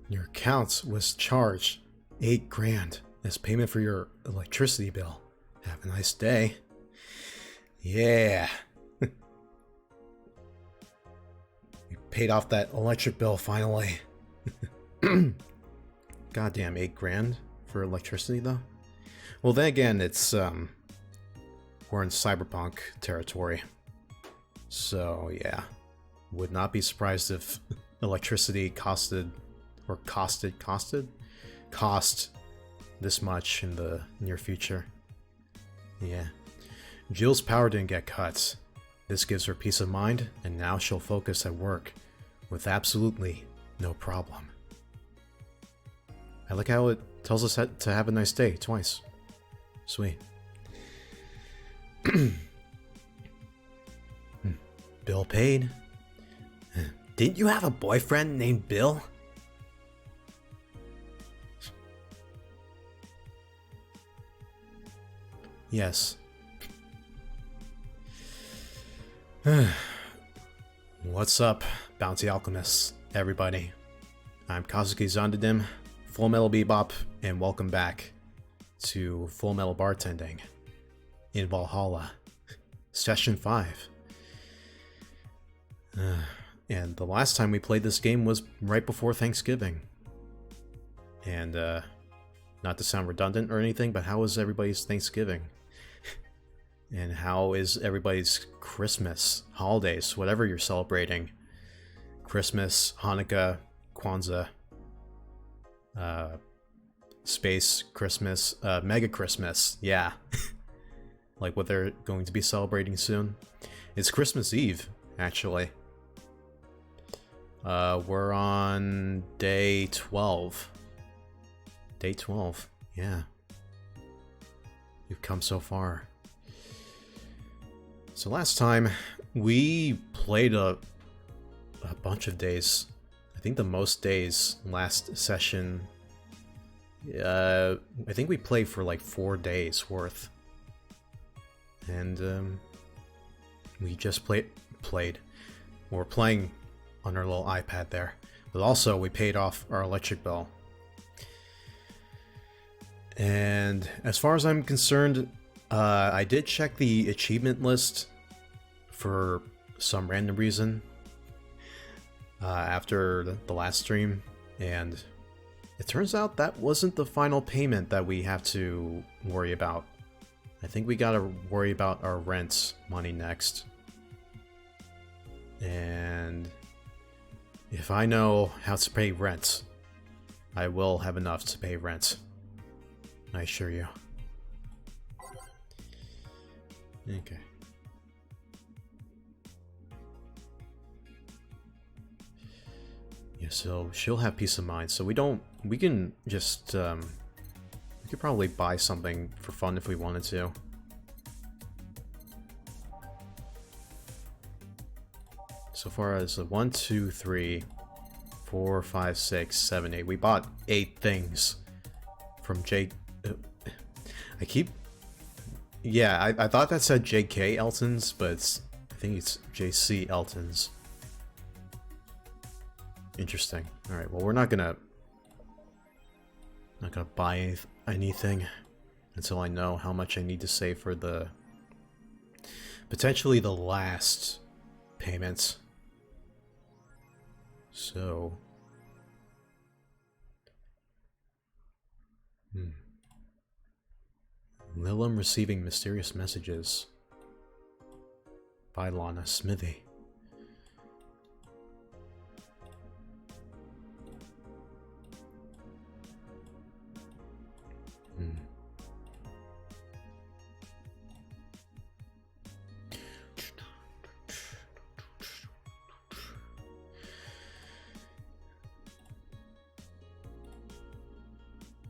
Your account was charged $8,000 as payment for your electricity bill. Have a nice day. Yeah. We paid off that electric bill finally. Goddamn, $8,000 for electricity though. Well, then again, it's we're in cyberpunk territory, so yeah, would not be surprised if electricity cost this much in the near future. Yeah, Jill's power didn't get cut. This gives her peace of mind, and now she'll focus at work with absolutely no problem. I like how it tells us to have a nice day twice. Sweet. Bill paid. Didn't you have a boyfriend named Bill? Yes. What's up, Bounty Alchemists, everybody? I'm Kazuki Zandadim, FullmetalBebop, and welcome back to Fullmetal Bartending in Valhalla, Session 5. And the last time we played this game was right before Thanksgiving. And, not to sound redundant or anything, but how was everybody's Thanksgiving? And how is everybody's Christmas, holidays, whatever you're celebrating? Christmas, Hanukkah, Kwanzaa, Space Christmas, Mega Christmas, yeah. Like what they're going to be celebrating soon. It's Christmas Eve, actually. We're on day 12. Day 12, yeah. You've come so far. So last time, we played a bunch of days. I think the most days last session. I think we played for like 4 days worth. And we just played. We're playing on our little iPad there. But also, we paid off our electric bill. And as far as I'm concerned, I did check the achievement list for some random reason after the last stream, and it turns out that wasn't the final payment that we have to worry about. I think we gotta worry about our rent money next. And if I know how to pay rent, I will have enough to pay rent. I assure you. Okay. Yeah, so she'll have peace of mind. So we can just, we could probably buy something for fun if we wanted to. So far as 1, 2, 3, 4, 5, 6, 7, 8. We bought 8 things from Jake. I keep... Yeah, I thought that said JK Eltons, but I think it's JC Eltons. Interesting. Alright, well we're not gonna buy anything until I know how much I need to save for the... potentially the last payment. So... Lilum receiving mysterious messages by Lana Smithy.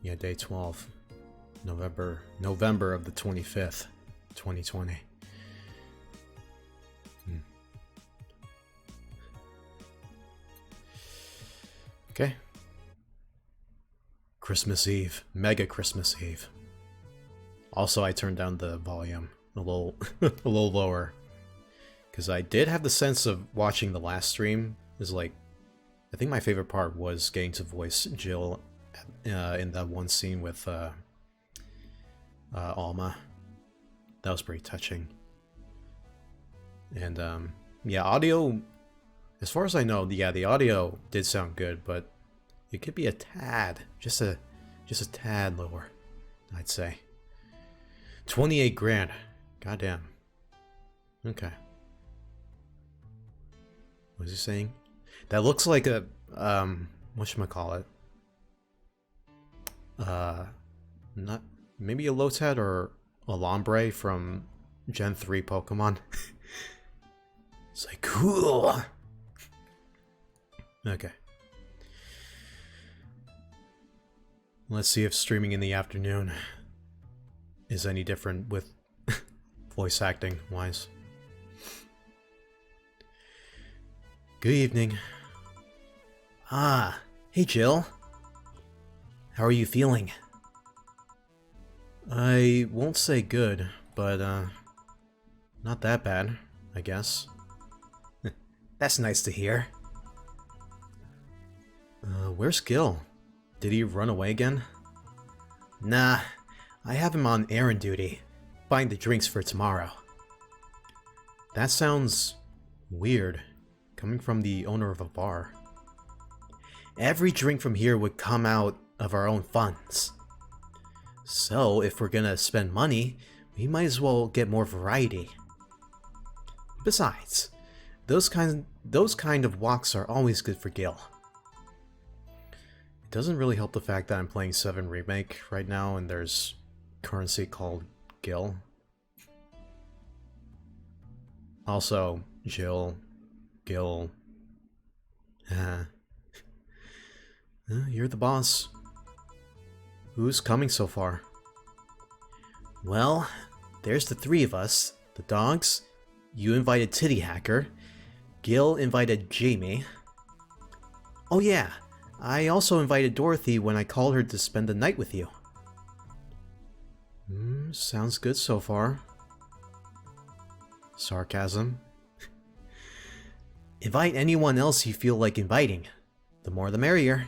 Yeah, day 12. November of the 25th, 2020. Okay. Christmas Eve. Mega Christmas Eve. Also, I turned down the volume a little, a little lower. Because I did have the sense of watching the last stream. Is like, I think my favorite part was getting to voice Jill in that one scene with Alma. That was pretty touching. And yeah, audio, as far as I know, yeah, the audio did sound good, but it could be a tad, just a tad lower, I'd say. 28 grand. Goddamn. Okay. What is he saying? That looks like a whatchamacallit? Not maybe a Lotad or a Lombre from Gen 3 Pokemon. It's like cool. Okay. Let's see if streaming in the afternoon is any different with voice acting wise. Good evening. Ah, hey Jill. How are you feeling? I won't say good, but not that bad, I guess. That's nice to hear. Where's Gil? Did he run away again? Nah, I have him on errand duty, buying the drinks for tomorrow. That sounds weird, coming from the owner of a bar. Every drink from here would come out of our own funds. So, if we're gonna spend money, we might as well get more variety. Besides, those kind of walks are always good for Gil. It doesn't really help the fact that I'm playing 7 Remake right now and there's currency called Gil. Also, Jill, Gil. You're the boss. Who's coming so far? Well, there's the 3 of us. The dogs. You invited Titty Hacker. Gil invited Jamie. Oh yeah, I also invited Dorothy when I called her to spend the night with you. Sounds good so far. Sarcasm. Invite anyone else you feel like inviting. The more the merrier.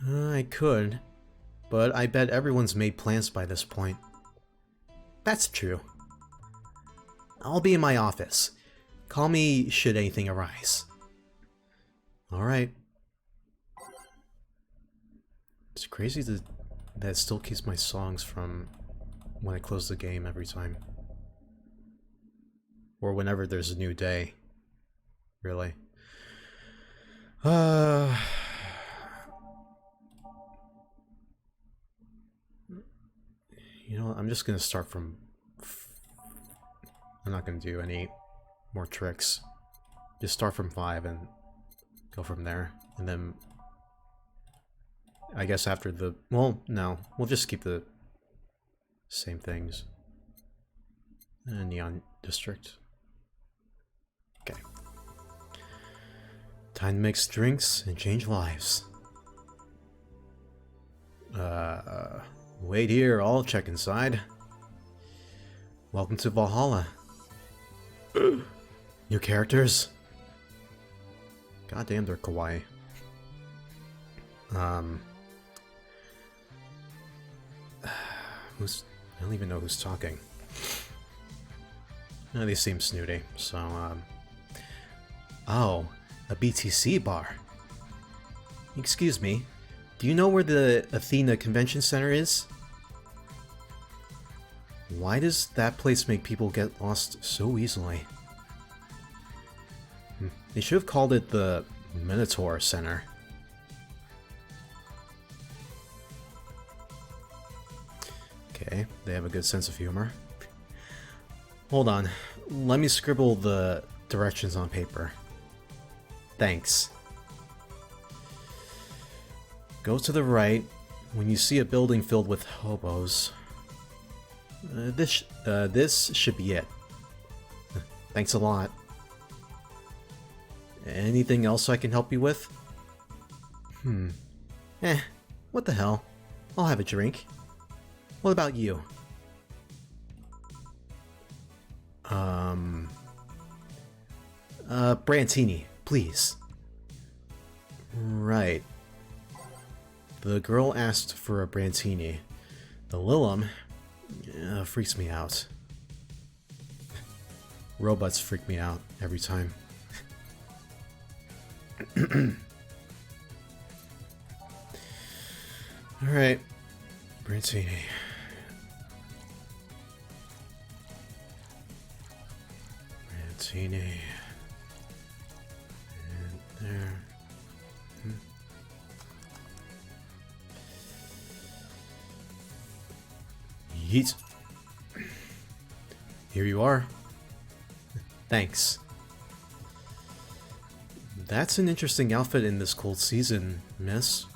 I could, but I bet everyone's made plans by this point. That's true. I'll be in my office. Call me should anything arise. Alright. It's crazy that it still keeps my songs from when I close the game every time. Or whenever there's a new day. Really. You know what, I'm just gonna start from... I'm not gonna do any more tricks. Just start from 5 and go from there. And then... I guess after the... Well, no. We'll just keep the same things. Neon District. Okay. Time to mix drinks and change lives. Wait here, I'll check inside. Welcome to Valhalla. New characters? Goddamn, they're kawaii. I don't even know who's talking. They seem snooty, so, Oh, a BTC bar. Excuse me, do you know where the Athena Convention Center is? Why does that place make people get lost so easily? They should have called it the Minotaur Center. Okay, they have a good sense of humor. Hold on, let me scribble the directions on paper. Thanks. Go to the right when you see a building filled with hobos. This should be it. Thanks a lot. Anything else I can help you with? What the hell? I'll have a drink. What about you? Brantini, please. Right. The girl asked for a Brantini. The Lilum freaks me out. Robots freak me out every time. Alright. Brantini. Brantini. And there. Yeet. Here you are. Thanks. That's an interesting outfit in this cold season, miss.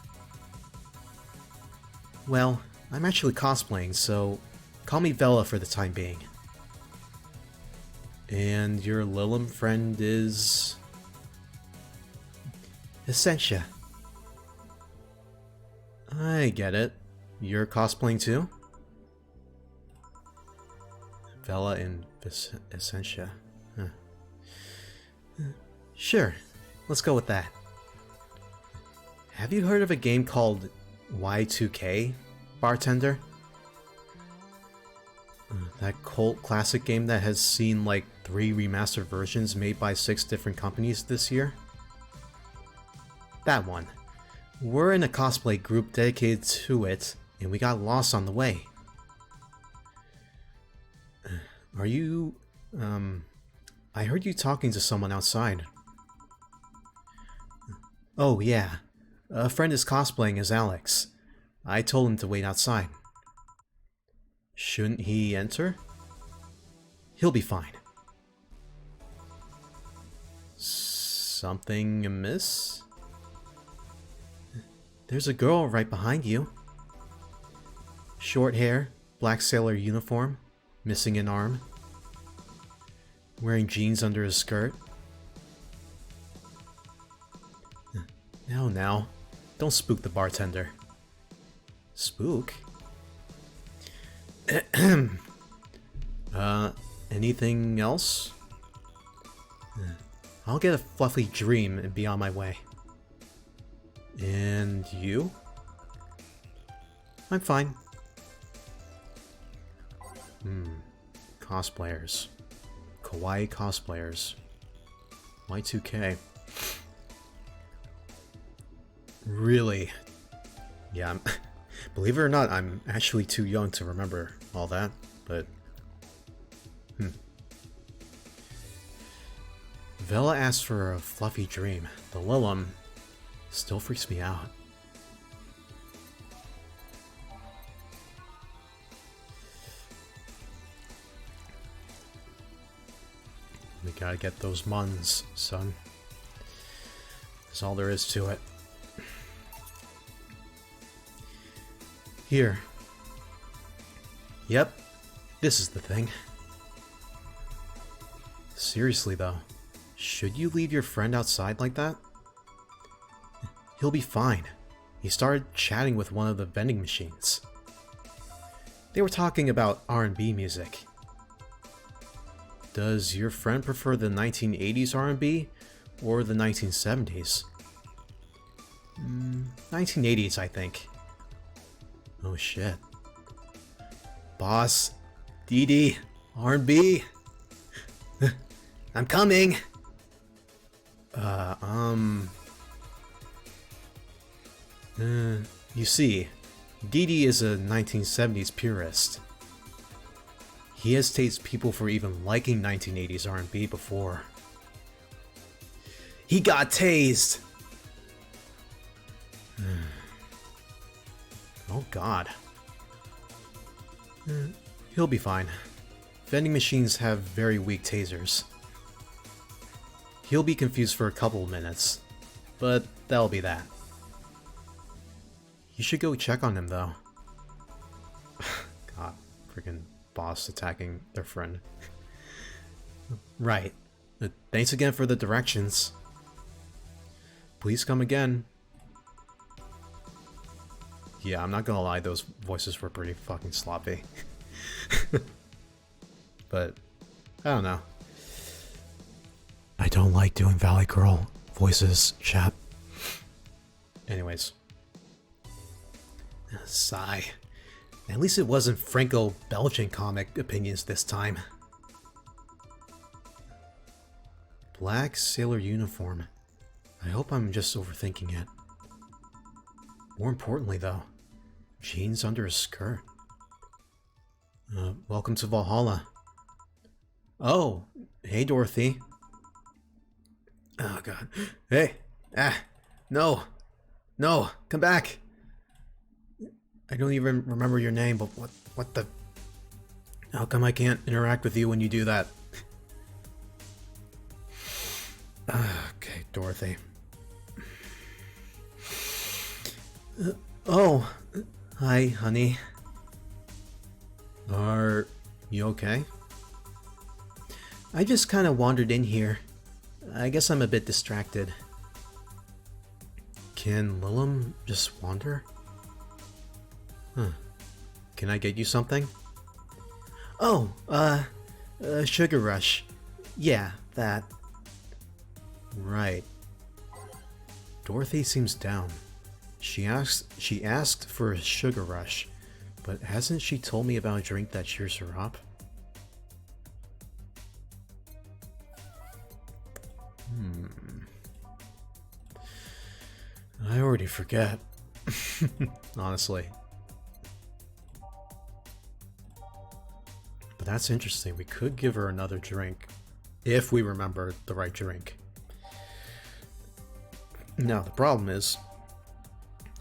Well, I'm actually cosplaying, so call me Vela for the time being. And your Lilum friend is... Essentia. I get it. You're cosplaying too? Vela and Essentia. Huh. Sure, let's go with that. Have you heard of a game called Y2K, Bartender? That cult classic game that has seen like 3 remastered versions made by 6 different companies this year? That one. We're in a cosplay group dedicated to it, and we got lost on the way. Are you... I heard you talking to someone outside. Oh yeah, a friend is cosplaying as Alex. I told him to wait outside. Shouldn't he enter? He'll be fine. Something amiss? There's a girl right behind you. Short hair, black sailor uniform, missing an arm. Wearing jeans under his skirt. Now, don't spook the bartender. Spook? Anything else? I'll get a fluffy dream and be on my way. And you? I'm fine. Cosplayers. Kawaii cosplayers. Y2K. Really? Yeah, believe it or not, I'm actually too young to remember all that, but... Vela asked for a fluffy dream. The Lilum still freaks me out. We gotta get those muns, son. That's all there is to it. Here. Yep, this is the thing. Seriously though, should you leave your friend outside like that? He'll be fine. He started chatting with one of the vending machines. They were talking about R&B music. Does your friend prefer the 1980s R&B or the 1970s? 1980s, I think. Oh shit. Boss, DD, R&B. I'm coming. You see, DD is a 1970s purist. He has tased people for even liking 1980s R&B before. He got tased! Oh god. He'll be fine. Vending machines have very weak tasers. He'll be confused for a couple of minutes, but that'll be that. You should go check on him though. God, freaking boss attacking their friend. Right. Thanks again for the directions. Please come again. Yeah, I'm not gonna lie, those voices were pretty fucking sloppy. But, I don't know. I don't like doing Valley Girl voices, chat. Anyways. Sigh. At least it wasn't Franco-Belgian comic opinions this time. Black sailor uniform. I hope I'm just overthinking it. More importantly, though, jeans under a skirt. Welcome to Valhalla. Oh, hey Dorothy. Oh god. Hey! No! No! Come back! I don't even remember your name, but what the... How come I can't interact with you when you do that? Okay, Dorothy. Oh! Hi, honey. Are you okay? I just kind of wandered in here. I guess I'm a bit distracted. Can Lilum just wander? Huh. Can I get you something? Oh, Sugar Rush. Yeah, that. Right. Dorothy seems down. She asked for a Sugar Rush, but hasn't she told me about a drink that cheers her up? I already forget. Honestly. But that's interesting. We could give her another drink. If we remember the right drink. Now, the problem is...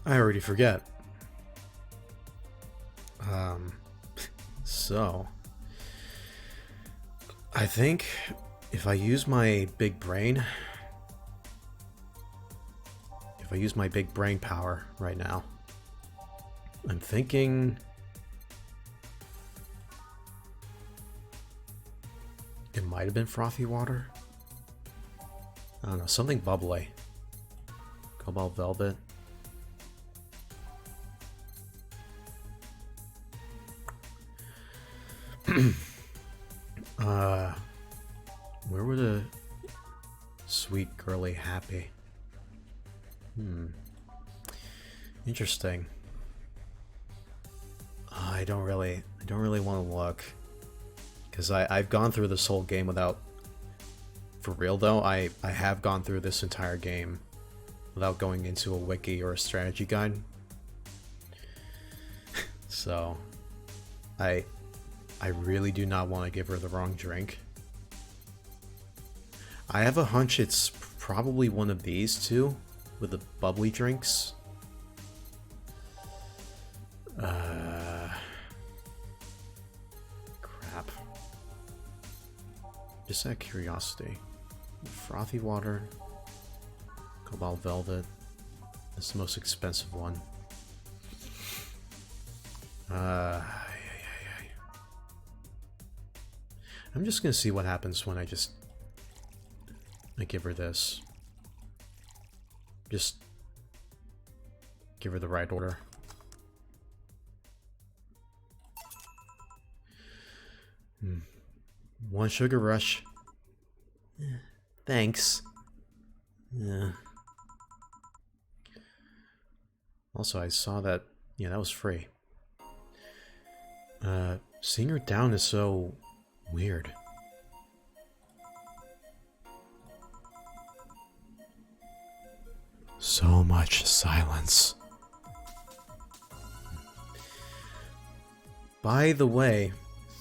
I already forget. So... I think if I use my big brain... If I use my big brain power right now... I'm thinking... It might have been frothy water. I don't know, something bubbly. Cobalt velvet. Where were the sweet girly happy? Interesting. I don't really want to look. Because I've gone through this whole game without... For real though, I have gone through this entire game without going into a wiki or a strategy guide. So... I really do not want to give her the wrong drink. I have a hunch it's probably one of these two, with the bubbly drinks. Crap. Just out of curiosity. Frothy water. Cobalt velvet. That's the most expensive one. I'm just gonna see what happens when I give her this. Just give her the right order. One Sugar Rush. Thanks. Yeah. Also, I saw that, yeah, that was free. Seeing her down is so weird. So much silence. By the way,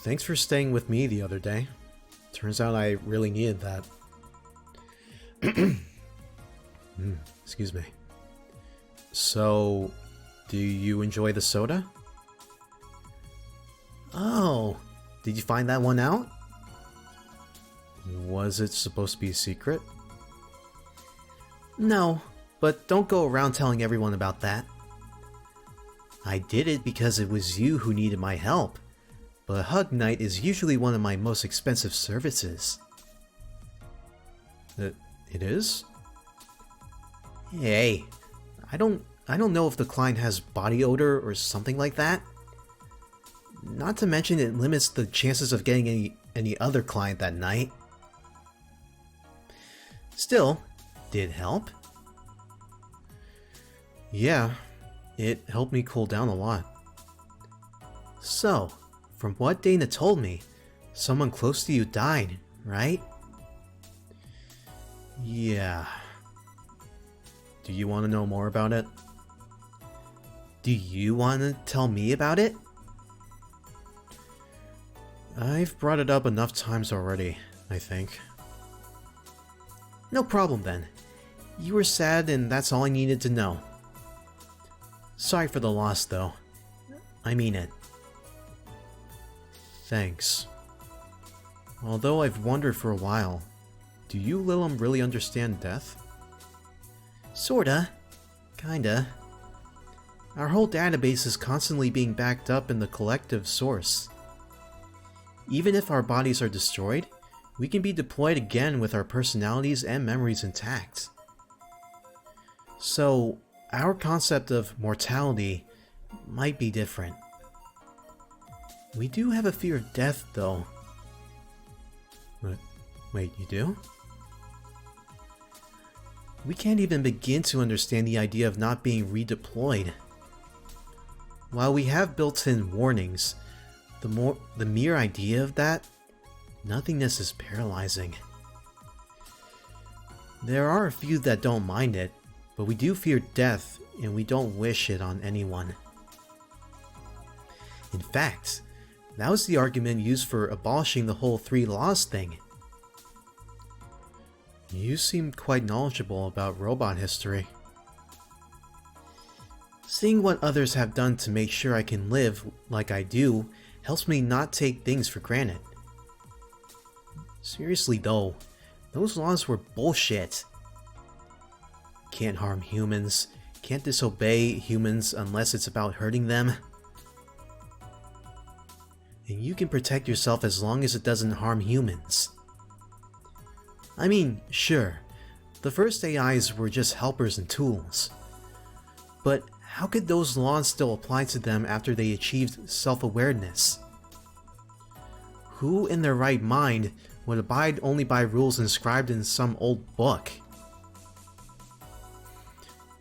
thanks for staying with me the other day. Turns out I really needed that. Excuse me. So, do you enjoy the soda? Oh, did you find that one out? Was it supposed to be a secret? No, but don't go around telling everyone about that. I did it because it was you who needed my help, but Hug Night is usually one of my most expensive services. It is? Hey, I don't I don't know if the client has body odor or something like that. Not to mention it limits the chances of getting any other client that night. Still, did it help? Yeah, it helped me cool down a lot. So, from what Dana told me, someone close to you died, right? Yeah. Do you want to know more about it? Do you want to tell me about it? I've brought it up enough times already, I think. No problem then. You were sad and that's all I needed to know. Sorry for the loss though. I mean it. Thanks. Although I've wondered for a while, do you Lilim really understand death? Sorta. Kinda. Our whole database is constantly being backed up in the collective source. Even if our bodies are destroyed, we can be deployed again with our personalities and memories intact. So, our concept of mortality might be different. We do have a fear of death, though. Wait, you do? We can't even begin to understand the idea of not being redeployed. While we have built-in warnings, the mere idea of that, nothingness is paralyzing. There are a few that don't mind it, but we do fear death and we don't wish it on anyone. In fact, that was the argument used for abolishing the whole 3 laws thing. You seem quite knowledgeable about robot history. Seeing what others have done to make sure I can live like I do helps me not take things for granted. Seriously though, those laws were bullshit. Can't harm humans, can't disobey humans unless it's about hurting them. And you can protect yourself as long as it doesn't harm humans. I mean, sure, the first AIs were just helpers and tools. But how could those laws still apply to them after they achieved self-awareness? Who in their right mind would abide only by rules inscribed in some old book?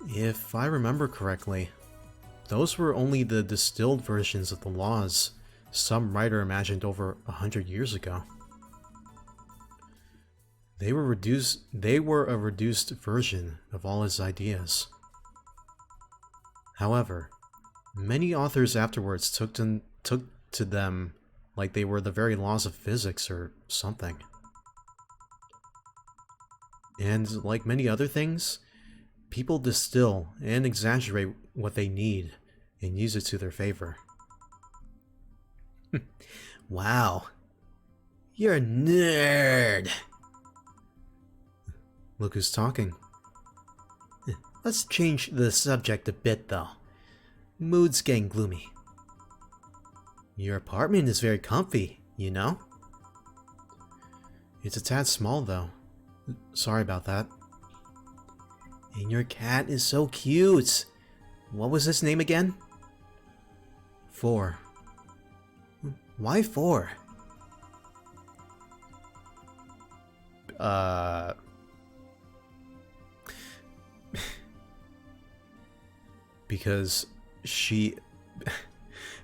If I remember correctly, those were only the distilled versions of the laws some writer imagined over 100 years ago. They were a reduced version of all his ideas. However, many authors afterwards took to them like they were the very laws of physics or something. And like many other things, people distill and exaggerate what they need and use it to their favor. Wow. You're a nerd! Look who's talking. Let's change the subject a bit though. Mood's getting gloomy. Your apartment is very comfy, you know? It's a tad small though. Sorry about that. And your cat is so cute! What was his name again? 4. Why 4? Because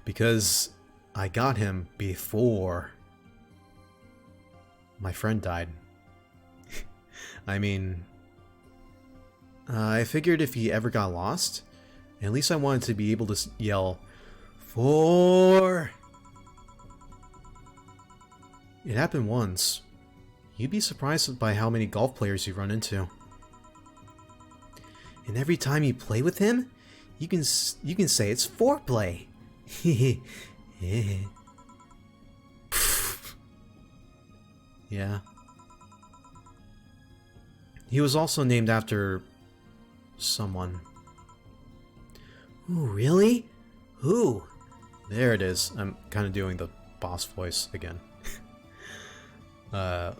because I got him before my friend died. I mean, I figured if he ever got lost, at least I wanted to be able to yell, 4! It happened once. You'd be surprised by how many golf players you run into. And every time you play with him, you can say it's foreplay. Yeah. He was also named after someone. Ooh, really? Who? There it is. I'm kind of doing the boss voice again. A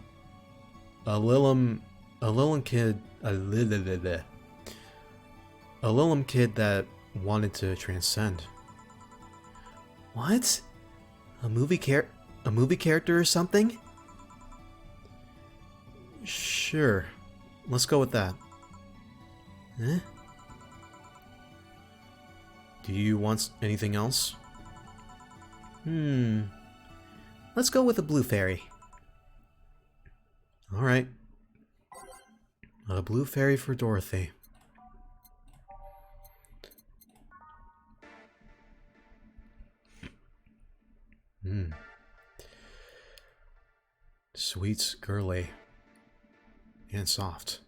Lilim kid. A Lilum kid that wanted to transcend. What? A movie character or something? Sure. Let's go with that. Eh? Do you want anything else? Let's go with a blue fairy. Alright. A blue fairy for Dorothy. Sweet, girly, and soft.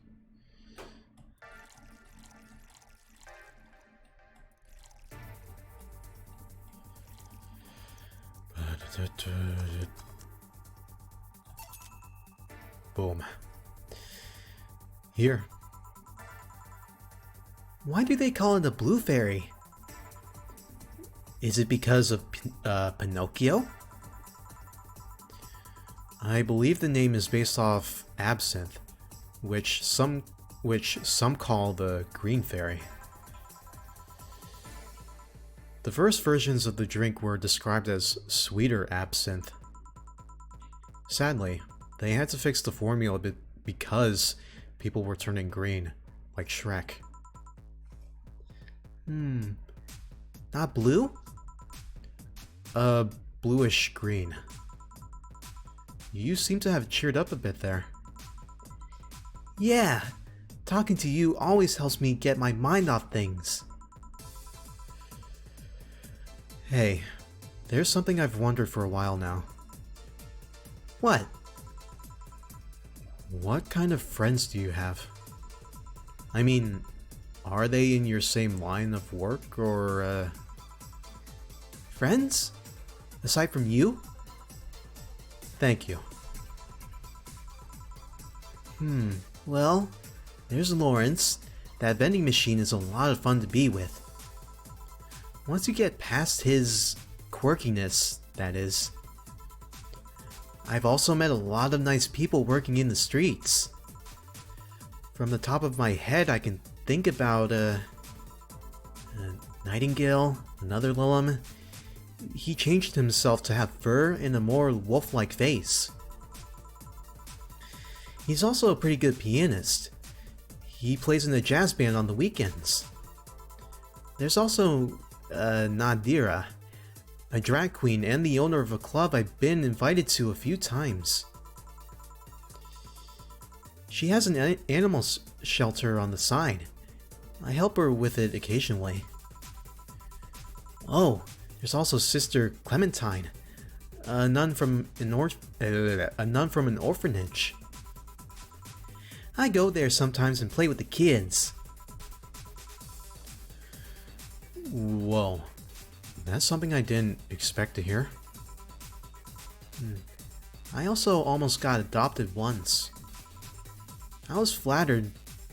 Boom. Here. Why do they call it a blue fairy? Is it because of Pinocchio? I believe the name is based off absinthe, which some call the green fairy. The first versions of the drink were described as sweeter absinthe. Sadly, they had to fix the formula because people were turning green, like Shrek. Not blue? Bluish green. You seem to have cheered up a bit there. Yeah, talking to you always helps me get my mind off things. Hey, there's something I've wondered for a while now. What? What kind of friends do you have? I mean, are they in your same line of work, or, Friends? Aside from you? Thank you. Well, there's Lawrence. That vending machine is a lot of fun to be with. Once you get past his quirkiness, that is. I've also met a lot of nice people working in the streets. From the top of my head, I can think about a Nightingale, another Lilum. He changed himself to have fur and a more wolf-like face. He's also a pretty good pianist. He plays in a jazz band on the weekends. There's also Nadira, a drag queen and the owner of a club I've been invited to a few times. She has an animal shelter on the side. I help her with it occasionally. Oh, there's also Sister Clementine, a nun from an orphanage. I go there sometimes and play with the kids. Whoa, that's something I didn't expect to hear. I also almost got adopted once. I was flattered,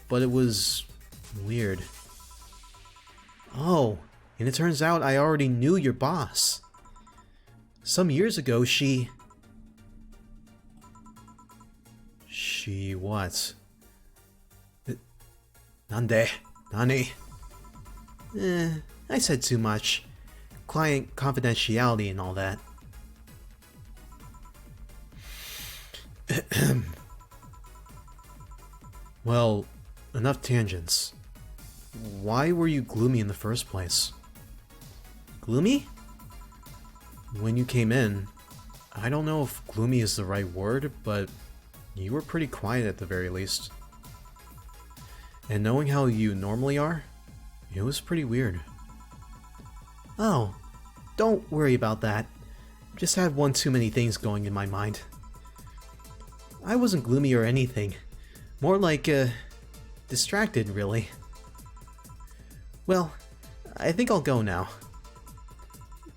but it was weird. Oh, and it turns out I already knew your boss. Some years ago, She what? Nande? Nani? I said too much. Client confidentiality and all that. Well, enough tangents. Why were you gloomy in the first place? Gloomy? When you came in, I don't know if gloomy is the right word, but you were pretty quiet at the very least. And knowing how you normally are, it was pretty weird. Oh, don't worry about that. Just had one too many things going in my mind. I wasn't gloomy or anything. More like, distracted, really. Well, I think I'll go now.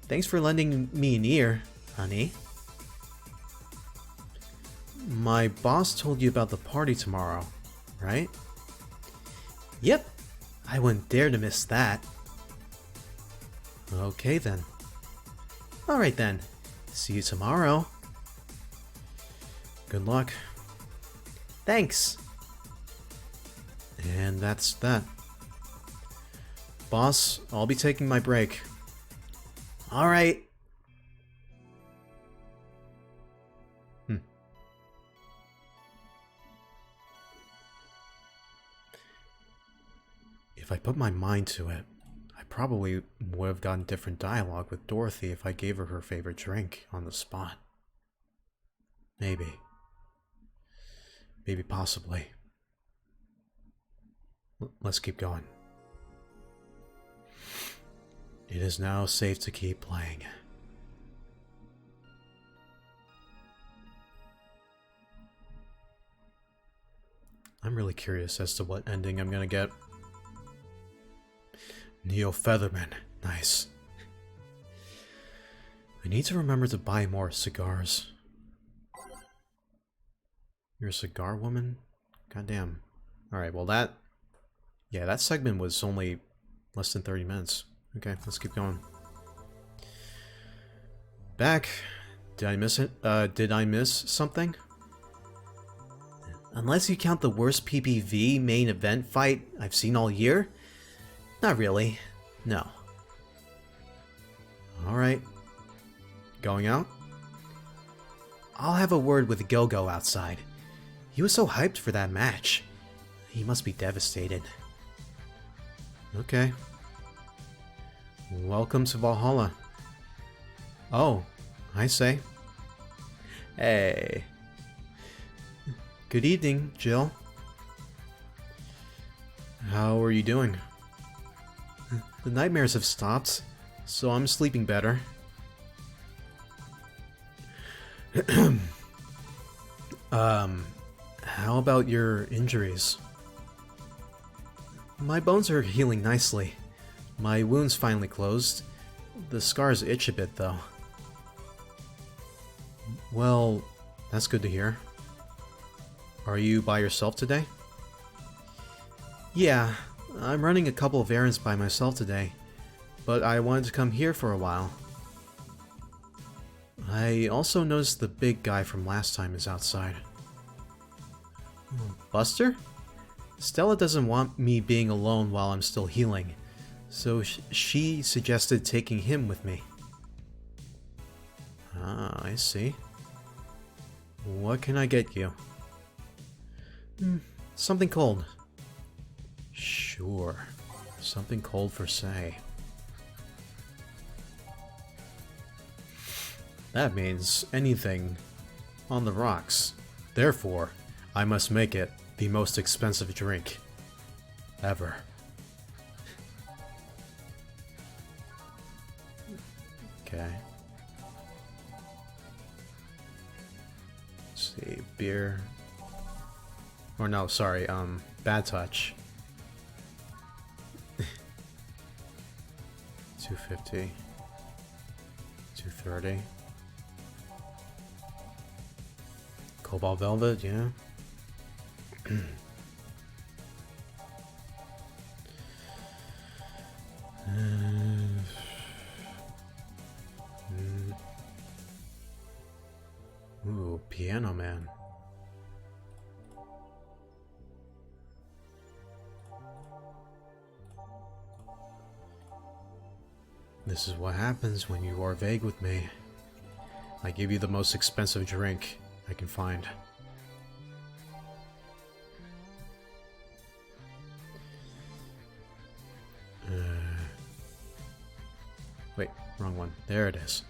Thanks for lending me an ear, honey. My boss told you about the party tomorrow, right? Yep, I wouldn't dare to miss that. Okay then. Alright then, see you tomorrow. Good luck. Thanks. And that's that. Boss, I'll be taking my break. Alright. If I put my mind to it, I probably would have gotten different dialogue with Dorothy if I gave her her favorite drink on the spot. Maybe. Maybe possibly. Let's keep going. It is now safe to keep playing. I'm really curious as to what ending I'm gonna get. Neo Featherman. Nice. I need to remember to buy more cigars. You're a cigar woman? Goddamn. Alright, well that... yeah, that segment was only less than 30 minutes. Okay, let's keep going. Back. Did I miss it? Did I miss something? Unless you count the worst PPV main event fight I've seen all year? Not really. No. Alright. Going out? I'll have a word with Go-Go outside. He was so hyped for that match. He must be devastated. Okay. Welcome to Valhalla. Oh, I say. Hey. Good evening, Jill. How are you doing? The nightmares have stopped, so I'm sleeping better. How about your injuries? My bones are healing nicely. My wound's finally closed. The scars itch a bit, though. Well, that's good to hear. Are you by yourself today? Yeah, I'm running a couple of errands by myself today, but I wanted to come here for a while. I also noticed the big guy from last time is outside. Buster? Stella doesn't want me being alone while I'm still healing, so she suggested taking him with me. Ah, I see. What can I get you? Something cold. Sure. Something cold for say. That means anything on the rocks. Therefore, I must make it the most expensive drink ever. Okay. Let's see, beer. Or no, sorry, Bad Touch. 250. 230. Cobalt Velvet, yeah. Ooh, Piano Man. This is what happens when you are vague with me. I give you the most expensive drink I can find. Wait, wrong one. There it is.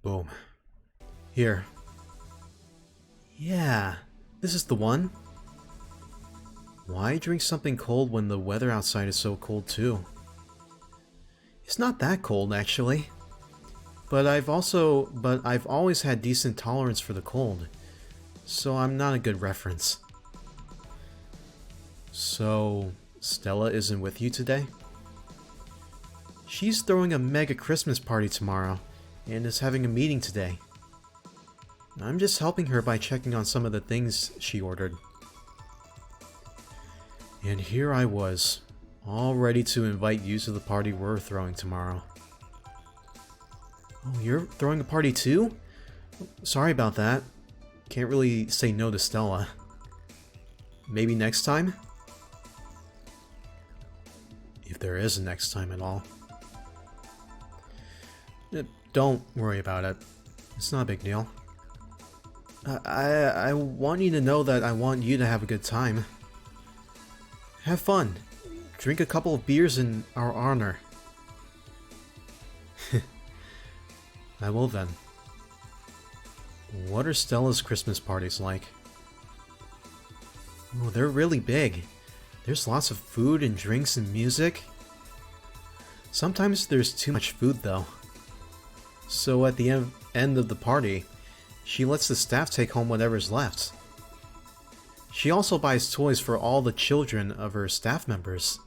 Boom. Here. Yeah, this is the one. Why drink something cold when the weather outside is so cold too? It's not that cold, actually. But I've always had decent tolerance for the cold, so I'm not a good reference. So, Stella isn't with you today? She's throwing a mega Christmas party tomorrow, and is having a meeting today. I'm just helping her by checking on some of the things she ordered. And here I was, all ready to invite you to the party we're throwing tomorrow. Oh, you're throwing a party too? Sorry about that. Can't really say no to Stella. Maybe next time? If there is a next time at all. Don't worry about it. It's not a big deal. I want you to know that I want you to have a good time. Have fun. Drink a couple of beers in our honor. I will then. What are Stella's Christmas parties like? Oh, they're really big. There's lots of food and drinks and music. Sometimes there's too much food though. So at the end of the party, she lets the staff take home whatever's left. She also buys toys for all the children of her staff members.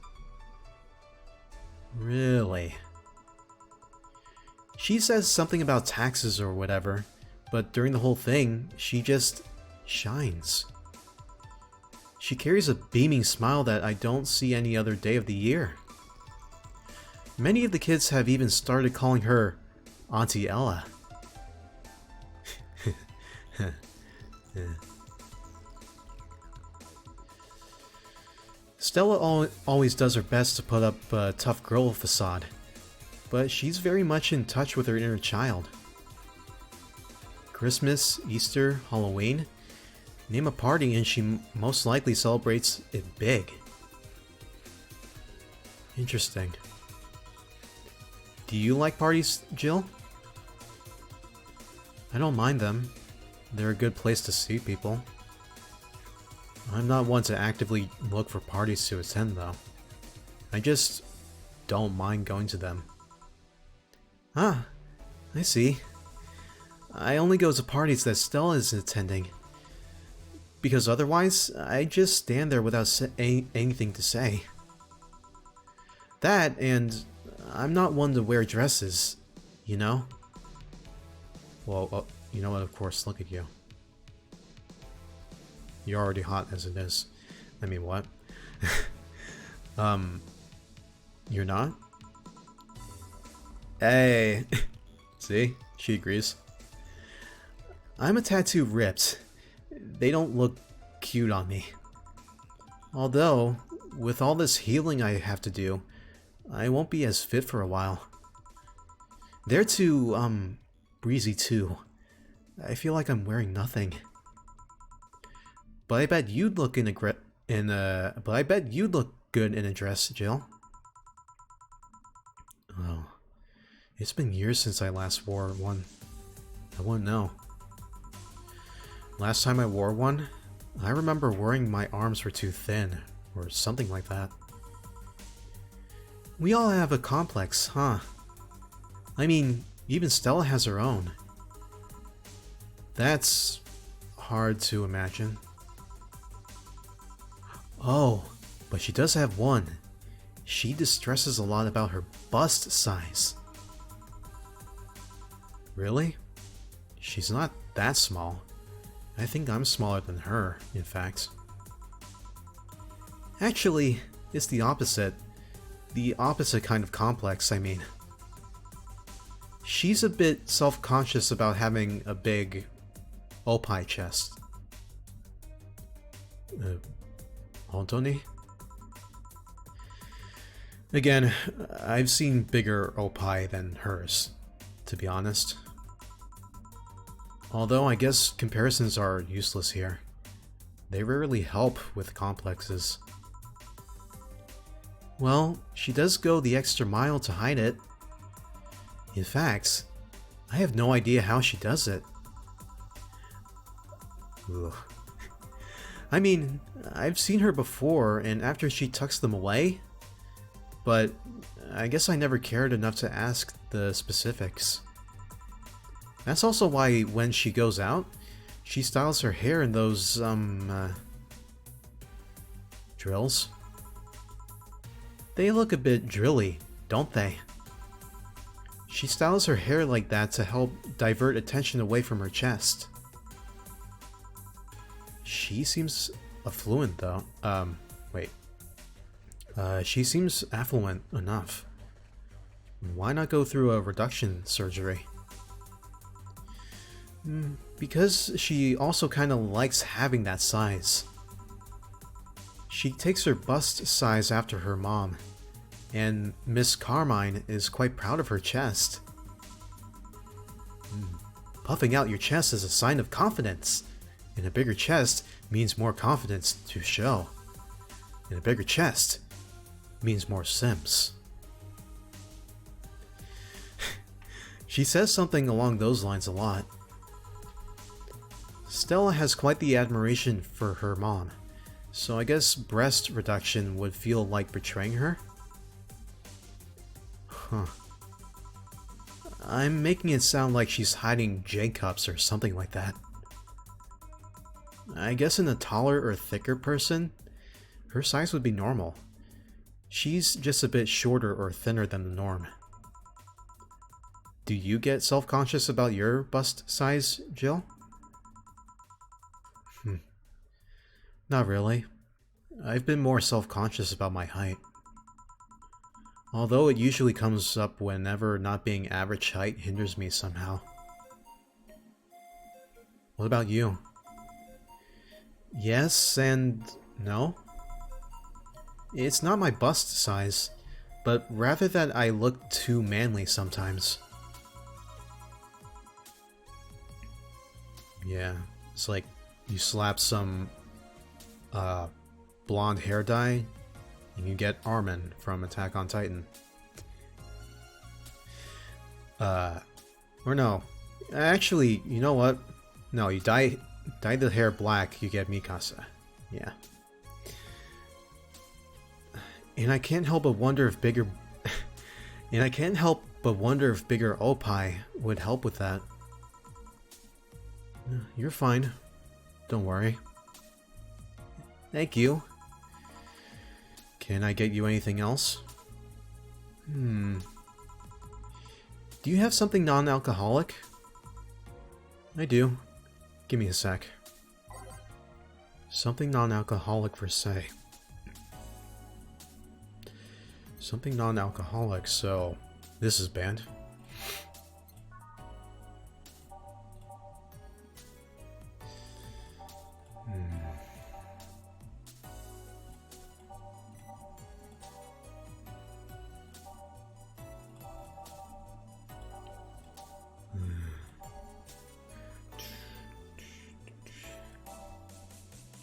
Really? She says something about taxes or whatever, but during the whole thing, she just shines. She carries a beaming smile that I don't see any other day of the year. Many of the kids have even started calling her Auntie Ella. Stella always does her best to put up a tough girl facade, but she's very much in touch with her inner child. Christmas, Easter, Halloween, name a party and she most likely celebrates it big. Interesting. Do you like parties, Jill? I don't mind them. They're a good place to see people. I'm not one to actively look for parties to attend though. I just don't mind going to them. Ah, I see. I only go to parties that Stella is attending. Because otherwise, I just stand there without anything to say. That, and I'm not one to wear dresses, you know? Well, you know what, of course, look at you. You're already hot as it is. I mean, what? You're not? Hey! See? She agrees. I'm a tattoo ripped. They don't look cute on me. Although, with all this healing I have to do, I won't be as fit for a while. They're too, breezy too. I feel like I'm wearing nothing. But I bet you'd look good in a dress, Jill. Oh, it's been years since I last wore one. I wouldn't know. Last time I wore one, I remember worrying my arms were too thin, or something like that. We all have a complex, huh? I mean, even Stella has her own. That's hard to imagine. Oh, but she does have one. She distresses a lot about her bust size. Really? She's not that small. I think I'm smaller than her, in fact. Actually, it's the opposite. The opposite kind of complex, I mean. She's a bit self-conscious about having a big opie chest. Hontoni? Again, I've seen bigger opie than hers, to be honest. Although I guess comparisons are useless here. They rarely help with complexes. Well, she does go the extra mile to hide it. In fact, I have no idea how she does it. Ugh. I mean, I've seen her before, and after she tucks them away, but I guess I never cared enough to ask the specifics. That's also why when she goes out, she styles her hair in those, drills. They look a bit drilly, don't they? She styles her hair like that to help divert attention away from her chest. she seems affluent though. Wait. She seems affluent enough. Why not go through a reduction surgery? Because she also kind of likes having that size. She takes her bust size after her mom, and Miss Carmine is quite proud of her chest. Puffing out your chest is a sign of confidence, and a bigger chest means more confidence to show. And a bigger chest means more simps. She says something along those lines a lot. Stella has quite the admiration for her mom, so I guess breast reduction would feel like betraying her? Huh. I'm making it sound like she's hiding J-cups or something like that. I guess in a taller or thicker person, her size would be normal. She's just a bit shorter or thinner than the norm. Do you get self-conscious about your bust size, Jill? Not really. I've been more self-conscious about my height. Although it usually comes up whenever not being average height hinders me somehow. What about you? Yes and no. It's not my bust size, but rather that I look too manly sometimes. Yeah, it's like you slap some blonde hair dye and you get Armin from Attack on Titan. Or no. Actually, you know what? No, you dye the hair black, you get Mikasa. Yeah. And I can't help but wonder if bigger Opie would help with that. You're fine. Don't worry. Thank you. Can I get you anything else? Do you have something non-alcoholic? I do. Give me a sec. Something non-alcoholic for say. Something non-alcoholic, so this is banned.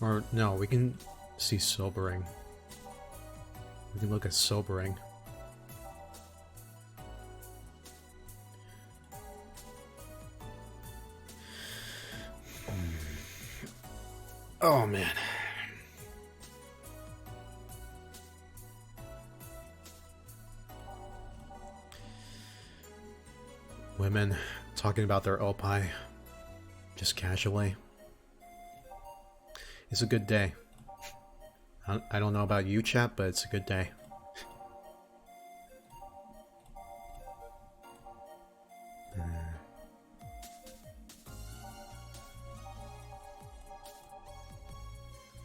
Or, no, we can see sobering. We can look at sobering. Oh, man. Women talking about their opie, just casually. It's a good day. I don't know about you, chat, but it's a good day.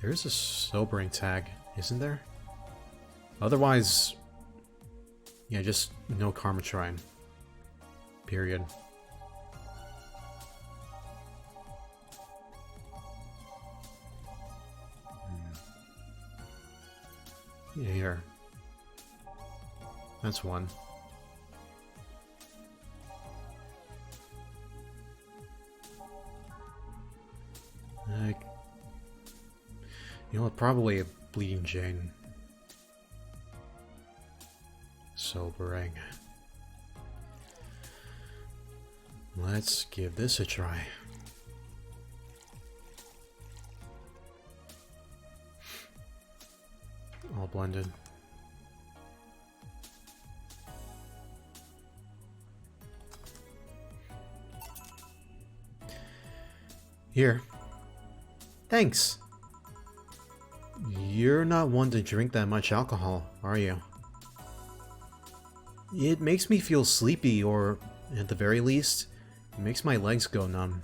There's a sobering tag, isn't there? Otherwise, yeah, just no Karma Shrine. Period. Yeah, here. That's one. You know what? Probably a Bleeding Jane. Sobering. Let's give this a try. All blended. Here. Thanks. You're not one to drink that much alcohol, are you? It makes me feel sleepy, or at the very least, it makes my legs go numb.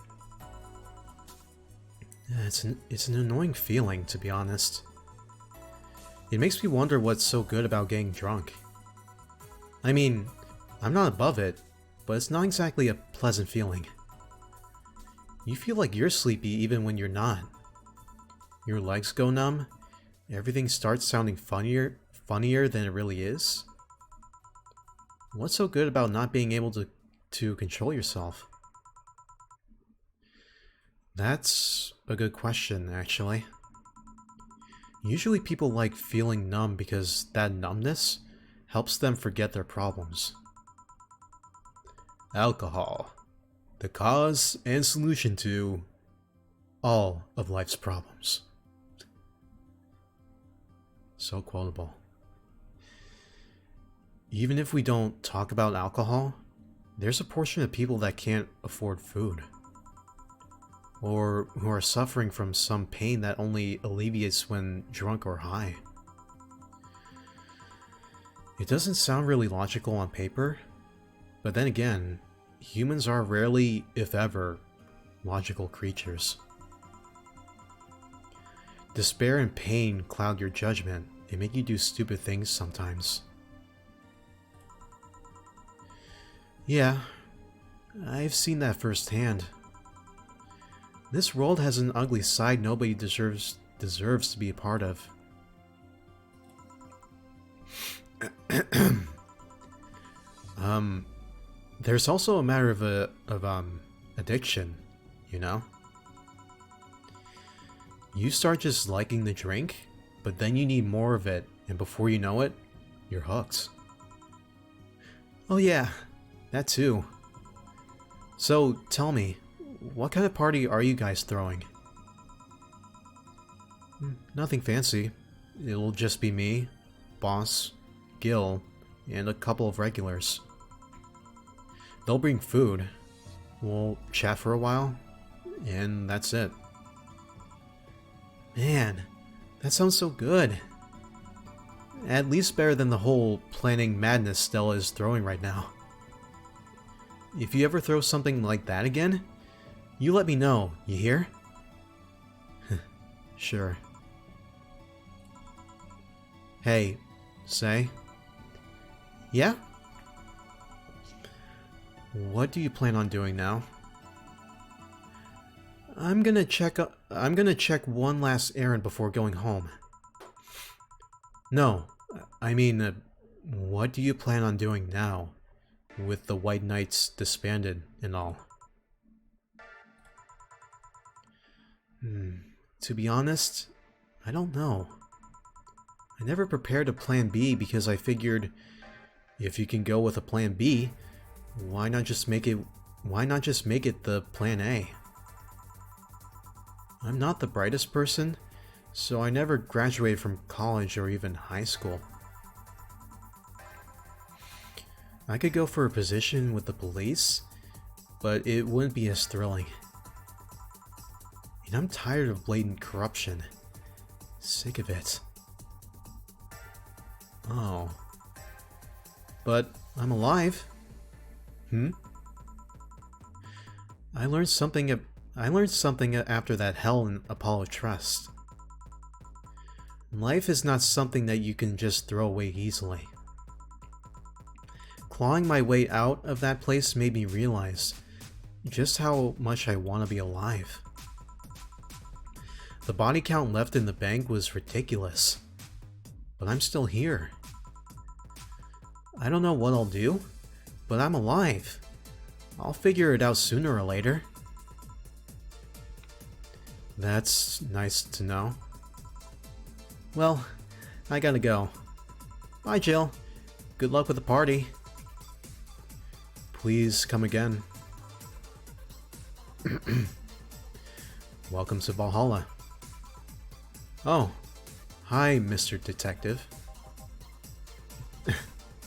Yeah, it's an annoying feeling, to be honest. It makes me wonder what's so good about getting drunk. I mean, I'm not above it, but it's not exactly a pleasant feeling. You feel like you're sleepy even when you're not. Your legs go numb, everything starts sounding funnier than it really is. What's so good about not being able to control yourself? That's a good question, actually. Usually people like feeling numb because that numbness helps them forget their problems. Alcohol. The cause and solution to all of life's problems. So quotable. Even if we don't talk about alcohol, there's a portion of people that can't afford food. Or who are suffering from some pain that only alleviates when drunk or high. It doesn't sound really logical on paper, but then again, humans are rarely, if ever, logical creatures. Despair and pain cloud your judgment and make you do stupid things sometimes. Yeah, I've seen that firsthand. This world has an ugly side nobody deserves to be a part of. There's also a matter of addiction, you know? You start just liking the drink, but then you need more of it, and before you know it, you're hooked. Oh yeah, that too. So, tell me, what kind of party are you guys throwing? Nothing fancy. It'll just be me, Boss, Gil, and a couple of regulars. They'll bring food. We'll chat for a while, and that's it. Man, that sounds so good. At least better than the whole planning madness Stella is throwing right now. If you ever throw something like that again, you let me know, you hear? Sure. Hey, Say? Yeah? What do you plan on doing now? I'm gonna check one last errand before going home. No, I mean, what do you plan on doing now, with the White Knights disbanded and all? To be honest, I don't know. I never prepared a plan B because I figured if you can go with a plan B, why not just make it the plan A? I'm not the brightest person, so I never graduated from college or even high school. I could go for a position with the police, but it wouldn't be as thrilling. And I'm tired of blatant corruption. Sick of it. Oh. But I'm alive. I learned something after that hell in Apollo Trust. Life is not something that you can just throw away easily. Clawing my way out of that place made me realize just how much I want to be alive. The body count left in the bank was ridiculous, but I'm still here. I don't know what I'll do, but I'm alive. I'll figure it out sooner or later. That's nice to know. Well, I gotta go. Bye, Jill. Good luck with the party. Please come again. Welcome to Valhalla. Oh, hi, Mr. Detective.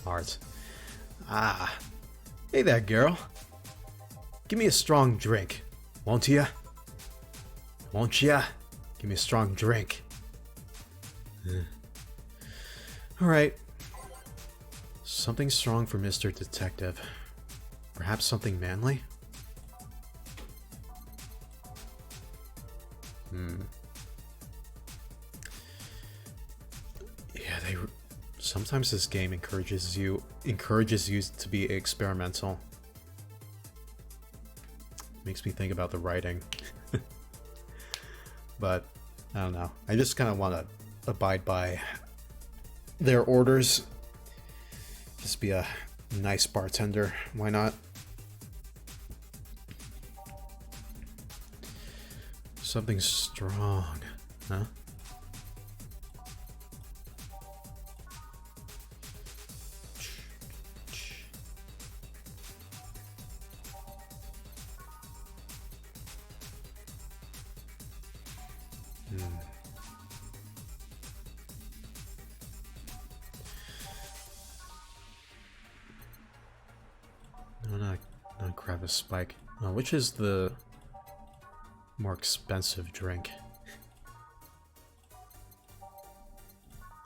Art. Ah, hey there, girl. Give me a strong drink, won't ya? Won't ya? Give me a strong drink. Alright. Something strong for Mr. Detective. Perhaps something manly? Yeah, sometimes this game encourages you to be experimental. Makes me think about the writing. But I don't know. I just kind of want to abide by their orders. Just be a nice bartender. Why not? Something strong, huh? No, not grab a spike. Which is the more expensive drink?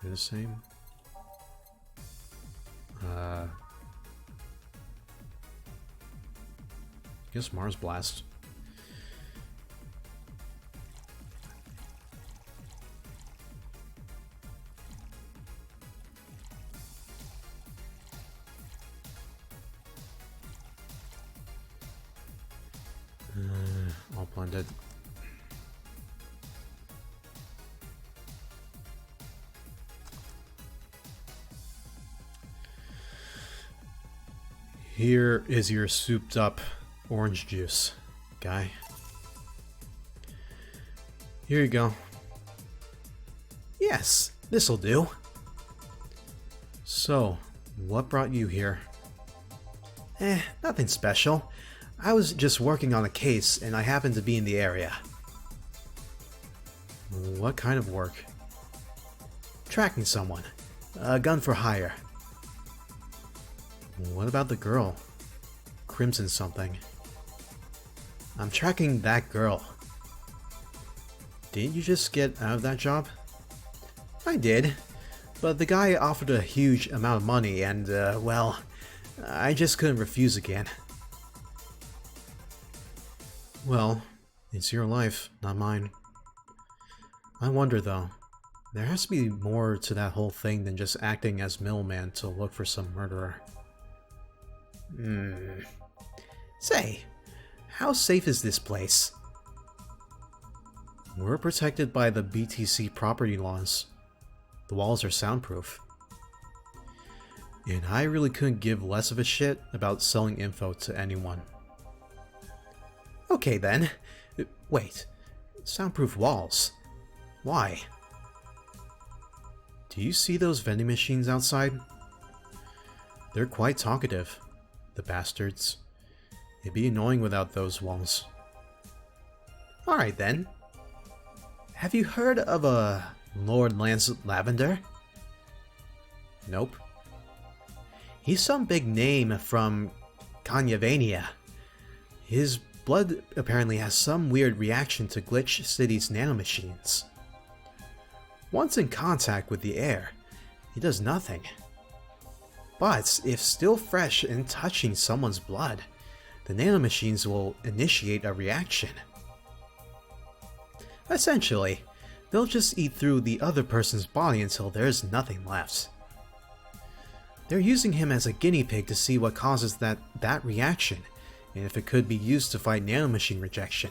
They're the same. I guess Mars Blast. All blended. Here is your souped up orange juice, guy. Here you go. Yes, this'll do. So, what brought you here? Nothing special. I was just working on a case and I happened to be in the area. What kind of work? Tracking someone. A gun for hire. What about the girl? Crimson something. I'm tracking that girl. Didn't you just get out of that job? I did, but the guy offered a huge amount of money and, well, I just couldn't refuse again. Well, it's your life, not mine. I wonder though, there has to be more to that whole thing than just acting as middleman to look for some murderer. Say, how safe is this place? We're protected by the BTC property laws. The walls are soundproof. And I really couldn't give less of a shit about selling info to anyone. Okay then. Wait. Soundproof walls. Why? Do you see those vending machines outside? They're quite talkative. The bastards. It'd be annoying without those walls. Alright then. Have you heard of a Lord Lance Lavender? Nope. He's some big name from Kanyavania. His blood apparently has some weird reaction to Glitch City's nanomachines. Once in contact with the air, he does nothing. But if still fresh and touching someone's blood, the nanomachines will initiate a reaction. Essentially, they'll just eat through the other person's body until there's nothing left. They're using him as a guinea pig to see what causes that reaction, and if it could be used to fight nanomachine rejection.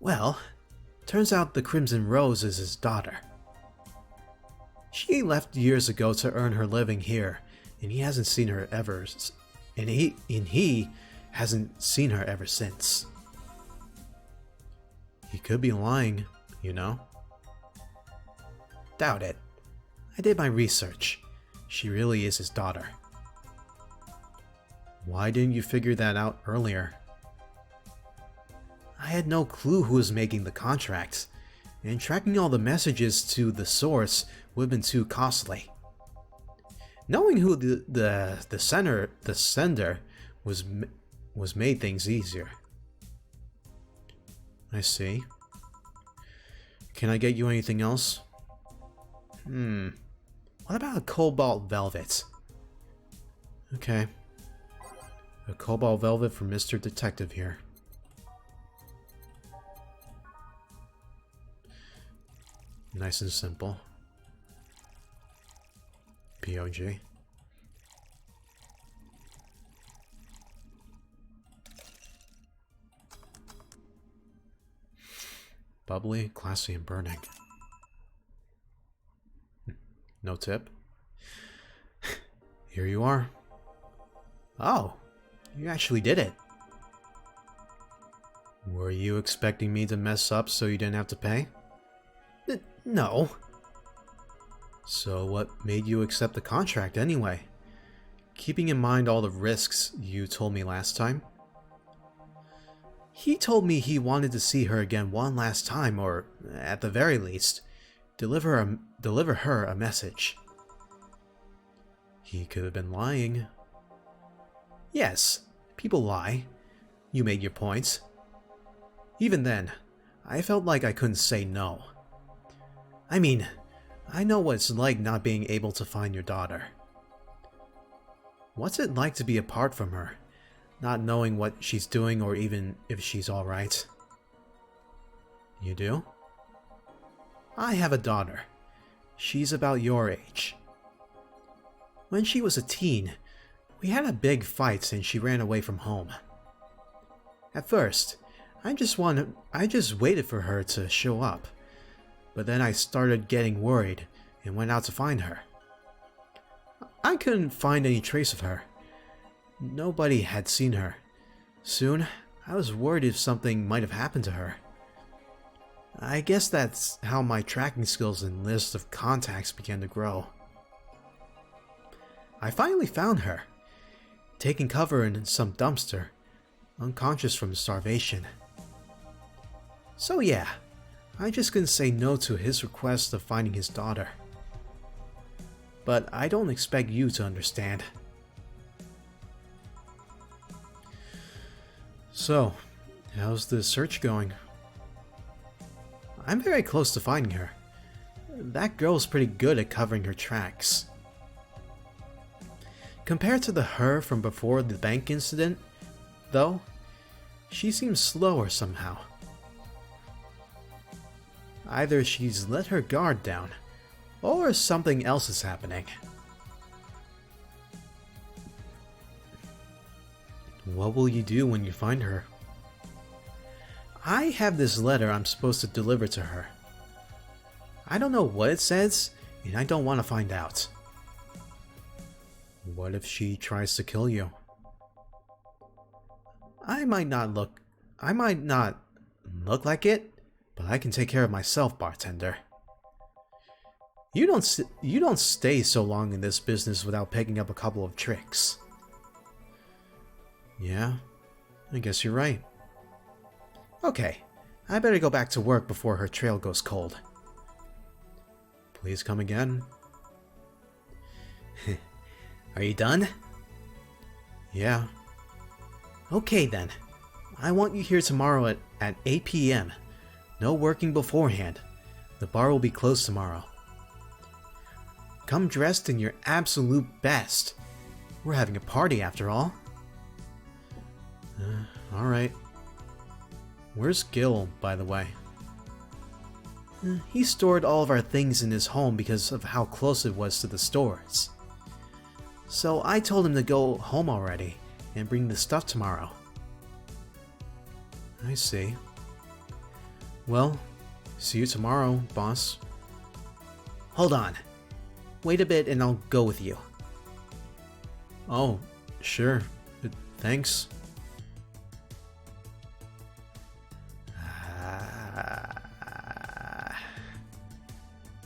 Well, turns out the Crimson Rose is his daughter. She left years ago to earn her living here, and he hasn't seen her ever. And he hasn't seen her ever since. He could be lying, you know. Doubt it. I did my research. She really is his daughter. Why didn't you figure that out earlier? I had no clue who was making the contract, and tracking all the messages to the source would have been too costly. Knowing who the sender was made things easier. I see. Can I get you anything else? What about a cobalt velvet? Okay. A cobalt velvet for Mr. Detective here. Nice and simple. POG. Bubbly, classy, and burning. No tip. Here you are. Oh, you actually did it. Were you expecting me to mess up so you didn't have to pay? No. So what made you accept the contract anyway? Keeping in mind all the risks you told me last time? He told me he wanted to see her again one last time, or, at the very least, deliver her a message. He could have been lying. Yes, people lie. You made your points. Even then, I felt like I couldn't say no. I mean, I know what it's like not being able to find your daughter. What's it like to be apart from her, not knowing what she's doing or even if she's alright? You do? I have a daughter. She's about your age. When she was a teen, we had a big fight and she ran away from home. At first, I just waited for her to show up, but then I started getting worried and went out to find her. I couldn't find any trace of her. Nobody had seen her. Soon, I was worried if something might have happened to her. I guess that's how my tracking skills and list of contacts began to grow. I finally found her, taking cover in some dumpster, unconscious from starvation. So yeah, I just couldn't say no to his request of finding his daughter. But I don't expect you to understand. So, how's the search going? I'm very close to finding her. That girl's pretty good at covering her tracks. Compared to the her from before the bank incident, though, she seems slower somehow. Either she's let her guard down, or something else is happening. What will you do when you find her? I have this letter I'm supposed to deliver to her. I don't know what it says, and I don't want to find out. What if she tries to kill you? I might not look like it, but I can take care of myself, bartender. You don't stay so long in this business without picking up a couple of tricks. Yeah, I guess you're right. Okay, I better go back to work before her trail goes cold. Please come again. Are you done? Yeah. Okay then. I want you here tomorrow at 8 p.m. No working beforehand. The bar will be closed tomorrow. Come dressed in your absolute best. We're having a party after all. Alright. Where's Gil, by the way? He stored all of our things in his home because of how close it was to the stores. So I told him to go home already and bring the stuff tomorrow. I see. Well, see you tomorrow, boss. Hold on. Wait a bit and I'll go with you. Oh, sure. Thanks.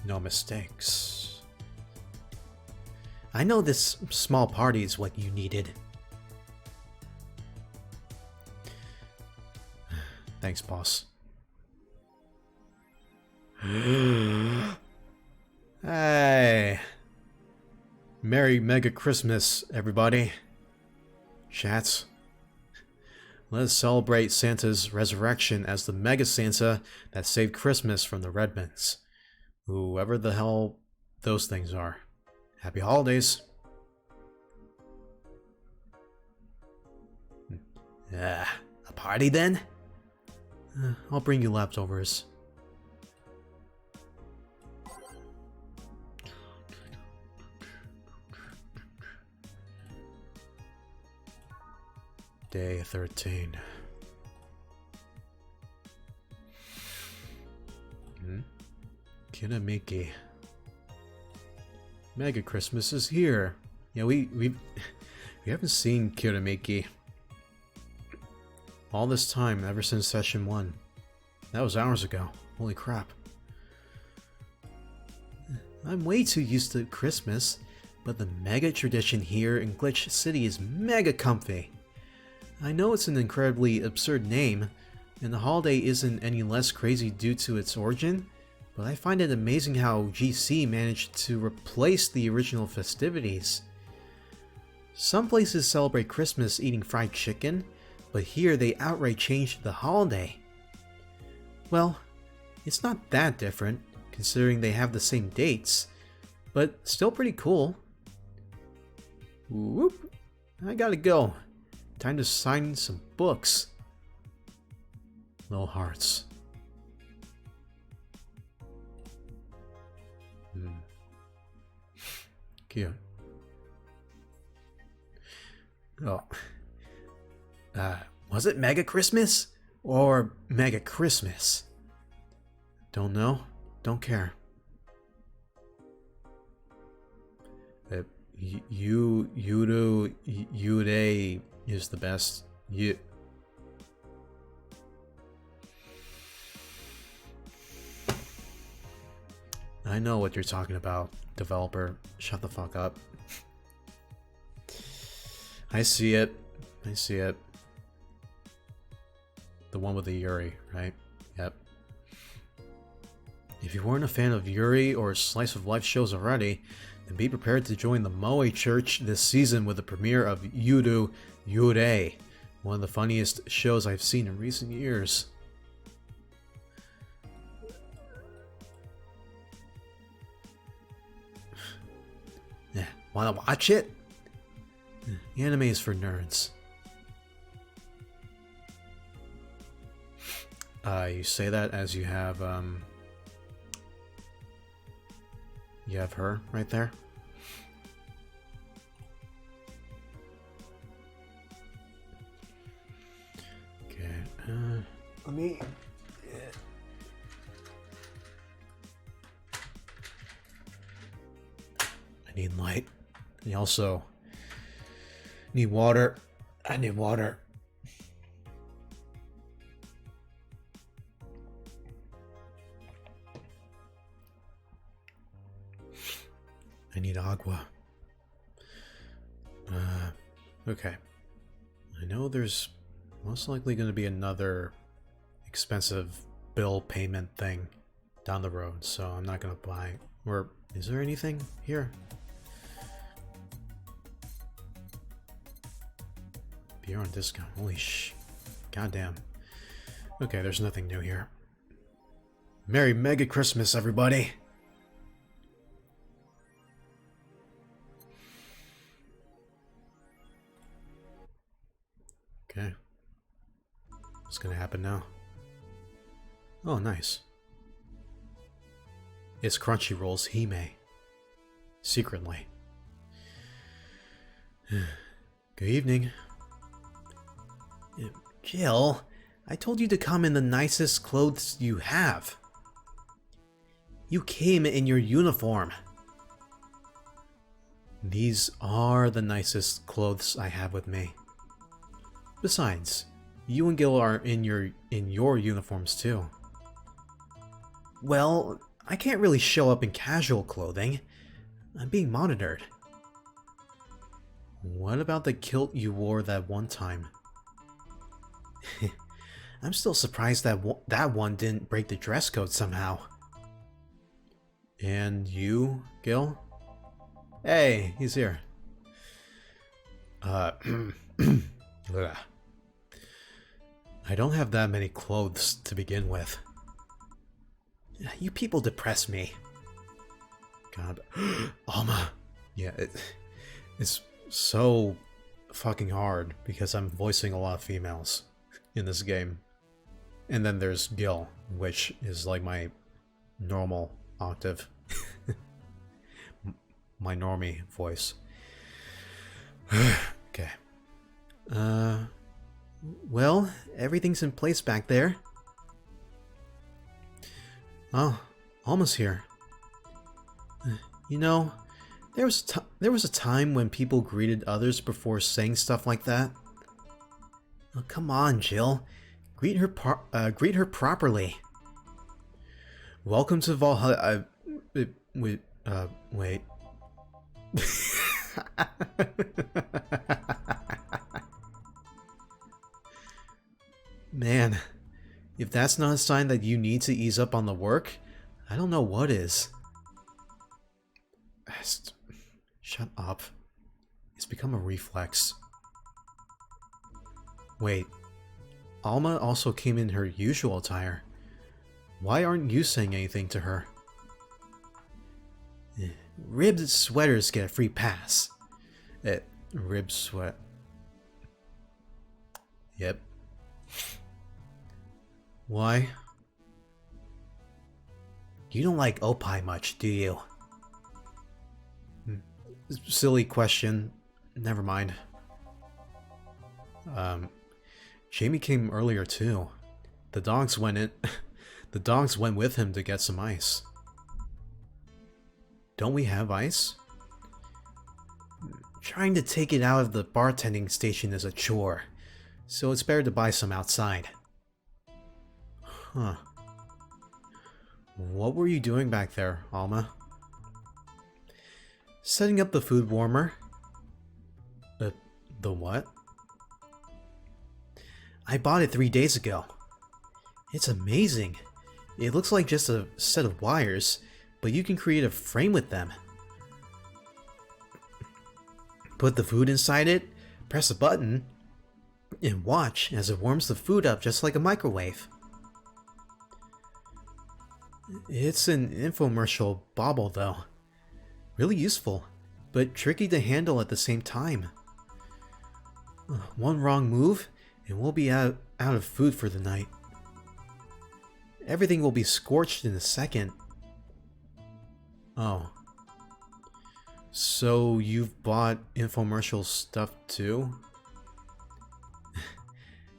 No mistakes. I know this small party is what you needed. Thanks, boss. Hey! Merry Mega Christmas, everybody. Chats. Let's celebrate Santa's resurrection as the Mega Santa that saved Christmas from the Redmonds. Whoever the hell those things are. Happy holidays. A party then? I'll bring you leftovers. Day 13. Kinamiki. Mega Christmas is here. Yeah, we haven't seen Kiramiki all this time, ever since session 1. That was hours ago. Holy crap. I'm way too used to Christmas, but the mega tradition here in Glitch City is mega comfy. I know it's an incredibly absurd name, and the holiday isn't any less crazy due to its origin, but I find it amazing how GC managed to replace the original festivities. Some places celebrate Christmas eating fried chicken, but here they outright changed the holiday. Well, it's not that different, considering they have the same dates, but still pretty cool. Whoop! I gotta go. Time to sign some books. Little hearts. Cute. Oh. Was it Mega Christmas? Or Mega Christmas? Don't know. Don't care. Yude is the best. I know what you're talking about, developer. Shut the fuck up. I see it. I see it. The one with the Yuri, right? Yep. If you weren't a fan of Yuri or Slice of Life shows already, then be prepared to join the Moe Church this season with the premiere of Yuru Yurei, one of the funniest shows I've seen in recent years. Wanna watch it? Anime is for nerds. You say that as you have her right there. Okay, let me... I need light. I also need water. I need water. I need agua. Okay. I know there's most likely going to be another expensive bill payment thing down the road, so I'm not going to buy. Or is there anything here? Beer on discount. Holy goddamn. Okay, there's nothing new here. Merry Mega Christmas, everybody! Okay. What's gonna happen now? Oh, nice. It's Crunchyroll's Hime. Secretly. Good evening. Jill, I told you to come in the nicest clothes you have. You came in your uniform. These are the nicest clothes I have with me. Besides, you and Gil are in your uniforms too. Well, I can't really show up in casual clothing. I'm being monitored. What about the kilt you wore that one time? I'm still surprised that that one didn't break the dress code somehow. And you, Gil? Hey, he's here. I don't have that many clothes to begin with. You people depress me. God. Alma. Yeah, it's so fucking hard because I'm voicing a lot of females in this game. And then there's Gil, which is like my normal octave. My normie voice. Okay. Well, everything's in place back there. Oh, almost here. You know, there was a time when people greeted others before saying stuff like that. Oh, come on, Jill. Greet her properly. Welcome to Valhalla. Wait. Man, if that's not a sign that you need to ease up on the work, I don't know what is. Shut up. It's become a reflex. Wait. Alma also came in her usual attire. Why aren't you saying anything to her? Ribbed sweaters get a free pass. Rib sweat. Yep. Why? You don't like Opie much, do you? Silly question. Never mind. Jamie came earlier too. The dogs went in. The dogs went with him to get some ice. Don't we have ice? Trying to take it out of the bartending station is a chore, so it's better to buy some outside. Huh. What were you doing back there, Alma? Setting up the food warmer. The what? I bought it 3 days ago. It's amazing. It looks like just a set of wires, but you can create a frame with them. Put the food inside it, press a button, and watch as it warms the food up just like a microwave. It's an infomercial bauble though. Really useful, but tricky to handle at the same time. One wrong move, and we'll be out of food for the night. Everything will be scorched in a second. Oh. So you've bought infomercial stuff too?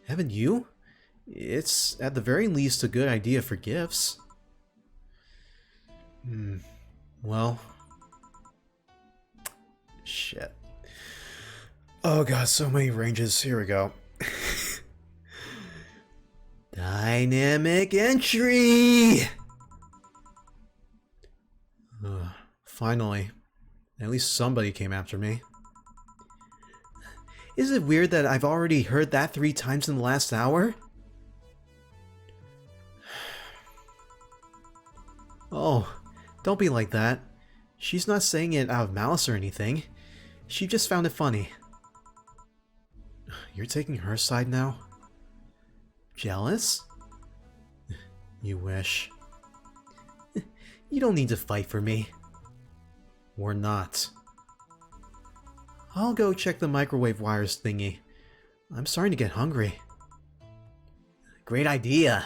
Haven't you? It's at the very least a good idea for gifts. Well. Shit. Oh god, so many ranges. Here we go. Dynamic entry! Finally. At least somebody came after me. Is it weird that I've already heard that 3 times in the last hour? Oh, don't be like that. She's not saying it out of malice or anything. She just found it funny. You're taking her side now? Jealous? You wish. You don't need to fight for me. We're not. I'll go check the microwave wires thingy. I'm starting to get hungry. Great idea.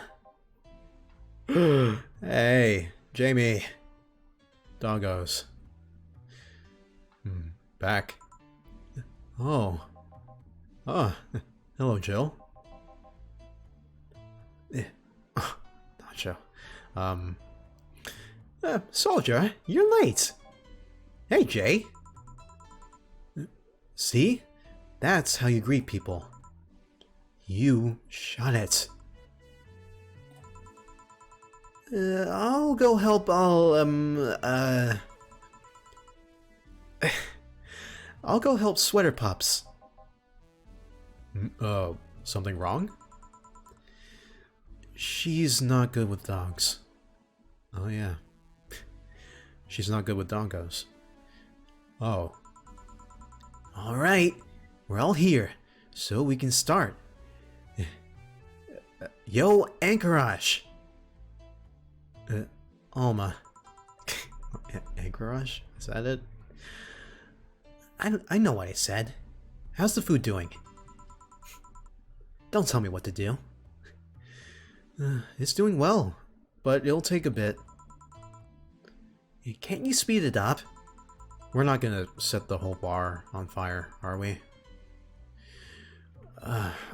Hey, Jamie. Doggos. Back. Oh. Oh. Hello, Jill. Nacho. Soldier, you're late. Hey, Jay. See? That's how you greet people. You shot it. I'll go help. I'll go help Sweater Pups. Something wrong? She's not good with dogs. Oh, yeah. She's not good with doggos. Oh. Alright, we're all here, so we can start. Yo, Anchorage! Alma. Anchorage? Is that it? I know what I said. How's the food doing? Don't tell me what to do. It's doing well, but it'll take a bit. Can't you speed it up? We're not gonna set the whole bar on fire, are we?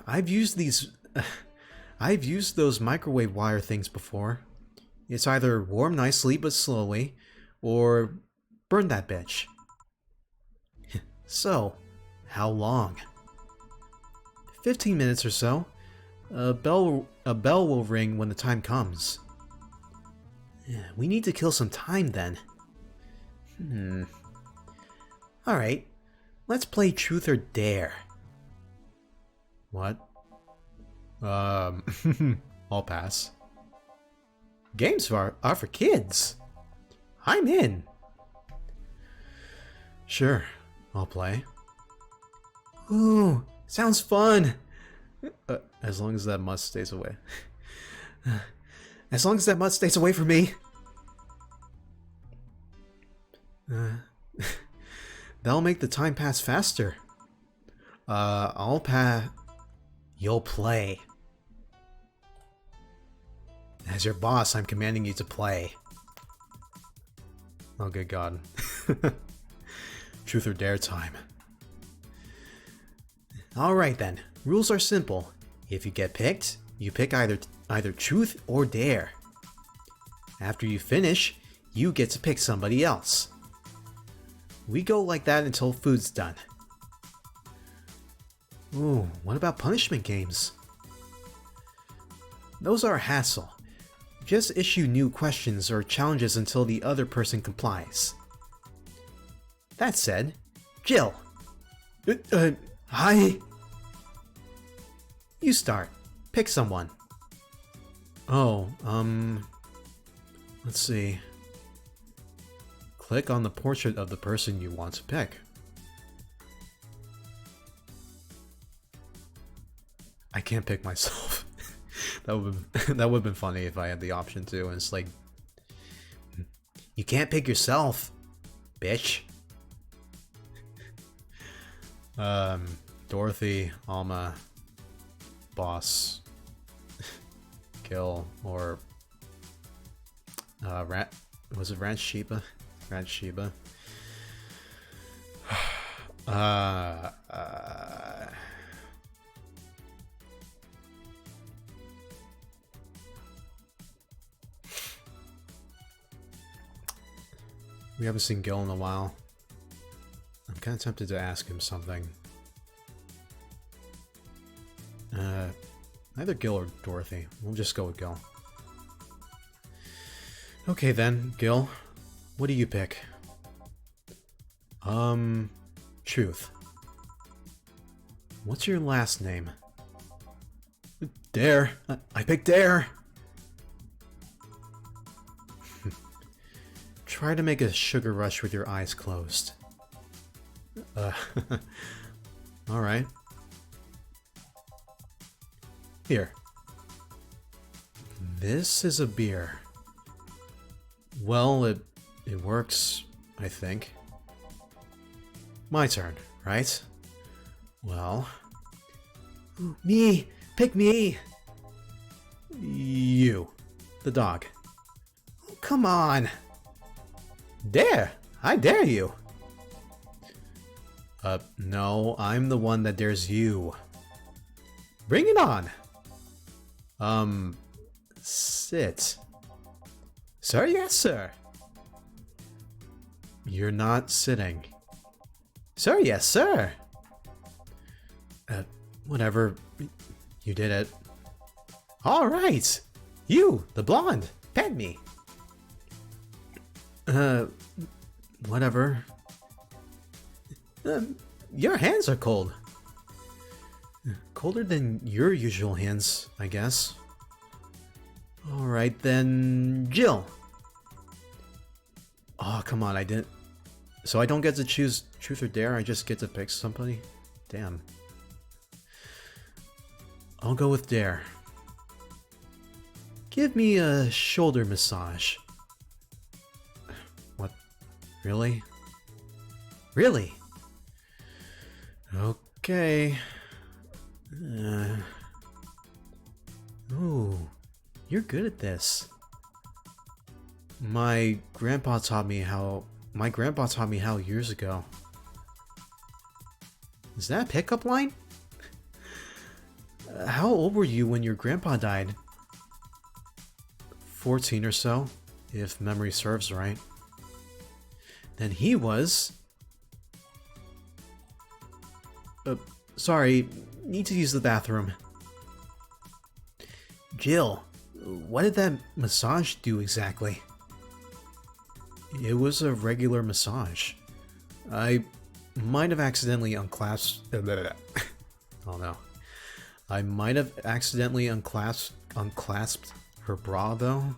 I've used those microwave wire things before. It's either warm nicely but slowly, or burn that bitch. So, how long? 15 minutes or so. A bell will ring when the time comes. We need to kill some time then. Alright, let's play Truth or Dare. What? I'll pass. Games are for kids. I'm in. Sure, I'll play. Ooh, sounds fun. As long as that must stays away. As long as that mud stays away from me. That'll make the time pass faster. I'll pass. You'll play. As your boss, I'm commanding you to play. Oh, good God. Truth or Dare time. Alright then, rules are simple. If you get picked, you pick either Truth or Dare. After you finish, you get to pick somebody else. We go like that until food's done. Ooh, what about punishment games? Those are a hassle. Just issue new questions or challenges until the other person complies. That said, Jill. Hi. You start. Pick someone. Oh, let's see. Click on the portrait of the person you want to pick. I can't pick myself. That would have been funny if I had the option to, and it's like, you can't pick yourself, bitch. Dorothy, Alma, Boss, Gil, or was it Ranch Sheba? Ranch Sheba. We haven't seen Gil in a while. I'm kind of tempted to ask him something. Either Gil or Dorothy. We'll just go with Gil. Okay then, Gil. What do you pick? Truth. What's your last name? Dare. I picked Dare. Try to make a sugar rush with your eyes closed. Alright. Here. This is a beer. Well, it works, I think. My turn, right? Well... Me! Pick me! You. The dog. Oh, come on! Dare! I dare you! No, I'm the one that dares you. Bring it on! Sit. Sir, yes, sir. You're not sitting. Sir, yes, sir. Whatever. You did it. All right. You, the blonde, pet me. Whatever. Your hands are cold. Colder than your usual hands, I guess. Alright then, Jill. Oh, come on, I didn't... So I don't get to choose Truth or Dare, I just get to pick somebody? Damn. I'll go with Dare. Give me a shoulder massage. What? Really? Really? Okay. Ooh, you're good at this. My grandpa taught me how years ago. Is that a pickup line? How old were you when your grandpa died? 14 or so, if memory serves right. Then he was... Sorry, need to use the bathroom. Jill, what did that massage do exactly? It was a regular massage. I might have accidentally unclasped... Oh no. I might have accidentally unclasped her bra, though.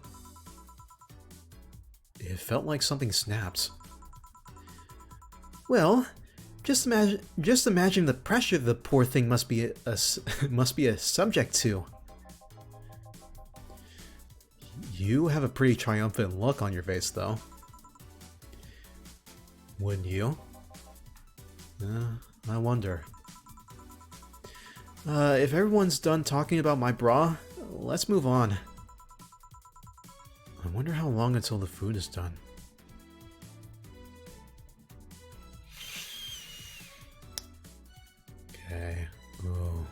It felt like something snapped. Well, just imagine the pressure the poor thing must be a subject to. You have a pretty triumphant look on your face, though. Wouldn't you? I wonder. If everyone's done talking about my bra, let's move on. I wonder how long until the food is done. Okay. Ooh.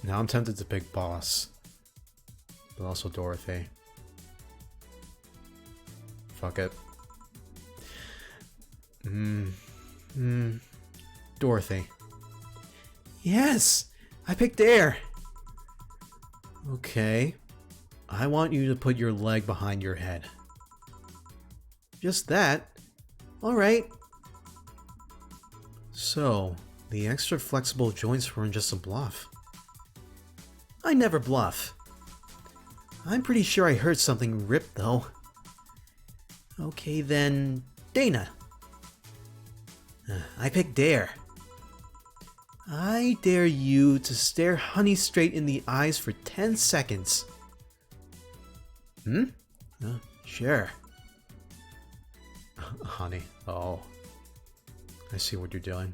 Now I'm tempted to pick Boss. But also Dorothy. Fuck it. Dorothy. Yes! I picked Air! Okay. I want you to put your leg behind your head. Just that? Alright. So, the extra flexible joints weren't just a bluff. I never bluff. I'm pretty sure I heard something rip, though. Okay then, Dana. I picked Dare. I dare you to stare Honey straight in the eyes for 10 seconds. Sure. Honey. Oh. I see what you're doing.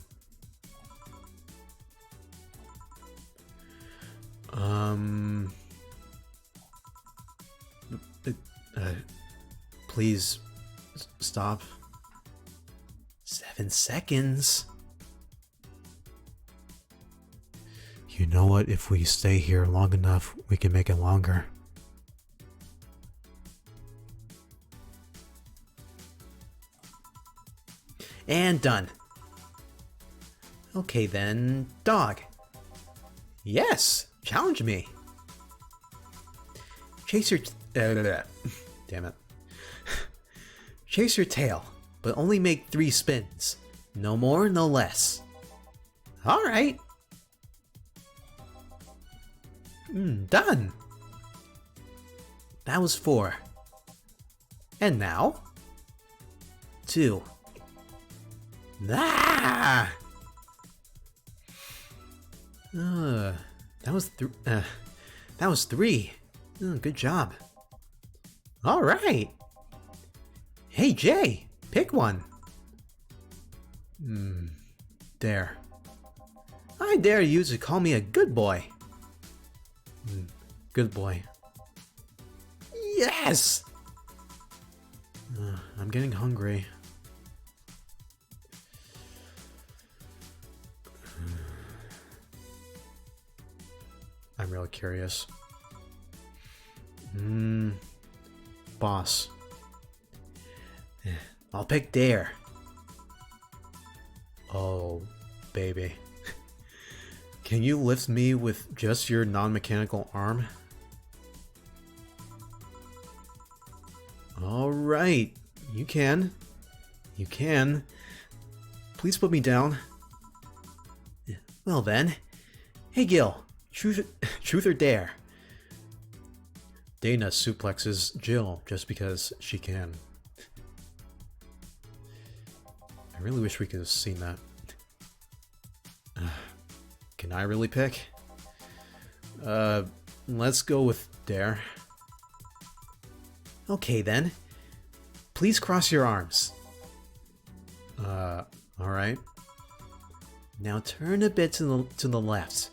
Please stop. 7 seconds. You know what? If we stay here long enough, we can make it longer. And done. Okay then, Dog. Yes, challenge me. Chase your... Damn it. Chase your tail, but only make 3 spins. No more, no less. Alright. Done. That was 4. And now? 2. Ah! That was 3. Good job. All right. Hey Jay, pick one. Dare. I dare you to call me a good boy. Good boy. Yes. I'm getting hungry. I'm really curious. Boss. I'll pick Dare. Oh, baby. Can you lift me with just your non-mechanical arm? Alright. You can. You can. Please put me down. Well then. Hey Gil, truth or dare? Dana suplexes Jill just because she can. I really wish we could have seen that. Can I really pick? Let's go with dare. Okay then. Please cross your arms. Alright. Now turn a bit to the left.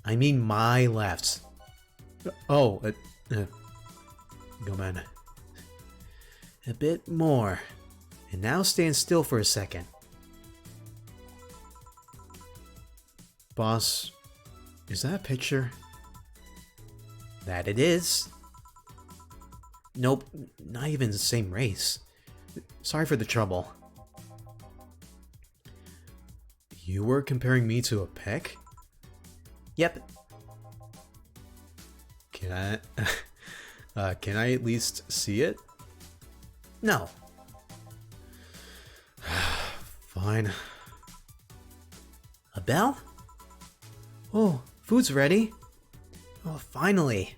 I mean my left. Oh, come on. A bit more. And now stand still for a second. Boss, is that a picture? That it is. Nope, not even the same race. Sorry for the trouble. You were comparing me to a peck? Yep. Can I at least see it? No. Fine. A bell? Oh, food's ready. Oh, finally.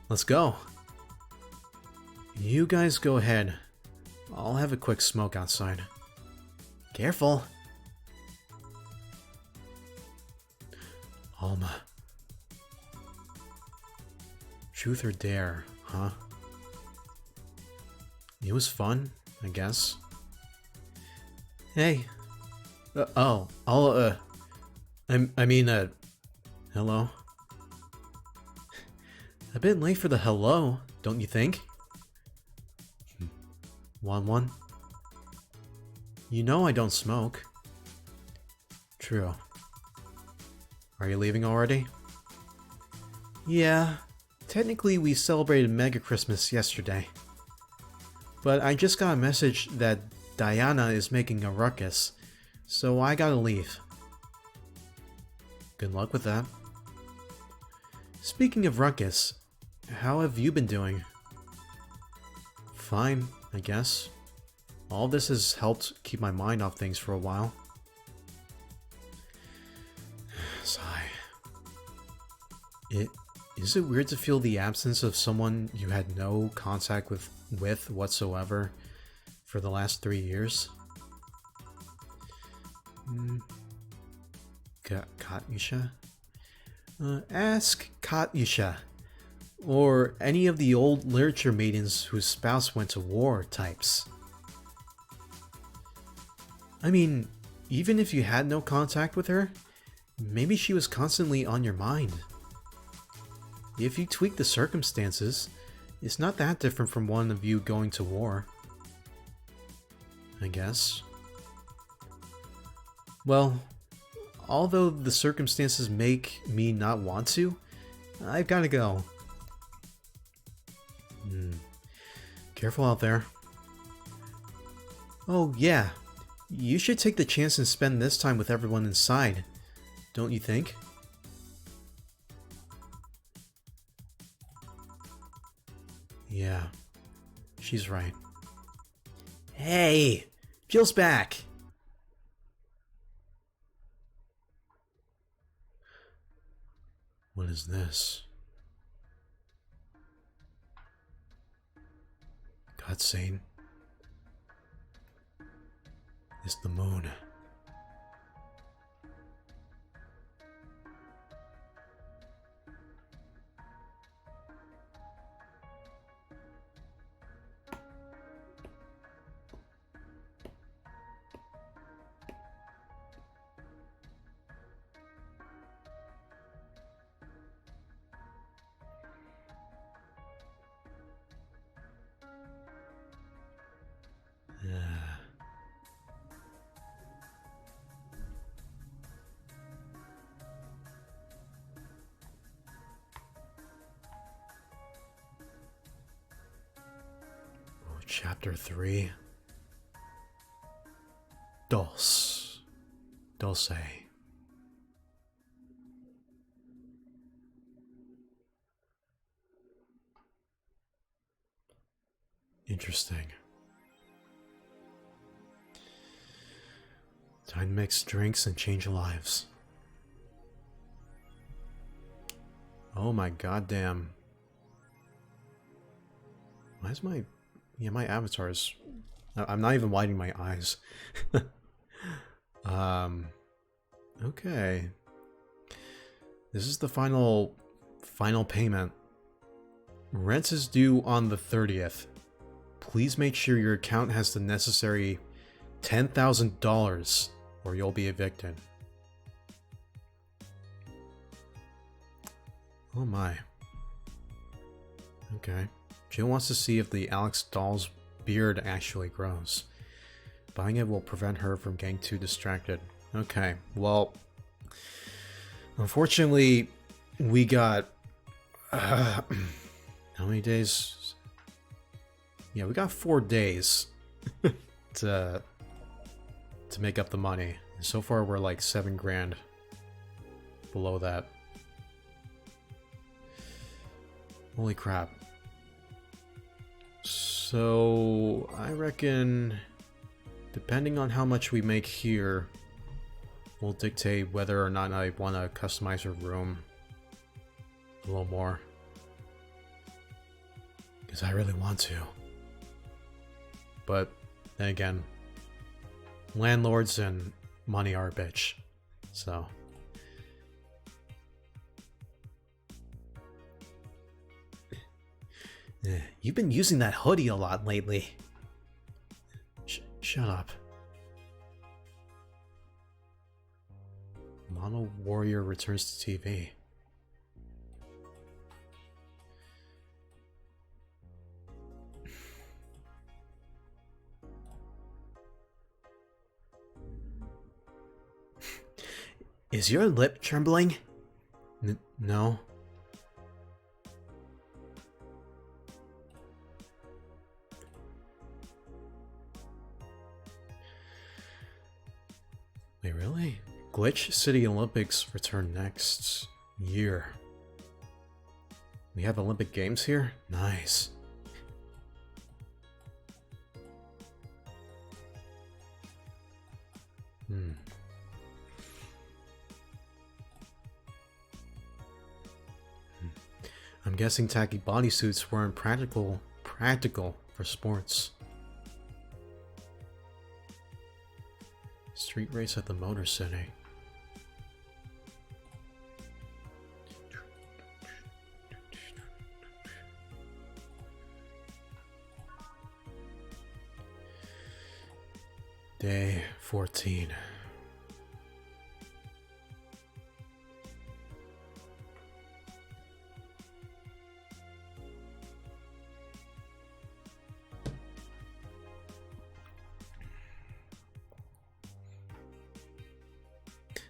Let's go. You guys go ahead. I'll have a quick smoke outside. Careful. Alma. Truth or dare, huh? It was fun, I guess. Hey. Hello? A bit late for the hello, don't you think? Want one? You know I don't smoke. True. Are you leaving already? Yeah. Technically, we celebrated Mega Christmas yesterday. But I just got a message that Diana is making a ruckus, so I gotta leave. Good luck with that. Speaking of ruckus, how have you been doing? Fine, I guess. All this has helped keep my mind off things for a while. Sigh. Is it weird to feel the absence of someone you had no contact with whatsoever for the last 3 years? Katyusha? Ask Katyusha. Or any of the old literature maidens whose spouse went to war types. I mean, even if you had no contact with her, maybe she was constantly on your mind. If you tweak the circumstances, it's not that different from one of you going to war. I guess. Well, although the circumstances make me not want to, I've gotta go. Careful out there. Oh yeah, you should take the chance and spend this time with everyone inside, don't you think? Yeah, she's right. Hey, Jill's back! What is this? Cutscene. It's the moon. Chapter 3. Dulce. Interesting. Time to mix drinks and change lives. Oh my goddamn. Why is my... Yeah, my avatar's... I'm not even widening my eyes. Okay. This is the final payment. Rent is due on the 30th. Please make sure your account has the necessary $10,000 or you'll be evicted. Oh my. Okay. Jill wants to see if the Alex doll's beard actually grows. Buying it will prevent her from getting too distracted. Okay, well, unfortunately, we got how many days? Yeah, we got 4 days to make up the money. So far, we're like 7 grand below that. Holy crap. So, I reckon, depending on how much we make here, will dictate whether or not I want to customize her room a little more. Because I really want to. But, then again, landlords and money are a bitch. So... You've been using that hoodie a lot lately. Shut up. Mono Warrior returns to TV. Is your lip trembling? No. Wait, really? Glitch City Olympics return next year. We have Olympic Games here? Nice. I'm guessing tacky bodysuits weren't practical for sports. Street race at the Motor City. Day 14.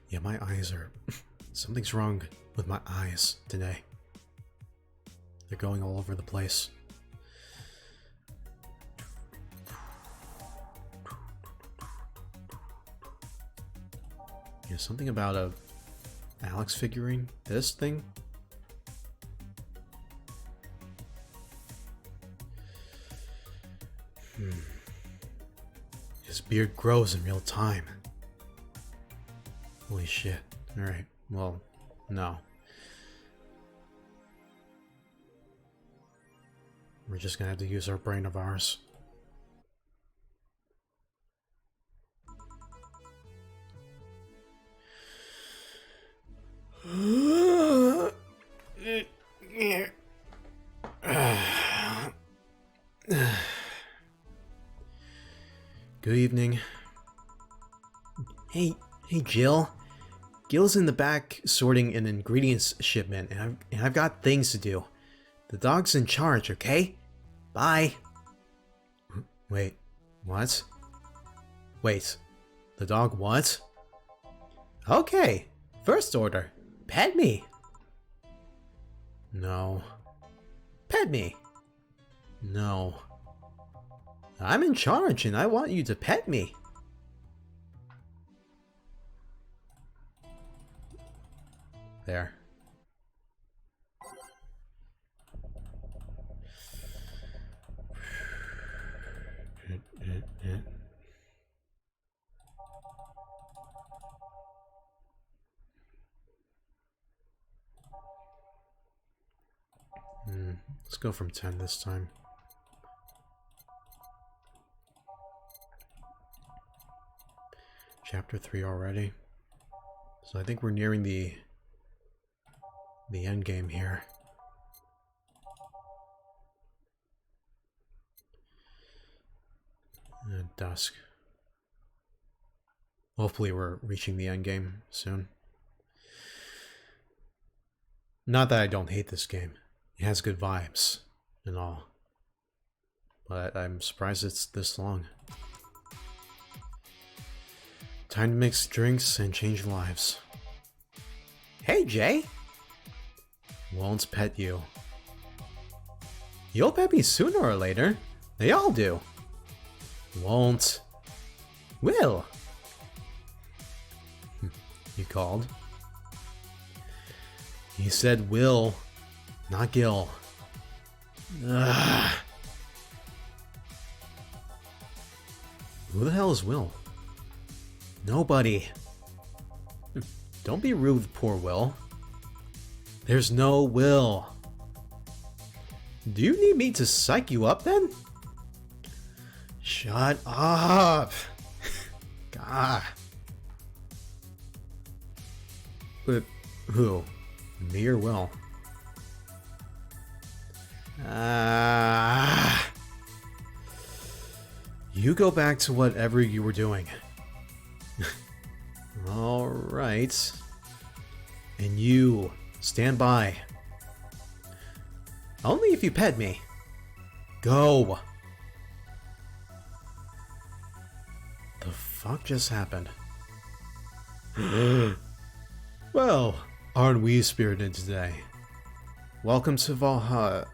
Yeah, my eyes are... Something's wrong with my eyes today. They're going all over the place. Yeah, something about a Alex figurine. This thing? His beard grows in real time. Holy shit. Alright, well, no. We're just gonna have to use our brain of ours. Good evening. Hey Jill. Gil's in the back sorting an ingredients shipment, and I've got things to do. The dog's in charge, okay? Bye. Wait, what? Wait, the dog what? Okay, first order. Pet me. No. Pet me. No. I'm in charge and I want you to pet me. There. Let's go from 10 this time. Chapter 3 already. So I think we're nearing the end game here. Dusk. Hopefully we're reaching the end game soon. Not that I don't hate this game. It has good vibes and all. But I'm surprised it's this long. Time to mix drinks and change lives. Hey, Jay! Won't pet you. You'll pet me sooner or later. They all do. Won't. Will. You called? He said Will, not Gil. Ugh. Who the hell is Will? Nobody. Don't be rude with poor Will. There's no Will. Do you need me to psych you up then? Shut up. God. But who? Me or Will? You go back to whatever you were doing. Alright. And you, stand by. Only if you pet me. Go! The fuck just happened? Well, aren't we spirited today? Welcome to Valhalla.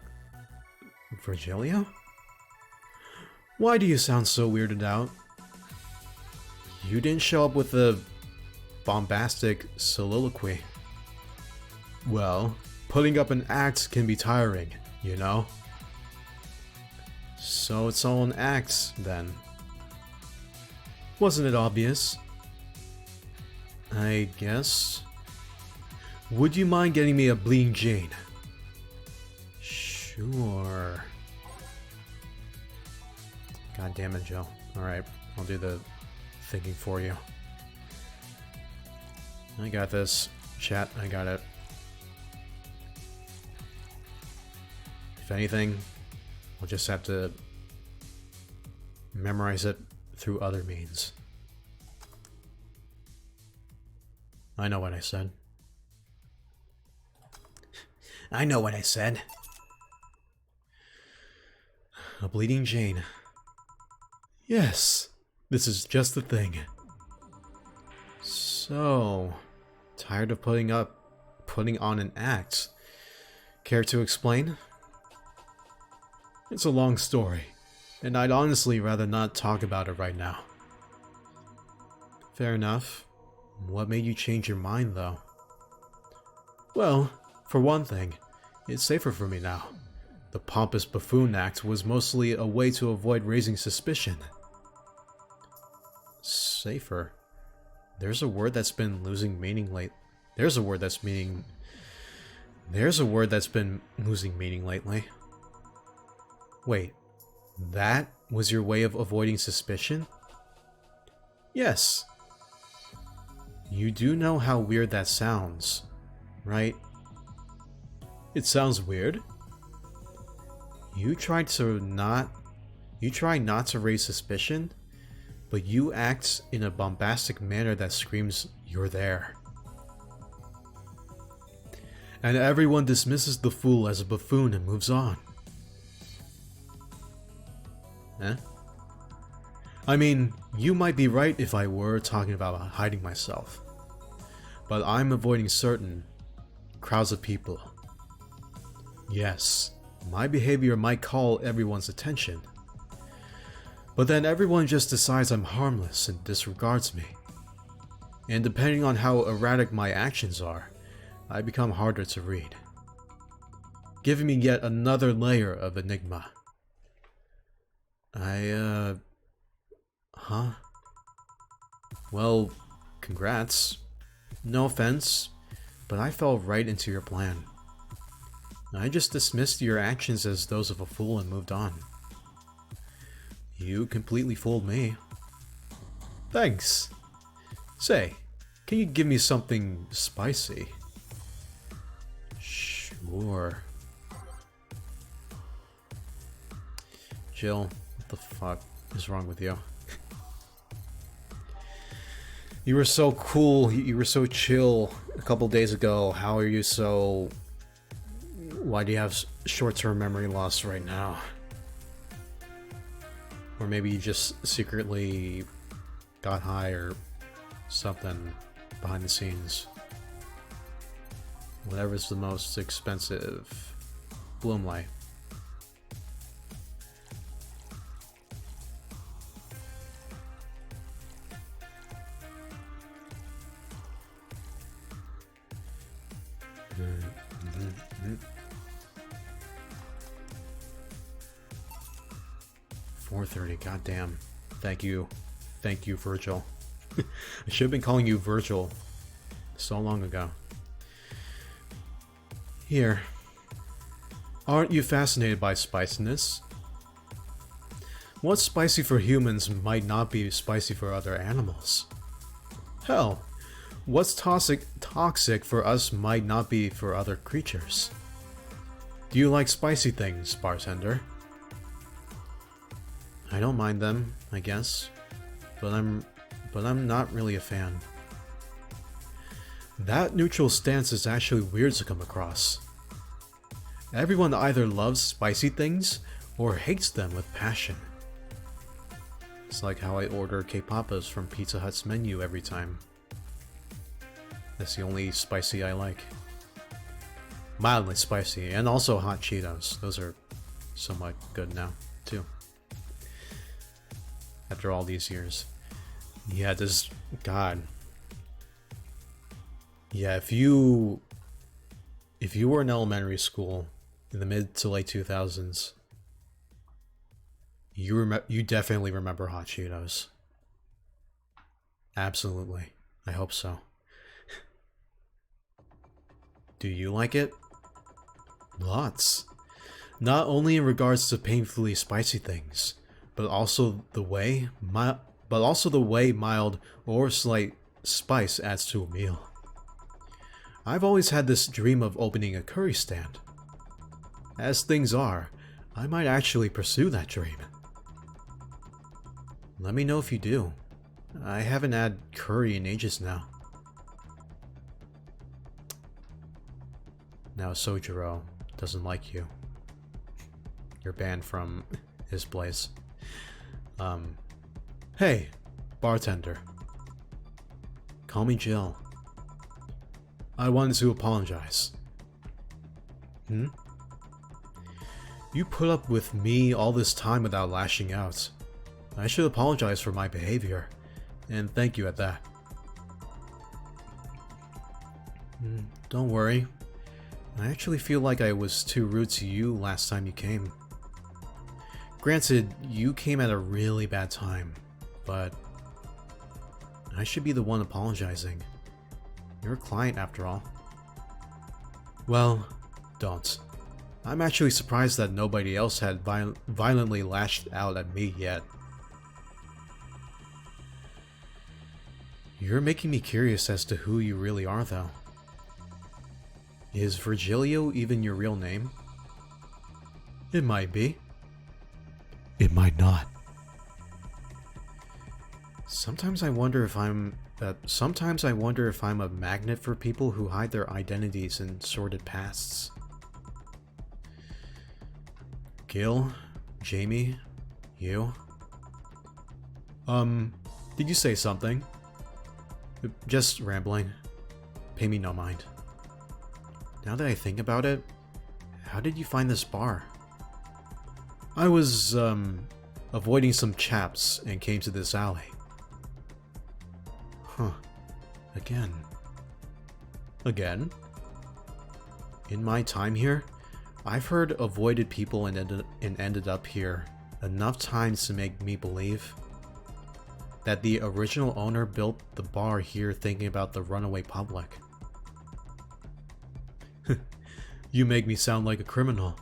Virgilio? Why do you sound so weirded out? You didn't show up with a bombastic soliloquy. Well, putting up an act can be tiring, you know? So it's all an act, then. Wasn't it obvious? I guess. Would you mind getting me a Bleeding Jane? Sure. God damn it, Joe. Alright, I'll do the thinking for you. I got this. Chat, I got it. If anything, I'll just have to memorize it through other means. I know what I said. I know what I said. A Bleeding Jane. Yes, this is just the thing. So, tired of putting on an act. Care to explain? It's a long story, and I'd honestly rather not talk about it right now. Fair enough. What made you change your mind, though? Well, for one thing, it's safer for me now. The pompous buffoon act was mostly a way to avoid raising suspicion. Safer? There's a word that's been losing meaning There's a word that's been losing meaning lately. Wait, that was your way of avoiding suspicion? Yes. You do know how weird that sounds, right? It sounds weird. You try not to raise suspicion, but you act in a bombastic manner that screams you're there. And everyone dismisses the fool as a buffoon and moves on. Eh? I mean, you might be right if I were talking about hiding myself. But I'm avoiding certain crowds of people. Yes, my behavior might call everyone's attention. But then everyone just decides I'm harmless and disregards me. And depending on how erratic my actions are, I become harder to read. Giving me yet another layer of enigma. Huh? Well, congrats. No offense, but I fell right into your plan. I just dismissed your actions as those of a fool and moved on. You completely fooled me. Thanks. Say, can you give me something spicy? Sure. Jill, what the fuck is wrong with you? You were so cool, you were so chill a couple days ago. How are you so... Why do you have short-term memory loss right now? Or maybe you just secretly got high or something behind the scenes. Whatever's the most expensive Bloomlight. Mm-hmm. 4:30. Goddamn. Thank you, Virgil. I should have been calling you Virgil so long ago. Here. Aren't you fascinated by spiciness? What's spicy for humans might not be spicy for other animals. Hell, what's toxic for us might not be for other creatures. Do you like spicy things, bartender? I don't mind them, I guess, but I'm not really a fan. That neutral stance is actually weird to come across. Everyone either loves spicy things or hates them with passion. It's like how I order K-Papas from Pizza Hut's menu every time. That's the only spicy I like. Mildly spicy, and also hot Cheetos. Those are somewhat good now, too. After all these years. Yeah, this... God. Yeah, if you were in elementary school in the mid to late 2000s, you definitely remember hot Cheetos. Absolutely. I hope so. Do you like it? Lots. Not only in regards to painfully spicy things, but also the way mild or slight spice adds to a meal. I've always had this dream of opening a curry stand. As things are, I might actually pursue that dream. Let me know if you do. I haven't had curry in ages now. Now Sojiro doesn't like you. You're banned from his place. Hey, bartender. Call me Jill. I wanted to apologize. You put up with me all this time without lashing out. I should apologize for my behavior, and thank you at that. Don't worry. I actually feel like I was too rude to you last time you came. Granted, you came at a really bad time, but I should be the one apologizing. You're a client after all. Well, don't. I'm actually surprised that nobody else had violently lashed out at me yet. You're making me curious as to who you really are, though. Is Virgilio even your real name? It might be. It might not. Sometimes I wonder if I'm a magnet for people who hide their identities in sordid pasts. Gil, Jamie, you. Did you say something? Just rambling. Pay me no mind. Now that I think about it, how did you find this bar? I was, avoiding some chaps and came to this alley. Huh. Again. Again? In my time here, I've heard avoided people and ended up here enough times to make me believe that the original owner built the bar here thinking about the runaway public. You make me sound like a criminal.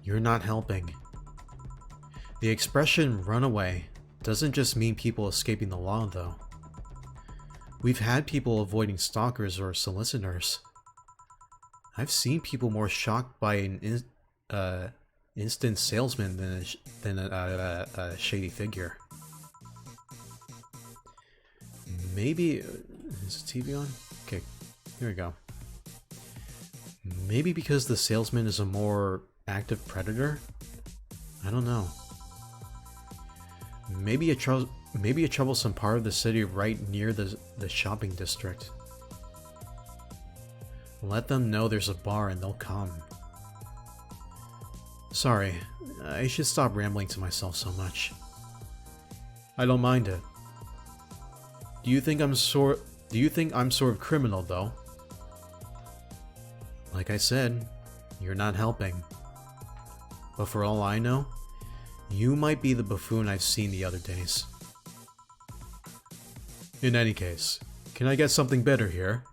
You're not helping. The expression runaway doesn't just mean people escaping the law, though. We've had people avoiding stalkers or solicitors. I've seen people more shocked by an instant salesman than a shady figure. Maybe... is the TV on? Okay, here we go. Maybe because the salesman is a more active predator? I don't know. Maybe a troublesome part of the city right near the shopping district. Let them know there's a bar and they'll come. Sorry, I should stop rambling to myself so much. I don't mind it. Do you think I'm sort of criminal though? Like I said, you're not helping. But for all I know, you might be the buffoon I've seen the other days. In any case, can I get something better here?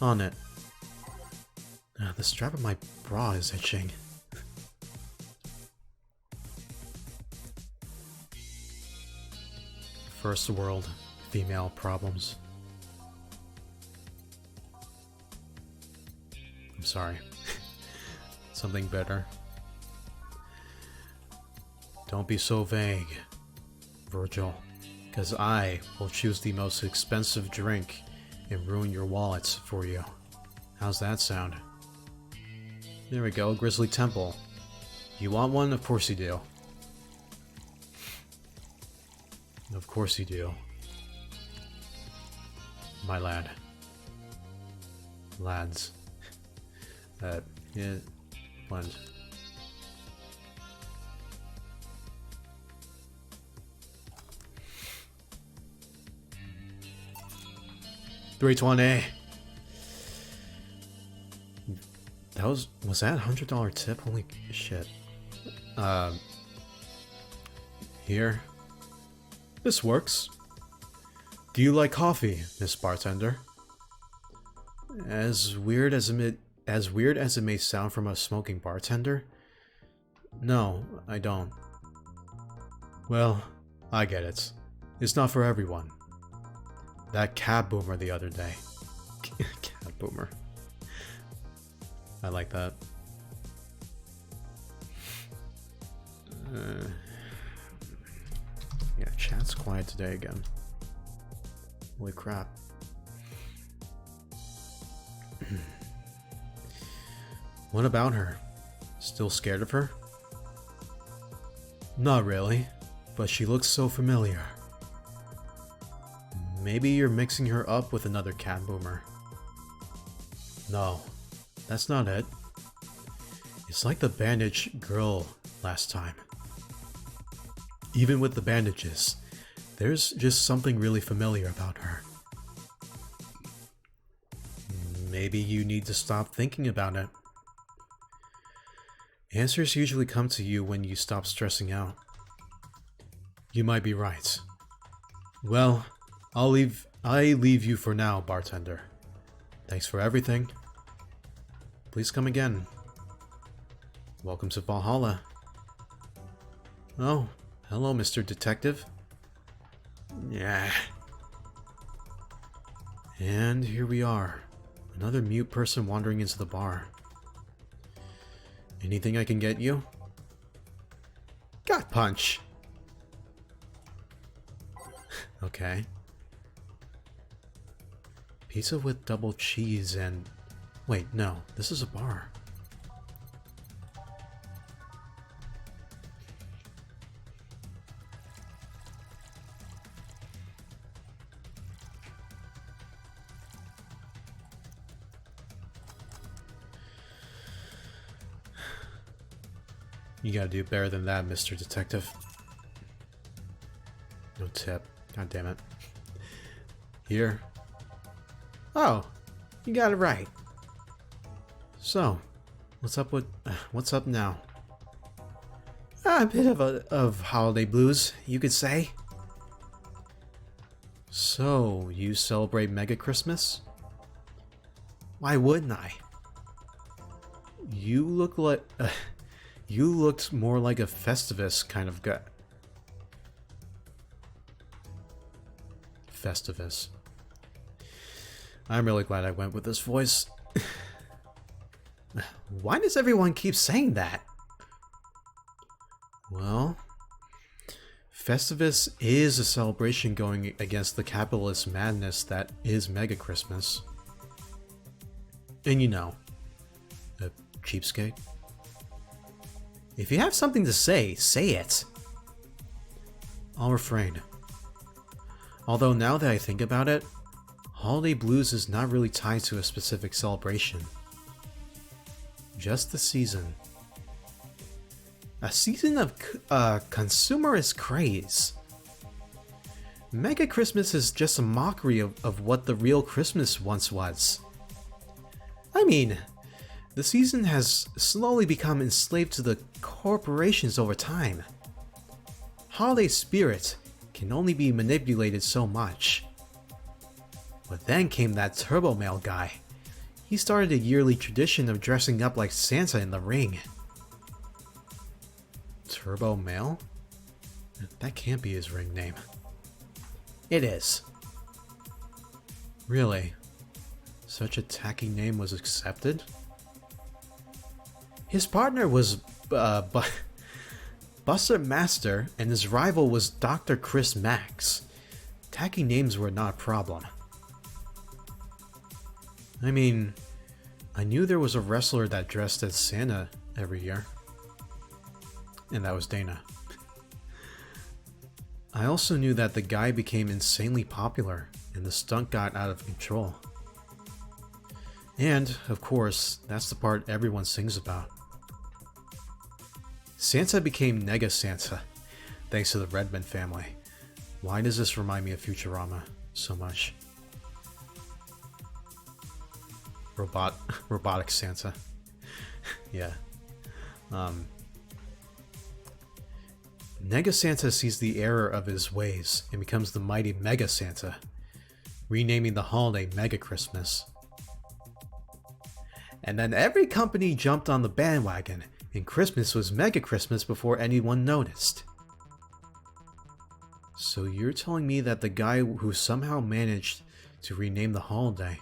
On it. The strap of my bra is itching. First world female problems. I'm sorry. Something better. Don't be so vague, Virgil, because I will choose the most expensive drink and ruin your wallets for you. How's that sound? There we go, Grizzly Temple. You want one? Of course you do. Of course you do. My lad. Lads. Yeah, blend. $320. That was that $100 tip? Holy shit. Here. This works. Do you like coffee, Miss Bartender? As weird as it may sound from a smoking bartender? No, I don't. Well, I get it. It's not for everyone. That cab boomer the other day. Cab boomer. I like that. Yeah, chat's quiet today again. Holy crap. What about her? Still scared of her? Not really, but she looks so familiar. Maybe you're mixing her up with another cat boomer. No, that's not it. It's like the bandage girl last time. Even with the bandages, there's just something really familiar about her. Maybe you need to stop thinking about it. Answers usually come to you when you stop stressing out. You might be right. Well, I leave you for now, bartender. Thanks for everything. Please come again. Welcome to Valhalla. Oh, hello, Mr. Detective. Yeah. And here we are. Another mute person wandering into the bar. Anything I can get you? Gut punch! Okay. Pizza with double cheese and... Wait, no. This is a bar. You gotta do better than that, Mr. Detective. No tip. God damn it. Here. Oh, you got it right. So, what's up now? A bit of holiday blues, you could say. So, you celebrate Mega Christmas? Why wouldn't I? You look like... you looked more like a Festivus kind of guy. Festivus. I'm really glad I went with this voice. Why does everyone keep saying that? Well, Festivus is a celebration going against the capitalist madness that is Mega Christmas. And you know, a cheapskate. If you have something to say, say it. I'll refrain. Although now that I think about it, Holiday Blues is not really tied to a specific celebration. Just the season. A season of consumerist craze. Mega Christmas is just a mockery of what the real Christmas once was. I mean, the season has slowly become enslaved to the corporations over time. Holiday spirit can only be manipulated so much. But then came that Turbo Male guy. He started a yearly tradition of dressing up like Santa in the ring. Turbo Male? That can't be his ring name. It is. Really? Such a tacky name was accepted? His partner was Buster Master, and his rival was Dr. Chris Max. Tacky names were not a problem. I mean, I knew there was a wrestler that dressed as Santa every year. And that was Dana. I also knew that the guy became insanely popular, and the stunt got out of control. And, of course, that's the part everyone sings about. Santa became Nega Santa, thanks to the Redmond family. Why does this remind me of Futurama so much? Robotic Santa. Yeah. Nega Santa sees the error of his ways and becomes the mighty Mega Santa, renaming the holiday Mega Christmas. And then every company jumped on the bandwagon, and Christmas was Mega Christmas before anyone noticed. So you're telling me that the guy who somehow managed to rename the holiday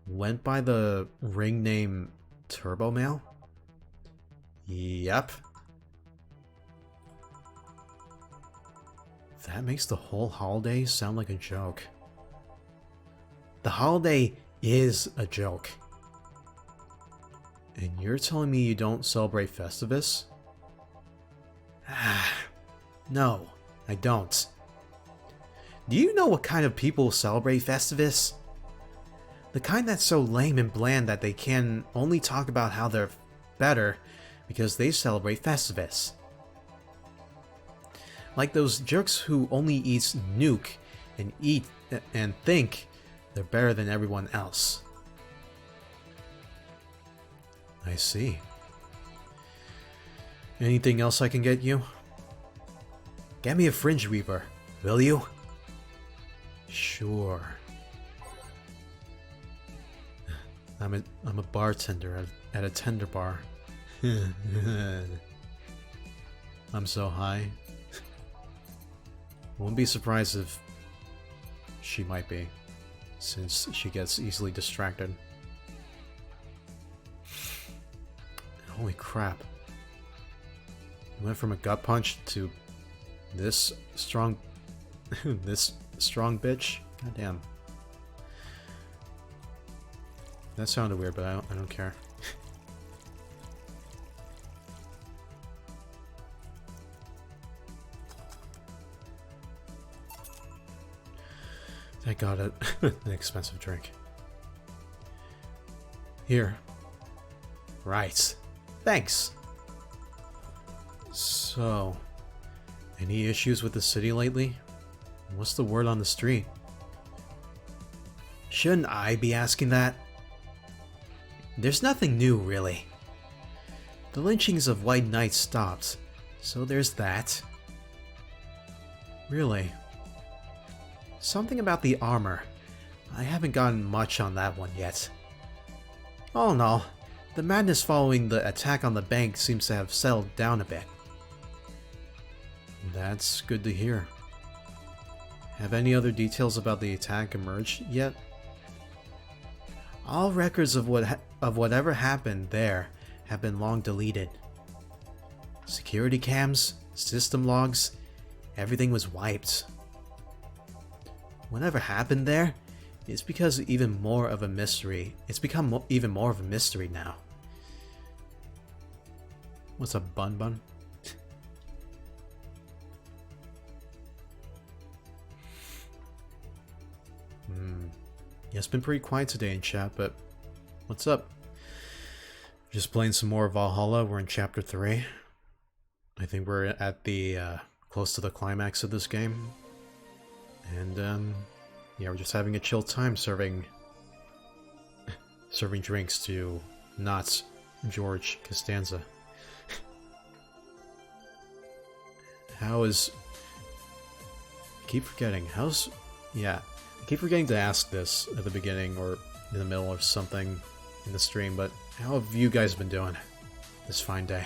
went by the ring name Turbo Male? Yep. That makes the whole holiday sound like a joke. The holiday is a joke. And you're telling me you don't celebrate Festivus? No, I don't. Do you know what kind of people celebrate Festivus? The kind that's so lame and bland that they can only talk about how they're better because they celebrate Festivus. Like those jerks who only eat Nuke and think they're better than everyone else. I see. Anything else I can get you? Get me a Fringe Weaver, will you? Sure. I'm a bartender at a tender bar. I'm so high. Won't be surprised if she might be, since she gets easily distracted. Holy crap. We went from a gut punch to this strong this strong bitch? God damn. That sounded weird, but I don't care. I got it. An expensive drink. Here. Right. Thanks. So, any issues with the city lately? What's the word on the street? Shouldn't I be asking that? There's nothing new, really. The lynchings of White Knights stopped, so there's that. Really? Something about the armor. I haven't gotten much on that one yet. All in all, the madness following the attack on the bank seems to have settled down a bit. That's good to hear. Have any other details about the attack emerged yet? All records of whatever happened there have been long deleted. Security cams, system logs, everything was wiped. Whatever happened there is because even more of a mystery. It's become even more of a mystery now. What's up, Bun Bun? Yeah, it's been pretty quiet today in chat, but what's up? Just playing some more Valhalla. We're in chapter 3. I think we're at the close to the climax of this game. And yeah, we're just having a chill time serving drinks to not George Costanza. How is... I keep forgetting. Yeah, I keep forgetting to ask this at the beginning or in the middle of something in the stream, but how have you guys been doing this fine day?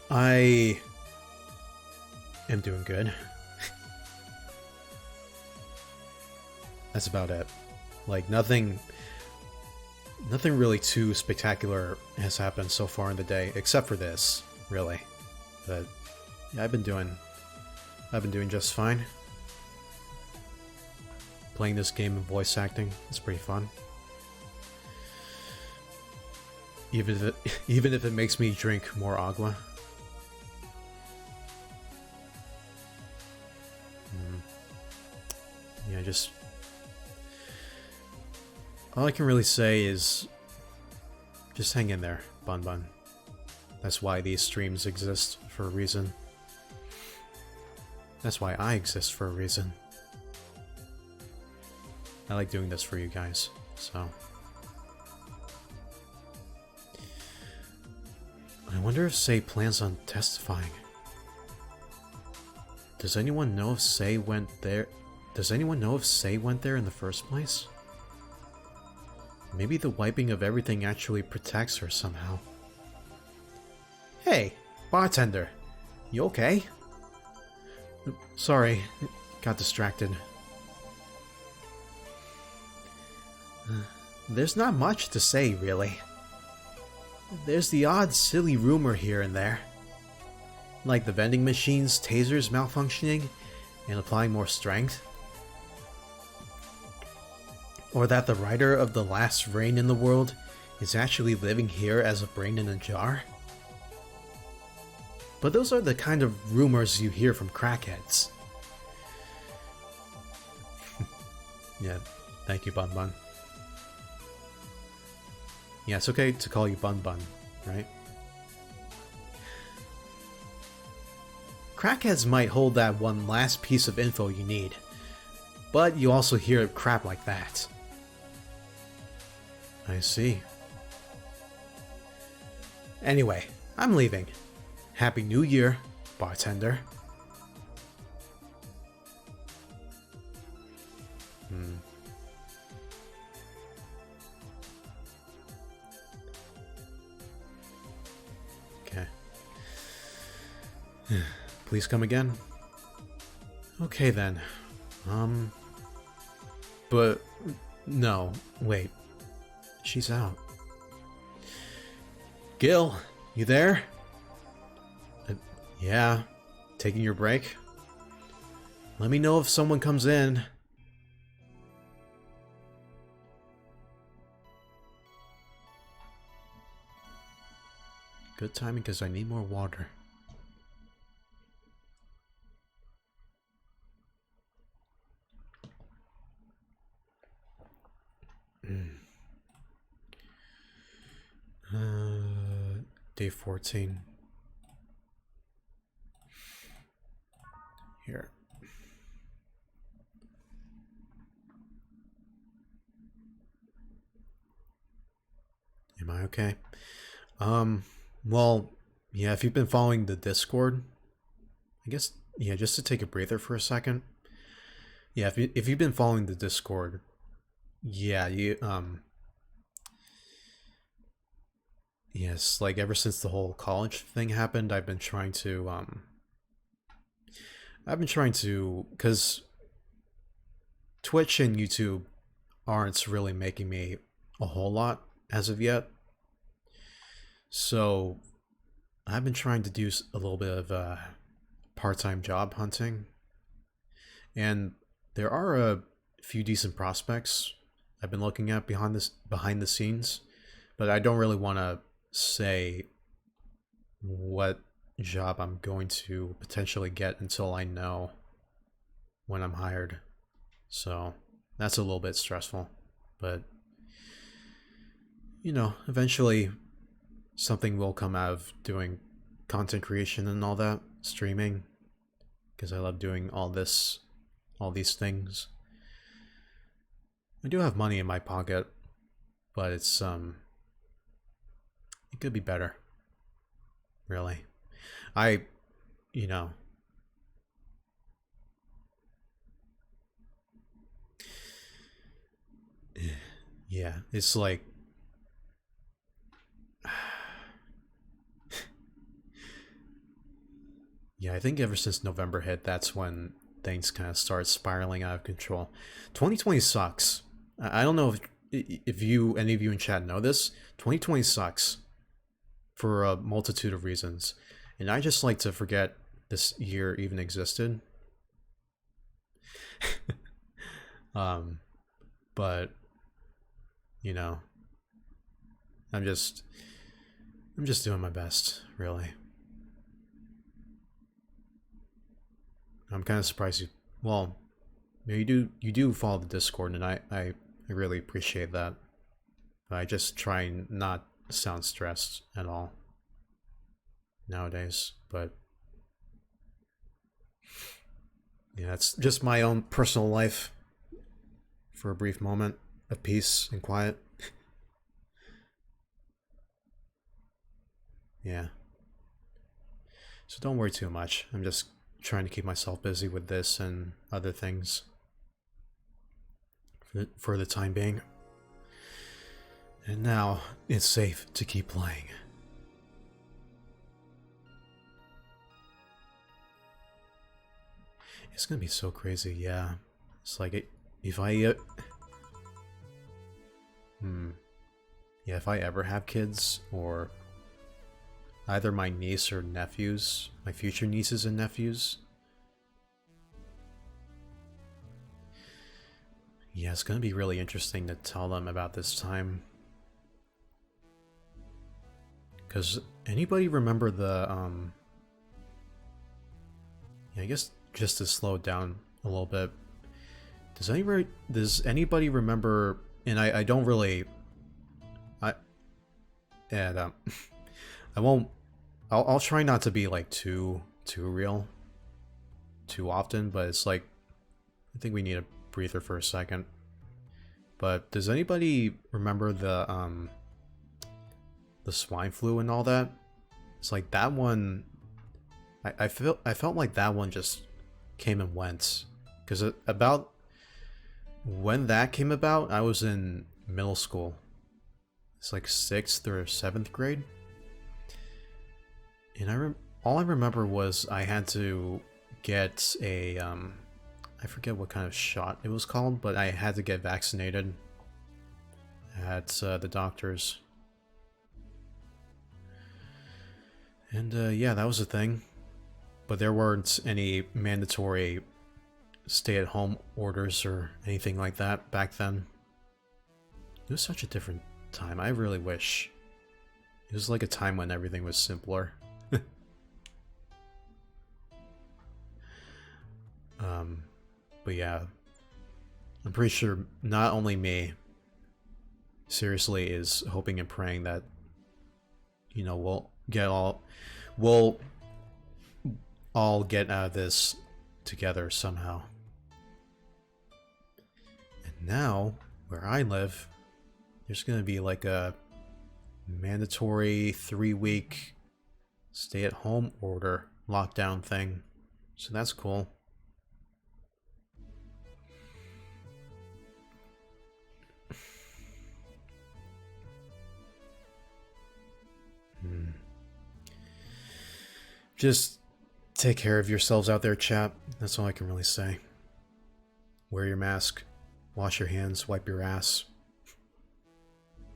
I am doing good. That's about it. Like, nothing really too spectacular has happened so far in the day, except for this, really. But yeah, I've been doing just fine. Playing this game and voice acting, it's pretty fun. Even if it makes me drink more agua. Yeah, just... all I can really say is... just hang in there, Bun Bun. That's why these streams exist for a reason. That's why I exist for a reason. I like doing this for you guys, so... I wonder if Sei plans on testifying. Does anyone know if Sei went there? Does anyone know if Sei went there in the first place? Maybe the wiping of everything actually protects her somehow. Hey, bartender. You okay? Sorry, got distracted. There's not much to say, really. There's the odd silly rumor here and there. Like the vending machine's tasers malfunctioning and applying more strength. Or that the writer of The Last Rain in the World is actually living here as a brain in a jar. But those are the kind of rumors you hear from crackheads. Yeah, thank you, Bun Bun. Yeah, it's okay to call you Bun Bun, right? Crackheads might hold that one last piece of info you need, but you also hear crap like that. I see. Anyway, I'm leaving. Happy New Year, bartender. Okay. Please come again. Okay then. But no, wait. She's out. Gil, you there? Yeah, taking your break? Let me know if someone comes in. Good timing because I need more water. Day 14. Here. Am I okay? Well, yeah, if you've been following the Discord, I guess, yeah, just to take a breather for a second. Yeah, if you've been following the Discord, yeah, yes, like ever since the whole college thing happened, I've been trying to, because Twitch and YouTube aren't really making me a whole lot as of yet. So I've been trying to do a little bit of part-time job hunting, and there are a few decent prospects I've been looking at behind the scenes, but I don't really want to say what job I'm going to potentially get until I know when I'm hired. So that's a little bit stressful, but eventually something will come out of doing content creation and all that, streaming, because I love doing all these things. I do have money in my pocket, but it could be better. Really. I you know yeah, it's like yeah, I think ever since November hit, that's when things kind of start spiraling out of control. 2020 sucks. I don't know if any of you in chat know this. 2020 sucks for a multitude of reasons, and I just like to forget this year even existed. But I'm just doing my best, really. I'm kind of surprised you do follow the Discord, and I really appreciate that. But I just try and not sound stressed at all nowadays. But yeah, it's just my own personal life for a brief moment of peace and quiet. Yeah. So don't worry too much. I'm just trying to keep myself busy with this and other things for the time being. And now it's safe to keep playing. It's gonna be so crazy, yeah. It's like if I yeah, if I ever have kids, or either my niece or nephews, my future nieces and nephews. Yeah, it's gonna be really interesting to tell them about this time. Because anybody remember the, yeah, I guess just to slow it down a little bit, does anybody remember, and I don't really, and I won't, I'll try not to be like too real too often, but it's like, I think we need a breather for a second. But does anybody remember the swine flu and all that? It's like that one, I felt like that one just came and went, because about when that came about, I was in middle school. It's like 6th or 7th grade. And all I remember was I had to get a, I forget what kind of shot it was called, but I had to get vaccinated at the doctor's. And yeah, that was a thing. But there weren't any mandatory stay-at-home orders or anything like that back then. It was such a different time. I really wish. It was like a time when everything was simpler. But yeah, I'm pretty sure not only me, seriously, is hoping and praying that, we'll all get out of this together somehow. And now, where I live, there's gonna be like a mandatory 3-week stay-at-home order lockdown thing. So that's cool. Just take care of yourselves out there, chat. That's all I can really say. Wear your mask, wash your hands, wipe your ass.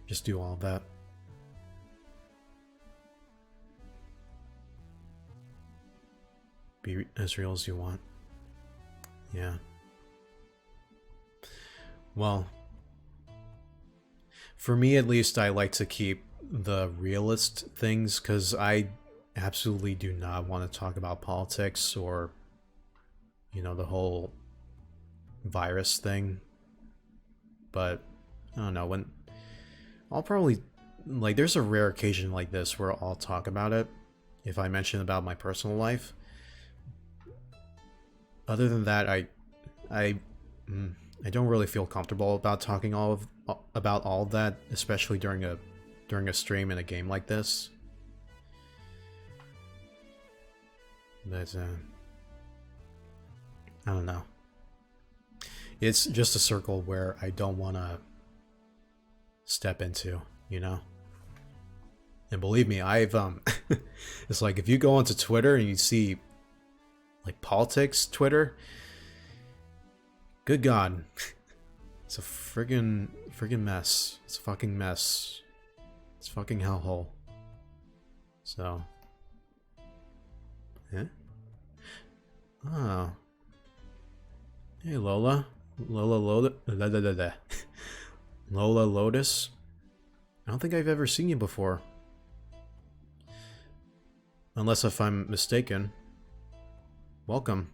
Just do all of that. be as real as you want. Yeah. Well, for me at least, I like to keep the realist things, because I absolutely do not want to talk about politics or, you know, the whole virus thing. But I don't know, when I'll probably, like, there's a rare occasion like this where I'll talk about it if I mention about my personal life. Other than that, I don't really feel comfortable about talking about all of that, especially during a stream in a game like this. But I don't know. It's just a circle where I don't want to step into, you know? And believe me, I've it's like if you go onto Twitter and you see like politics Twitter, good God. It's a friggin' mess. It's a fucking mess. It's a fucking hellhole. So, yeah. Oh. Hey, Lola. Lola Lotus. I don't think I've ever seen you before. Unless if I'm mistaken. Welcome.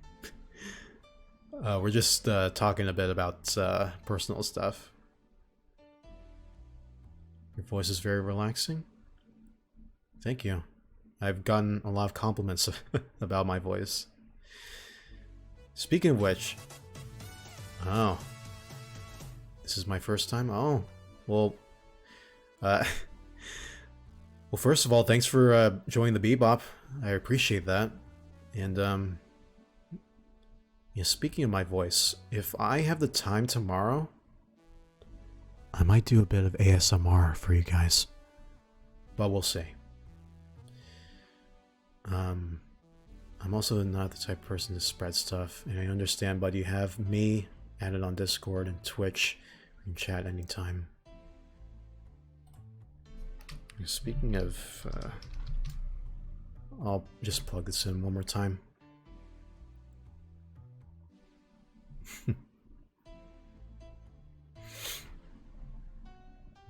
We're just talking a bit about personal stuff. Your voice is very relaxing. Thank you. I've gotten a lot of compliments about my voice. Speaking of which... Oh. This is my first time? Oh. Well... well, first of all, thanks for joining the Bebop. I appreciate that. And, yeah, speaking of my voice, if I have the time tomorrow, I might do a bit of ASMR for you guys. But we'll see. I'm also not the type of person to spread stuff, and I understand, but you have me added on Discord and Twitch. We can chat anytime. Speaking of, I'll just plug this in one more time.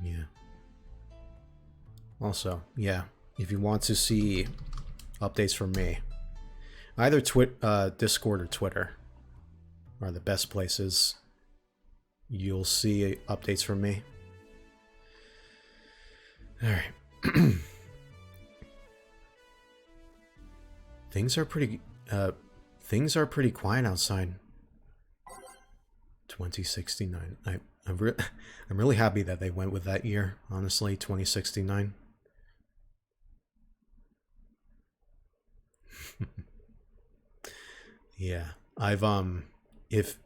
Yeah. Also, yeah, if you want to see updates from me, either Discord or Twitter are the best places. You'll see updates from me. Alright. Things are pretty quiet outside. 2069. I'm really happy that they went with that year, honestly, 2069. Yeah, I've if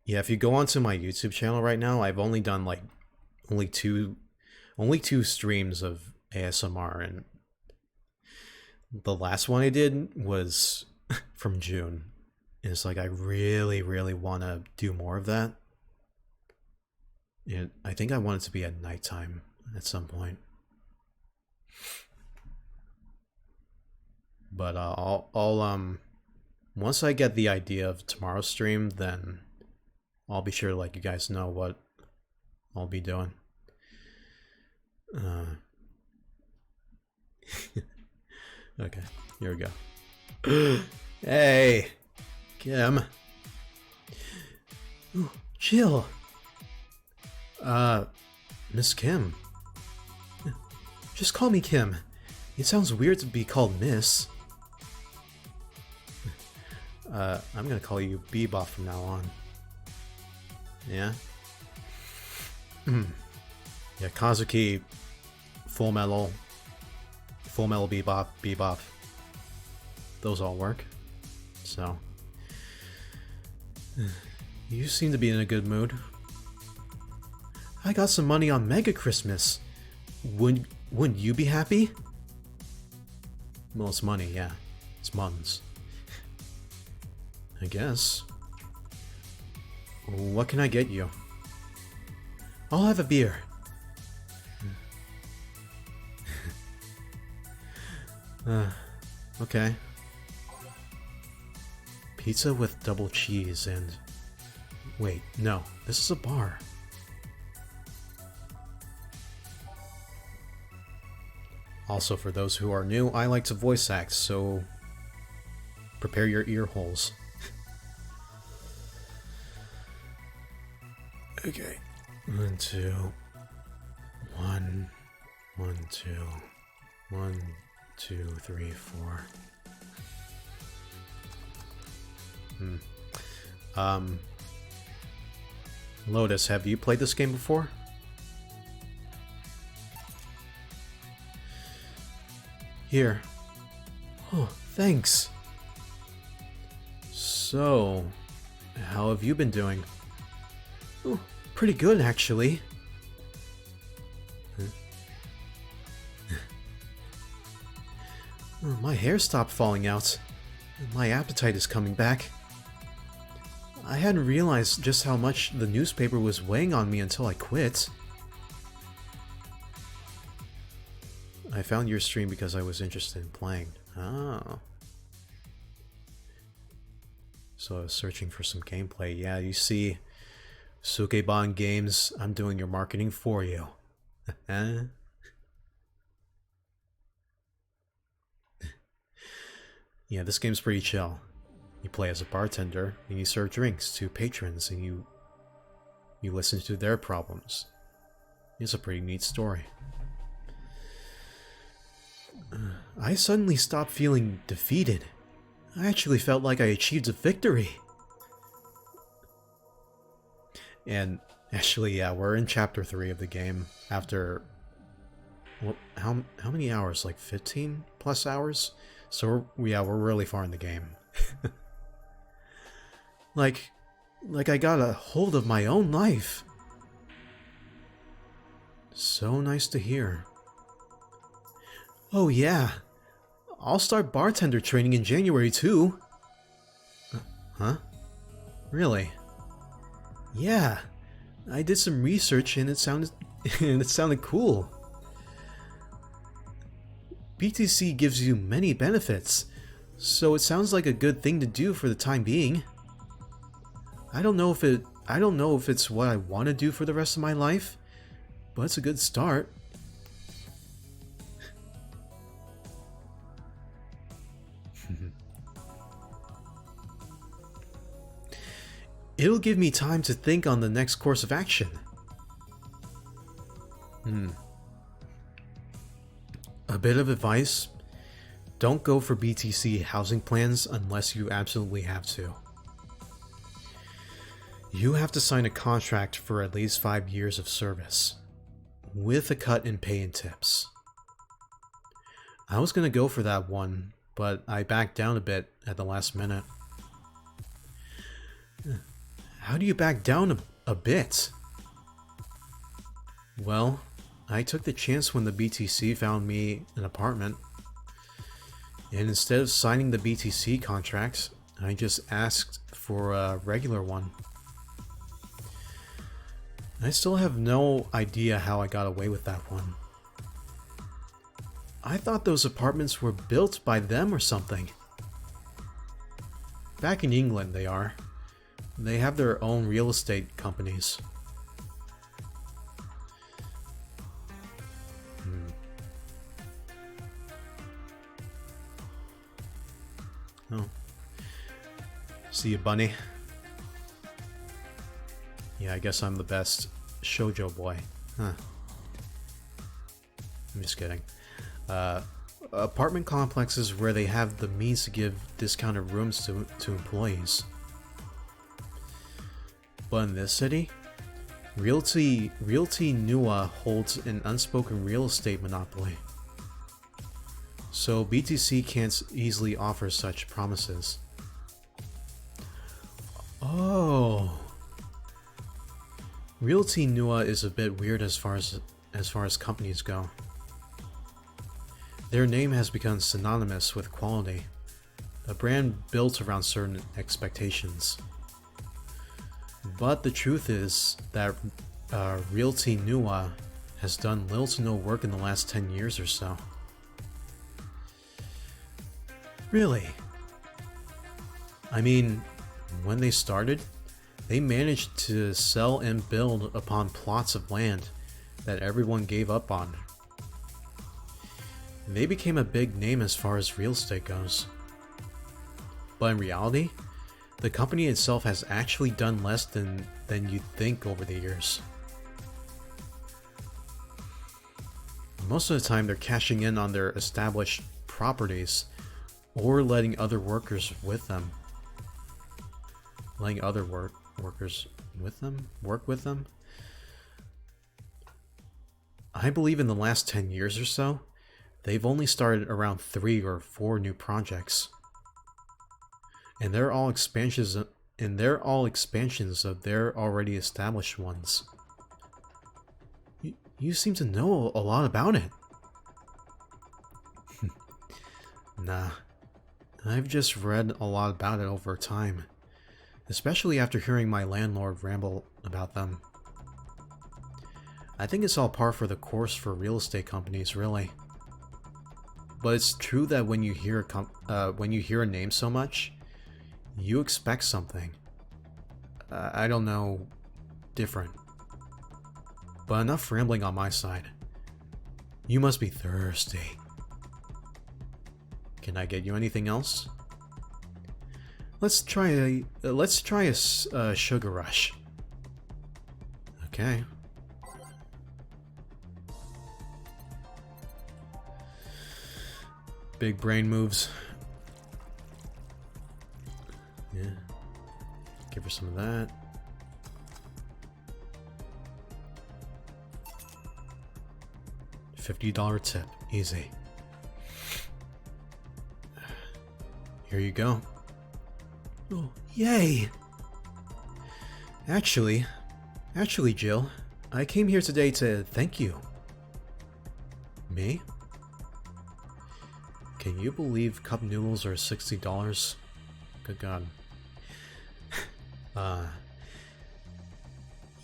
you go onto my YouTube channel right now, I've only done like only two streams of ASMR, and the last one I did was from June. And it's like I really want to do more of that. And I think I want it to be at nighttime at some point. But I'll once I get the idea of tomorrow's stream, then I'll be sure to let you guys know what I'll be doing. Okay, here we go. Hey, Kim. Ooh, chill. Miss Kim. Just call me Kim. It sounds weird to be called Miss. I'm gonna call you Bebop from now on. Yeah? Yeah, Kazuki, Fullmetal Bebop. Those all work. So... You seem to be in a good mood. I got some money on Mega Christmas. Wouldn't you be happy? Well, it's money, yeah. It's muns. I guess. What can I get you? I'll have a beer. Okay. Pizza with double cheese and... Wait, no, this is a bar. Also, for those who are new, I like to voice act, so prepare your ear holes. Okay. 1, 2. 1, 1, 2. 1, 2, 3, 4. Lotus, have you played this game before? Here. Oh, thanks. So, how have you been doing? Oh, pretty good, actually. Oh, my hair stopped falling out. My appetite is coming back. I hadn't realized just how much the newspaper was weighing on me until I quit. I found your stream because I was interested in playing. Oh. So I was searching for some gameplay. Yeah, you see, Sukeban Games, I'm doing your marketing for you. Yeah, this game's pretty chill. You play as a bartender, and you serve drinks to patrons, and you listen to their problems. It's a pretty neat story. I suddenly stopped feeling defeated. I actually felt like I achieved a victory. And actually, yeah, we're in chapter 3 of the game after... Well, how many hours? Like 15 plus hours? So we're really far in the game. Like I got a hold of my own life. So nice to hear. Oh yeah, I'll start bartender training in January too. Huh? Really? Yeah, I did some research and it sounded cool. BTC gives you many benefits, so it sounds like a good thing to do for the time being. I don't know if it's what I want to do for the rest of my life, but it's a good start. It'll give me time to think on the next course of action. A bit of advice: don't go for BTC housing plans unless you absolutely have to. You have to sign a contract for at least 5 years of service, with a cut in pay and tips. I was gonna go for that one, but I backed down a bit at the last minute. How do you back down a bit? Well, I took the chance when the BTC found me an apartment, and instead of signing the BTC contract, I just asked for a regular one. I still have no idea how I got away with that one. I thought those apartments were built by them or something. Back in England they are. They have their own real estate companies. Oh. See you, bunny. Yeah, I guess I'm the best shoujo boy. Huh. I'm just kidding. Apartment complexes where they have the means to give discounted rooms to employees. But in this city, Realty Nua holds an unspoken real estate monopoly. So BTC can't easily offer such promises. Oh. Realty Nua is a bit weird as far as companies go. Their name has become synonymous with quality, a brand built around certain expectations. But the truth is that Realty Nua has done little to no work in the last 10 years or so. Really? I mean, when they started, they managed to sell and build upon plots of land that everyone gave up on. They became a big name as far as real estate goes. But in reality, the company itself has actually done less than you'd think over the years. Most of the time they're cashing in on their established properties or letting other workers with them. Letting other workers with them? Work with them? I believe in the last 10 years or so, they've only started around 3 or 4 new projects. And they're all expansions of their already established ones. You seem to know a lot about it. Nah, I've just read a lot about it over time, especially after hearing my landlord ramble about them. I think it's all par for the course for real estate companies, really. But it's true that when you hear a name so much, you expect something. I don't know, different. But enough rambling on my side. You must be thirsty. Can I get you anything else? Let's try a sugar rush. Okay. Big brain moves. Yeah. Give her some of that. $50 tip. Easy. Here you go. Oh, yay! Actually, Jill, I came here today to thank you. Me? Can you believe cup noodles are $60? Good God.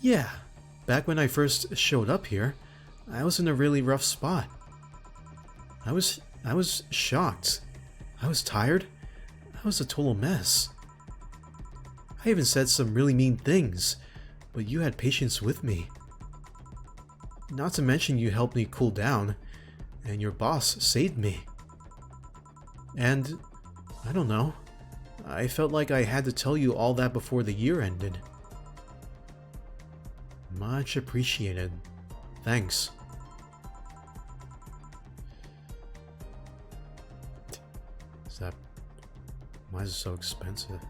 Yeah. Back when I first showed up here, I was in a really rough spot. I was shocked. I was tired. I was a total mess. I even said some really mean things, but you had patience with me. Not to mention you helped me cool down, and your boss saved me. And, I don't know, I felt like I had to tell you all that before the year ended. Much appreciated. Thanks. Why is it so expensive?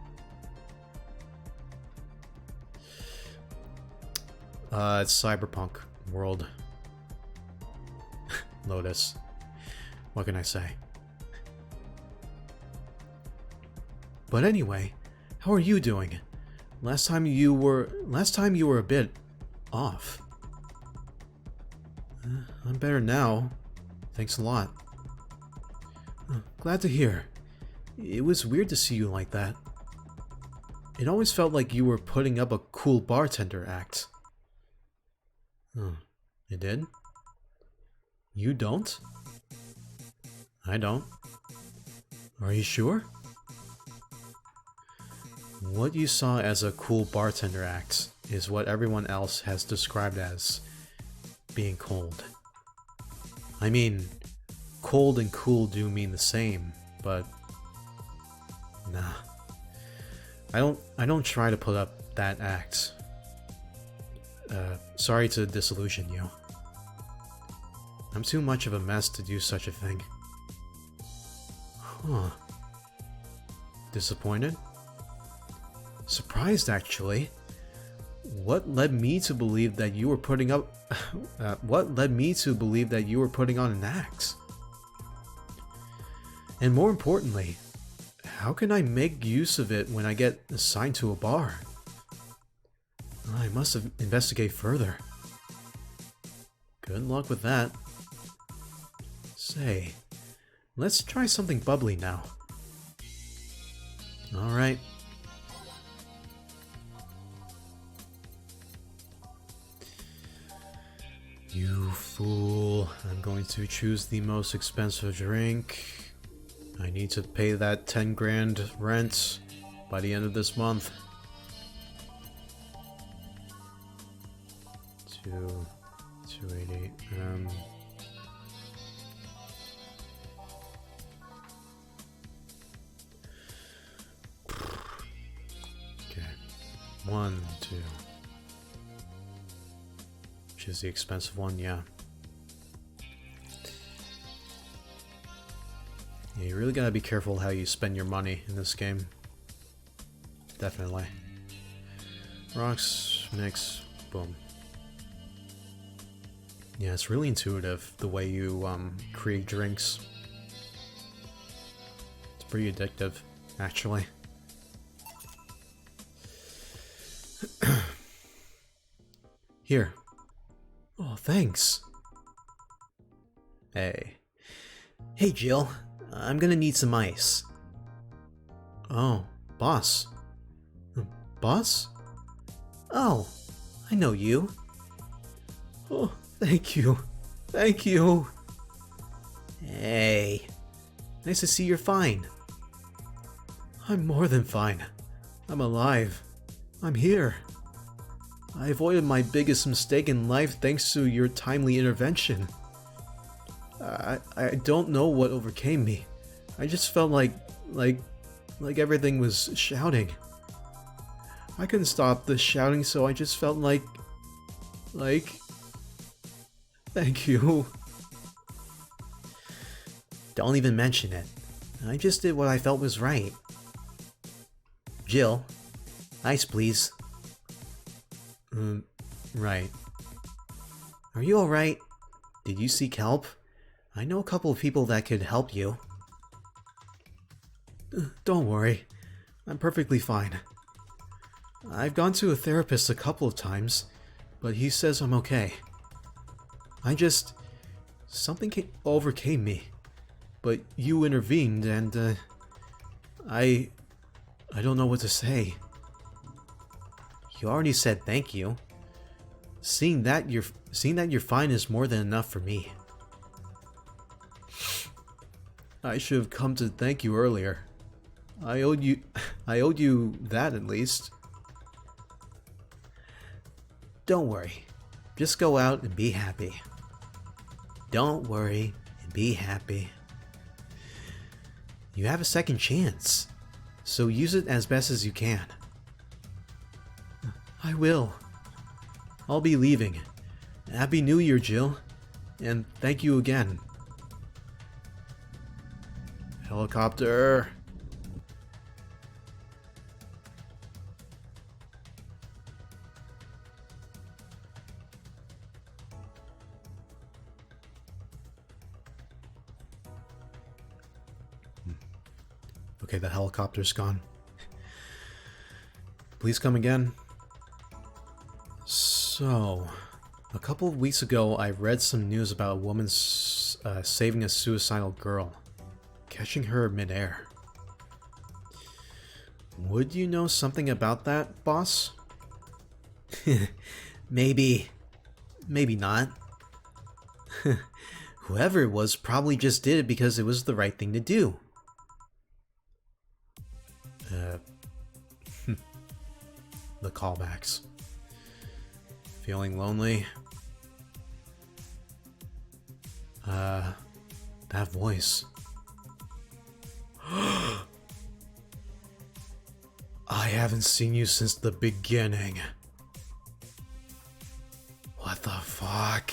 It's Cyberpunk World. Lotus. What can I say? But anyway, how are you doing? Last time you were a bit off. I'm better now. Thanks a lot. Glad to hear. It was weird to see you like that. It always felt like you were putting up a cool bartender act. Oh, it did? You don't? I don't. Are you sure? What you saw as a cool bartender act is what everyone else has described as being cold. I mean, cold and cool do mean the same, but nah. I don't try to put up that act. Sorry to disillusion you. I'm too much of a mess to do such a thing. Huh. Disappointed? Surprised, actually. What led me to believe that you were putting up... what led me to believe that you were putting on an act? And more importantly, how can I make use of it when I get assigned to a bar? I must have investigate further. Good luck with that. Say, let's try something bubbly now. Alright. You fool. I'm going to choose the most expensive drink. I need to pay that 10 grand rent. by the end of this month. 288. Okay. 1, 2. Which is the expensive one, yeah. Yeah, you really gotta be careful how you spend your money in this game. Definitely. Rocks, mix, boom. Yeah, it's really intuitive, the way you create drinks. It's pretty addictive, actually. Here. Oh, thanks. Hey. Hey, Jill. I'm gonna need some ice. Oh, boss. Boss? Oh, I know you. Oh, thank you. Thank you. Hey. Nice to see you're fine. I'm more than fine. I'm alive. I'm here. I avoided my biggest mistake in life thanks to your timely intervention. I don't know what overcame me. I just felt like everything was shouting. I couldn't stop the shouting, so I just felt like, thank you. Don't even mention it. I just did what I felt was right. Jill, ice please. Right. Are you alright? Did you seek help? I know a couple of people that could help you. Don't worry. I'm perfectly fine. I've gone to a therapist a couple of times, but he says I'm okay. Something overcame me, but you intervened and, I don't know what to say. You already said thank you. Seeing that you're fine is more than enough for me. I should have come to thank you earlier. I owed you that at least. Don't worry. Just go out and be happy. Don't worry and be happy. You have a second chance, so use it as best as you can. I will. I'll be leaving. Happy New Year, Jill. And thank you again. Helicopter. Okay, the helicopter's gone. Please come again. So, a couple of weeks ago, I read some news about a woman saving a suicidal girl, catching her midair. Would you know something about that, boss? Maybe not. Whoever it was probably just did it because it was the right thing to do. The callbacks. Feeling lonely? That voice. I haven't seen you since the beginning. What the fuck?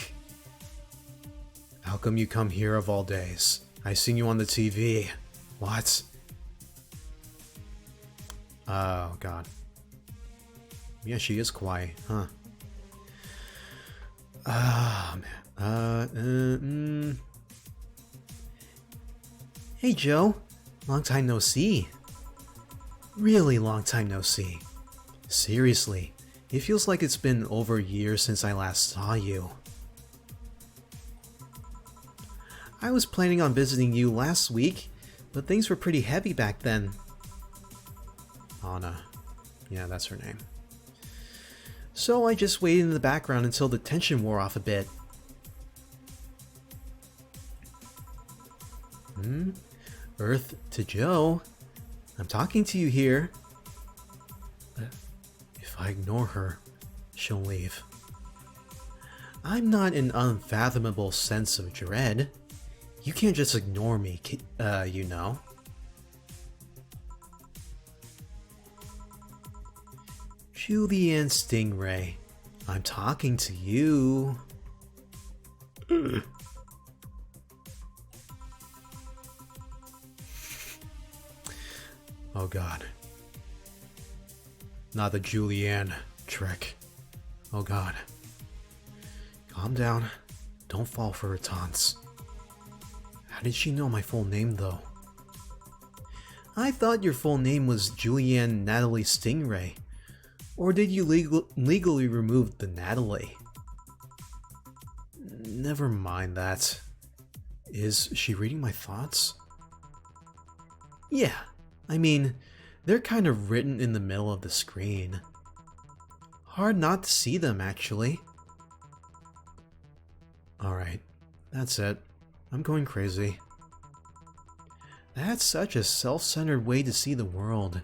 How come you come here of all days? I seen you on the TV. What? Oh, God. Yeah, she is quiet, huh? Ah, man. Hey, Joe. Long time no see. Really long time no see. Seriously, it feels like it's been over a year since I last saw you. I was planning on visiting you last week, but things were pretty heavy back then. Anna. Yeah, that's her name. So I just waited in the background until the tension wore off a bit. Earth to Joe. I'm talking to you here. If I ignore her, she'll leave. I'm not an unfathomable sense of dread. You can't just ignore me, you know. Julianne Stingray, I'm talking to you. Oh god. Not the Julianne trick. Oh god. Calm down. Don't fall for her taunts. How did she know my full name though? I thought your full name was Julianne Natalie Stingray. Or did you legally remove the Natalie? Never mind that. Is she reading my thoughts? Yeah, I mean, they're kind of written in the middle of the screen. Hard not to see them, actually. Alright, that's it. I'm going crazy. That's such a self-centered way to see the world.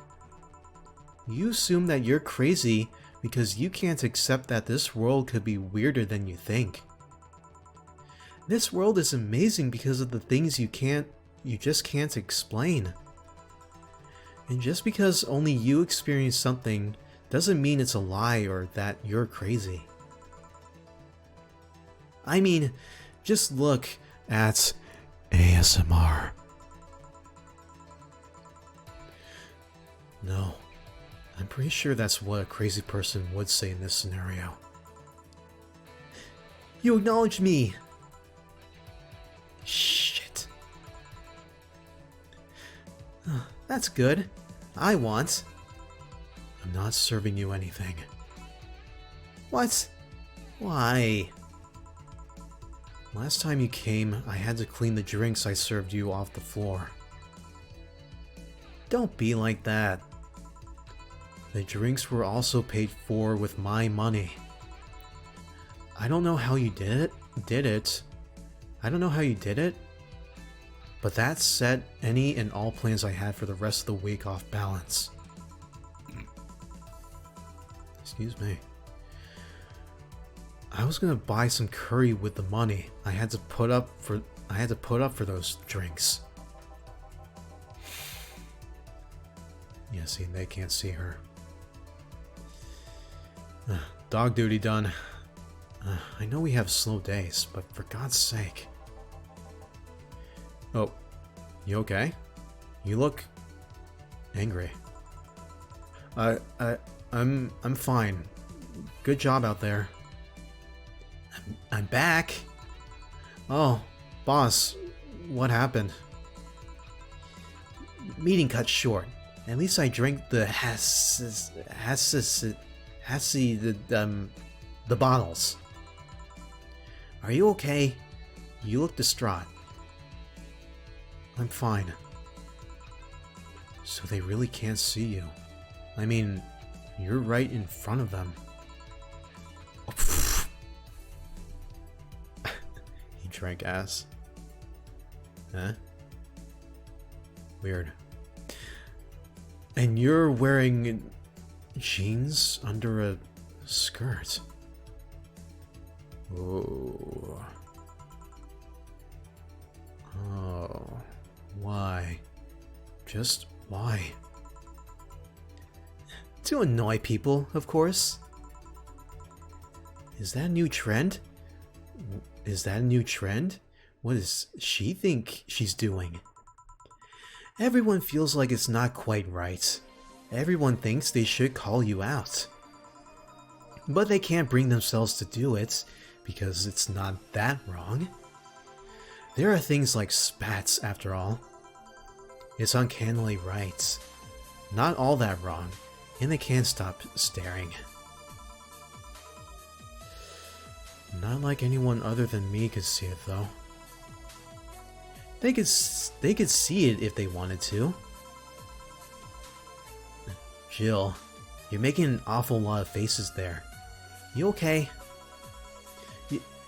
You assume that you're crazy because you can't accept that this world could be weirder than you think. This world is amazing because of the things you just can't explain. And just because only you experience something doesn't mean it's a lie or that you're crazy. I mean, just look at ASMR. No, I'm pretty sure that's what a crazy person would say in this scenario. You acknowledge me! Shit. That's good. I want. I'm not serving you anything. What? Why? Last time you came, I had to clean the drinks I served you off the floor. Don't be like that. The drinks were also paid for with my money. I don't know how you did it. I don't know how you did it, but that set any and all plans I had for the rest of the week off balance. Excuse me. I was gonna buy some curry with the money I had to put up for those drinks. Yeah, see, they can't see her. Dog duty done. I know we have slow days, but for God's sake. Oh, you okay? You look angry. I'm fine. Good job out there. I'm back. Oh, boss, what happened? Meeting cut short. At least I drank the the bottles. Are you okay? You look distraught. I'm fine. So they really can't see you. I mean, you're right in front of them. He drank ass. Huh? Weird. And you're wearing jeans under a skirt. Oh. Oh. Why? Just why? To annoy people, of course. Is that a new trend? Is that a new trend? What does she think she's doing? Everyone feels like it's not quite right. Everyone thinks they should call you out. But they can't bring themselves to do it, because it's not that wrong. There are things like spats, after all. It's uncannily right. Not all that wrong, and they can't stop staring. Not like anyone other than me could see it, though. They could see it if they wanted to. Jill, you're making an awful lot of faces there. You okay?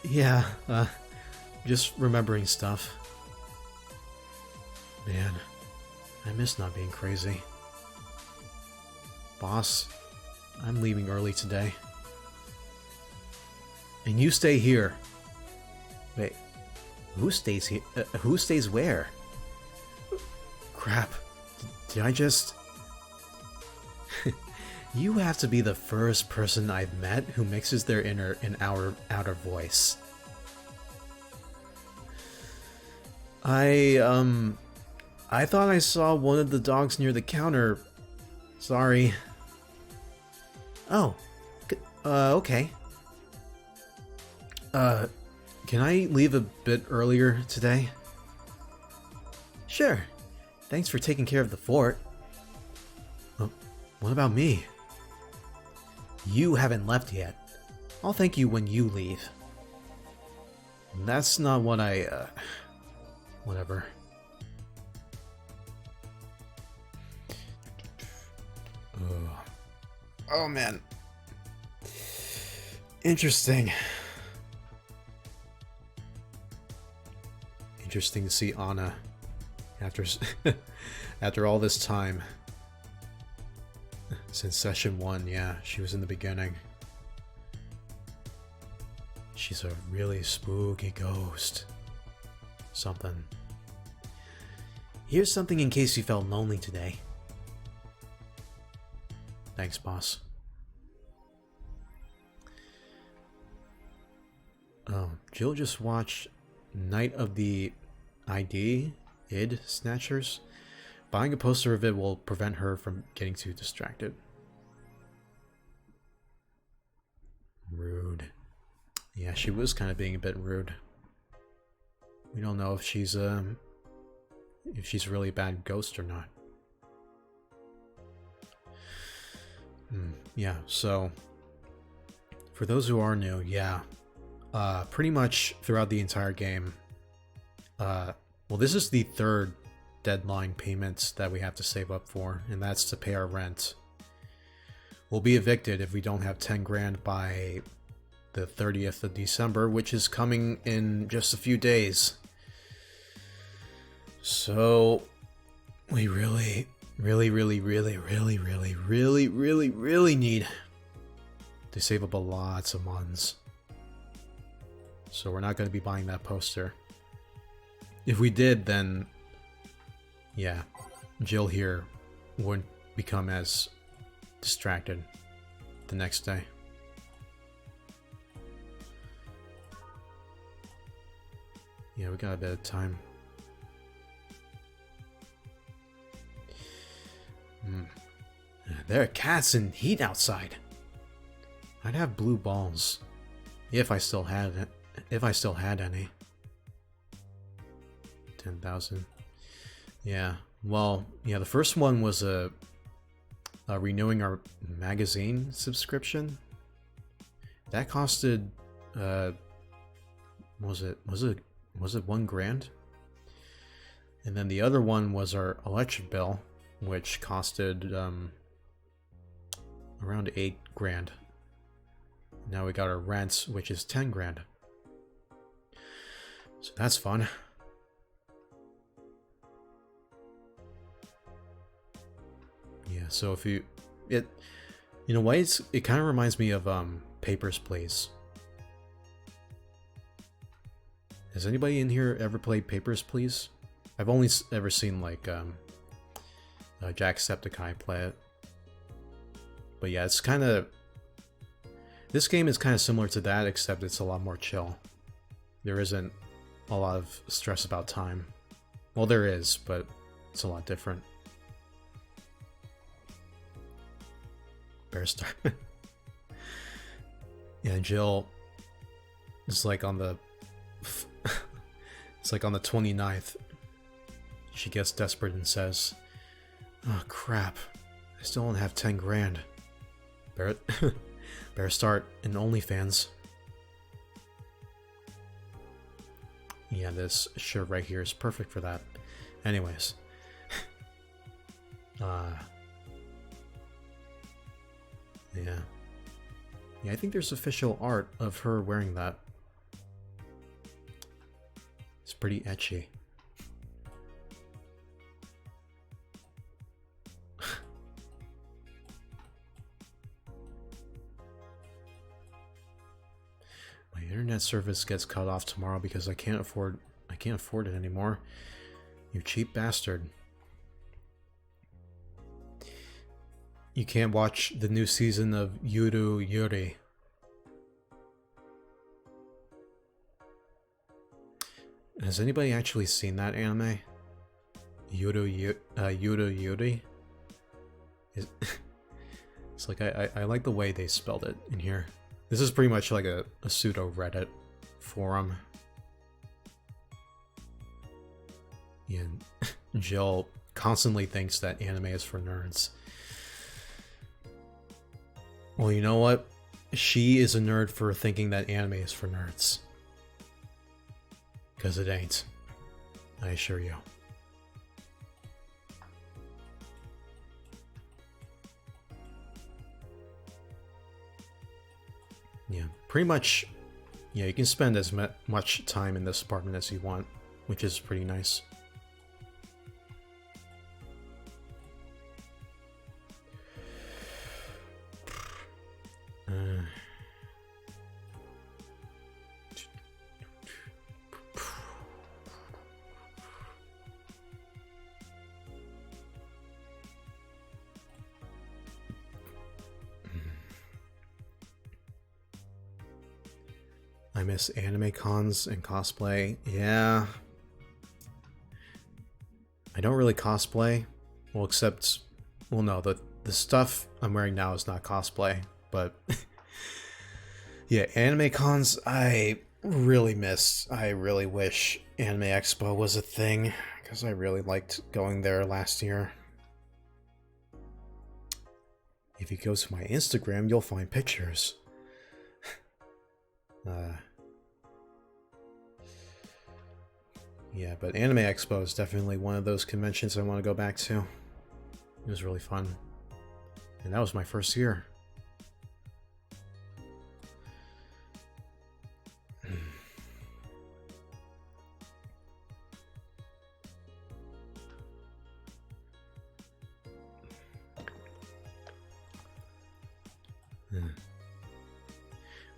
Yeah, just remembering stuff. Man, I miss not being crazy. Boss, I'm leaving early today. And you stay here. Wait, who stays here? Who stays where? Crap. Did I just... You have to be the first person I've met who mixes their inner and outer voice. I thought I saw one of the dogs near the counter. Sorry. Oh. Okay. Can I leave a bit earlier today? Sure. Thanks for taking care of the fort. What about me? You haven't left yet. I'll thank you when you leave. That's not what I, whatever. Oh man. Interesting. Interesting to see Anna after after all this time. Since session 1, yeah, she was in the beginning. She's a really spooky ghost. Something. Here's something in case you felt lonely today. Thanks, boss. Oh, Jill just watched Night of the ID Snatchers. Buying a poster of it will prevent her from getting too distracted. Rude. Yeah, she was kind of being a bit rude. We don't know if she's really a bad ghost or not. Yeah, so for those who are new, yeah, pretty much throughout the entire game, well, this is the third deadline payments that we have to save up for, and that's to pay our rent. We'll be evicted if we don't have 10 grand by the 30th of December, which is coming in just a few days. So we really need to save up lots of months. So we're not going to be buying that poster. If we did, then yeah, Jill here wouldn't become as distracted the next day. Yeah, we got a bit of time. There are cats and heat outside. I'd have blue balls if I still had it. If I still had any. 10,000. Yeah. Well, yeah. The first one was renewing our magazine subscription. That costed. Was it $1 grand? And then the other one was our electric bill, which costed around 8 grand. Now we got our rents, which is 10 grand. So that's fun. Yeah, so if you know what, it kind of reminds me of Papers, Please. Has anybody in here ever played Papers, Please? I've only ever seen like Jacksepticeye play it. But yeah, it's kind of... This game is kind of similar to that, except it's a lot more chill. There isn't a lot of stress about time. Well, there is, but it's a lot different. Bear Star. Yeah, Jill is like on the... It's like on the 29th. She gets desperate and says, "Oh crap, I still don't have 10 grand. Better start an OnlyFans." Yeah, this shirt right here is perfect for that. Anyways. Yeah. Yeah, I think there's official art of her wearing that. It's pretty etchy. internet service gets cut off tomorrow because I can't afford it anymore. You cheap bastard. You can't watch the new season of Yuru Yuri. Has anybody actually seen that anime? Yuru Yuri? It's like, I like the way they spelled it in here. This is pretty much like a pseudo Reddit forum. Yeah, Jill constantly thinks that anime is for nerds. Well, you know what? She is a nerd for thinking that anime is for nerds. Because it ain't. I assure you. Yeah, pretty much, yeah, you can spend as much time in this apartment as you want, which is pretty nice. I miss anime cons and cosplay. Yeah. I don't really cosplay. Well, except... Well, no, the stuff I'm wearing now is not cosplay. But... yeah, anime cons I really miss. I really wish Anime Expo was a thing. Because I really liked going there last year. If you go to my Instagram, you'll find pictures. Yeah, but Anime Expo is definitely one of those conventions I want to go back to. It was really fun. And that was my first year.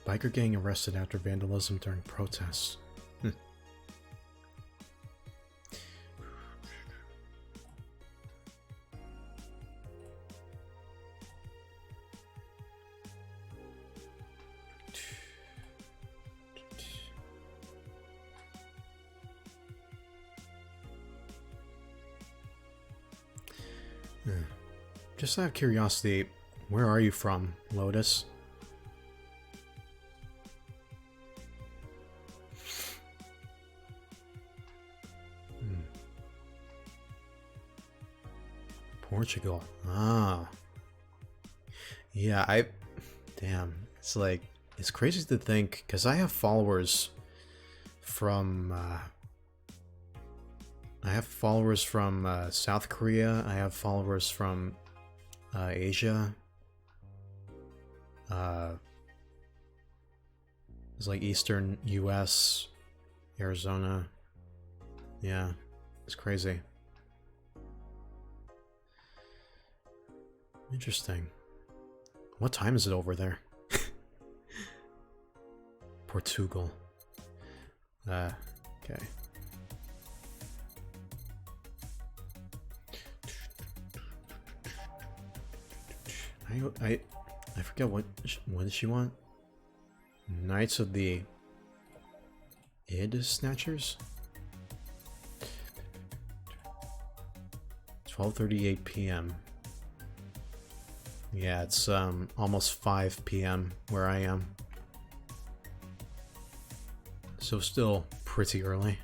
Biker gang arrested after vandalism during protests. Just out of curiosity, where are you from, Lotus? Portugal. Ah. Yeah, damn. It's like, it's crazy to think, because I have followers from, South Korea. I have followers from, Asia. It's like Eastern US, Arizona. Yeah, it's crazy. Interesting. What time is it over there? Portugal. Okay. I forget what did she want? Knights of the Id Snatchers? 12:38 p.m. Yeah, it's almost 5 p.m. where I am. So still pretty early.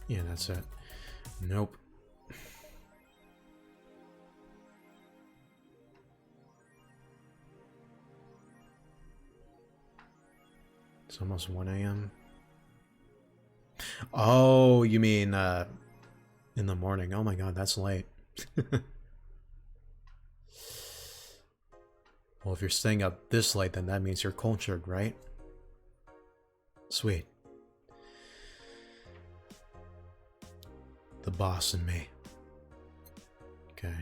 Yeah, that's it. Nope. It's almost 1 a.m. Oh, you mean in the morning. Oh my god, that's late. Well, if you're staying up this late, then that means you're cultured, right? Sweet. The boss in me Okay.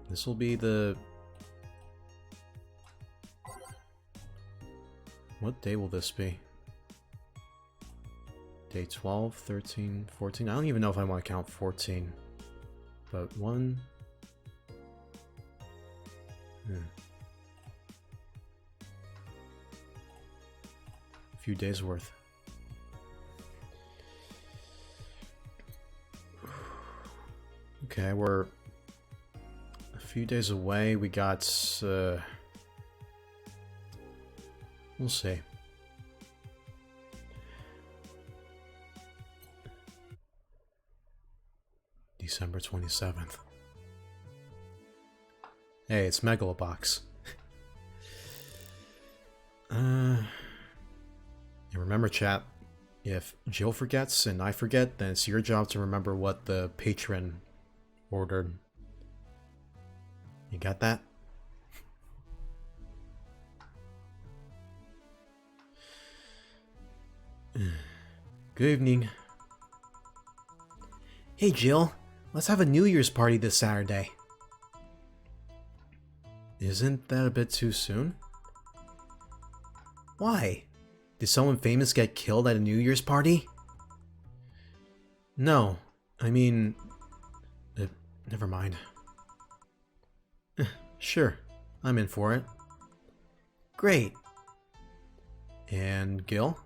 This will be the... What day will this be? Day 12, 13, 14? I don't even know if I want to count 14. But 1... A few days worth. Okay, we're a few days away. We got, we'll see. December 27th. Hey, it's Megalobox. You remember, chat, if Jill forgets and I forget, then it's your job to remember what the patron ordered. You got that? Good evening. Hey Jill, let's have a New Year's party this Saturday. Isn't that a bit too soon? Why? Did someone famous get killed at a New Year's party? No, I mean... never mind. Sure, I'm in for it. Great. And Gil?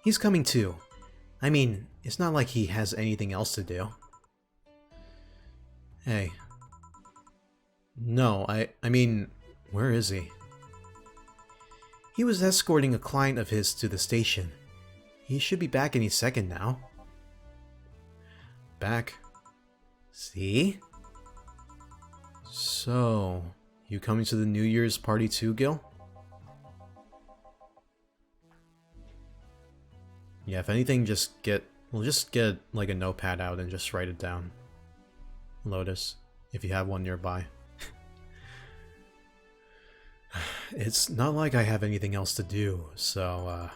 He's coming too. I mean, it's not like he has anything else to do. Hey. No, I mean, where is he? He was escorting a client of his to the station. He should be back any second now. Back? See? So, you coming to the New Year's party too, Gil? Yeah, if anything, we'll just get like a notepad out and just write it down. Lotus, if you have one nearby. It's not like I have anything else to do, so,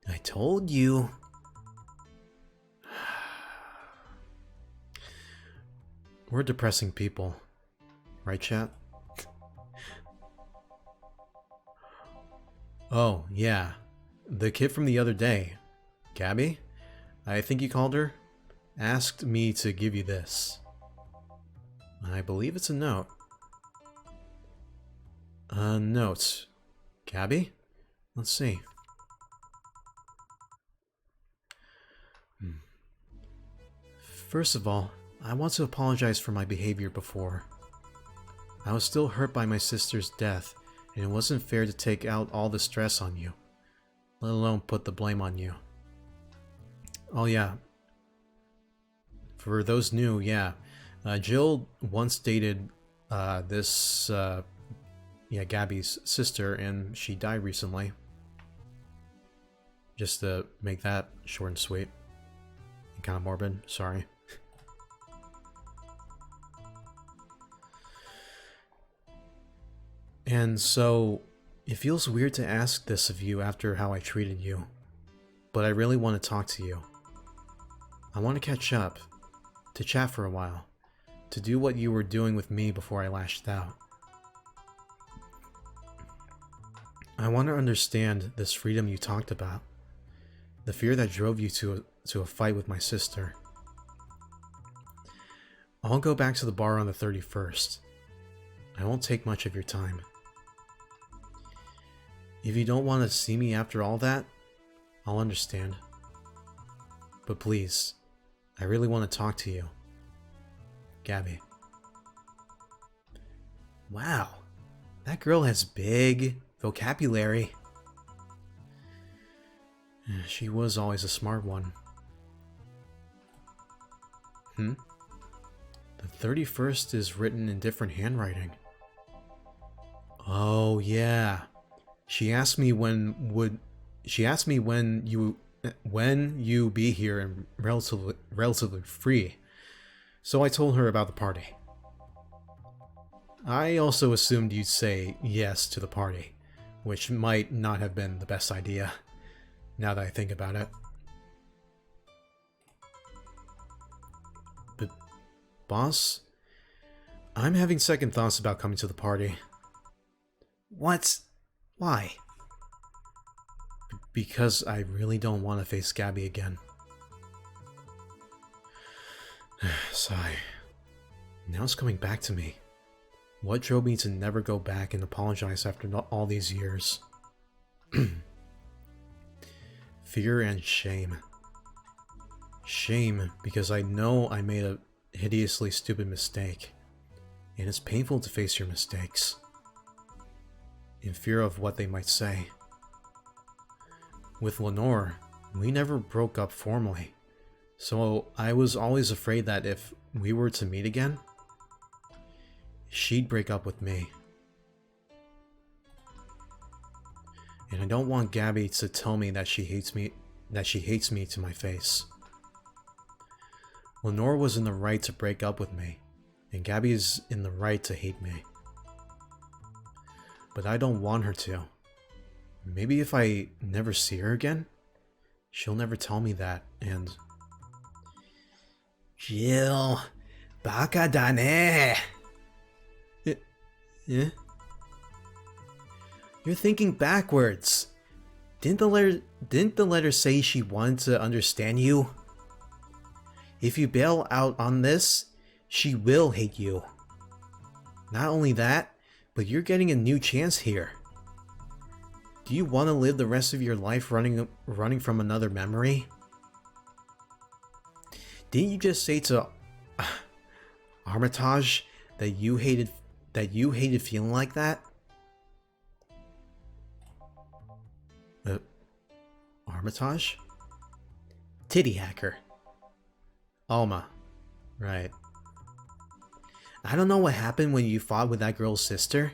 I told you. We're depressing people. Right, chat? Oh, yeah. The kid from the other day, Gabby, I think you called her, asked me to give you this. I believe it's a note. A note. Gabby? Let's see. First of all, I want to apologize for my behavior before. I was still hurt by my sister's death, and it wasn't fair to take out all the stress on you, let alone put the blame on you. Oh yeah. For those new, yeah. Jill once dated Gabby's sister, and she died recently. Just to make that short and sweet. And kind of morbid, sorry. And so, it feels weird to ask this of you after how I treated you, but I really want to talk to you. I want to catch up, to chat for a while, to do what you were doing with me before I lashed out. I want to understand this freedom you talked about, the fear that drove you to a fight with my sister. I'll go back to the bar on the 31st. I won't take much of your time. If you don't want to see me after all that, I'll understand. But please, I really want to talk to you. Gabby. Wow, that girl has big vocabulary. She was always a smart one. The 31st is written in different handwriting. Oh yeah. She asked me when you be here and relatively free. So I told her about the party. I also assumed you'd say yes to the party, which might not have been the best idea, now that I think about it. Boss, I'm having second thoughts about coming to the party. What? Why? Because I really don't want to face Gabby again. Sigh. Now it's coming back to me. What drove me to never go back and apologize after all these years? Fear and shame. Shame because I know I made a hideously stupid mistake. And it's painful to face your mistakes. In fear of what they might say. With Lenore, we never broke up formally. So I was always afraid that if we were to meet again, she'd break up with me. And I don't want Gabby to tell me that she hates me to my face. Lenore was in the right to break up with me, and Gabby is in the right to hate me. But I don't want her to. Maybe if I never see her again, she'll never tell me that, and... Jill, baka da ne. Yeah? You're thinking backwards. Didn't the letter say she wanted to understand you? If you bail out on this, she will hate you. Not only that, but you're getting a new chance here. Do you want to live the rest of your life running from another memory? Didn't you just say to Armitage that you hated feeling like that? Armitage? Titty hacker. Alma. Right. I don't know what happened when you fought with that girl's sister,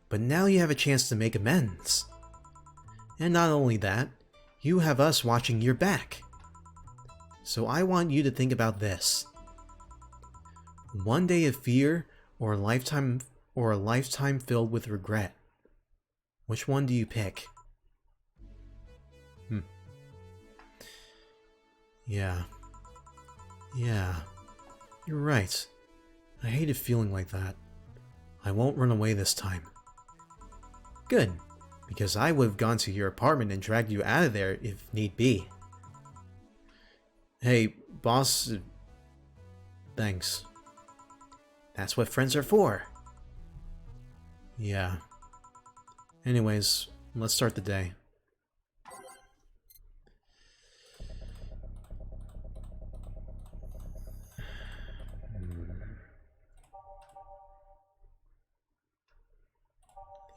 but now you have a chance to make amends. And not only that, you have us watching your back. So I want you to think about this. One day of fear or a lifetime filled with regret. Which one do you pick? Yeah. You're right. I hated feeling like that. I won't run away this time. Good, because I would have gone to your apartment and dragged you out of there if need be. Hey, boss... Thanks. That's what friends are for. Yeah. Anyways, let's start the day.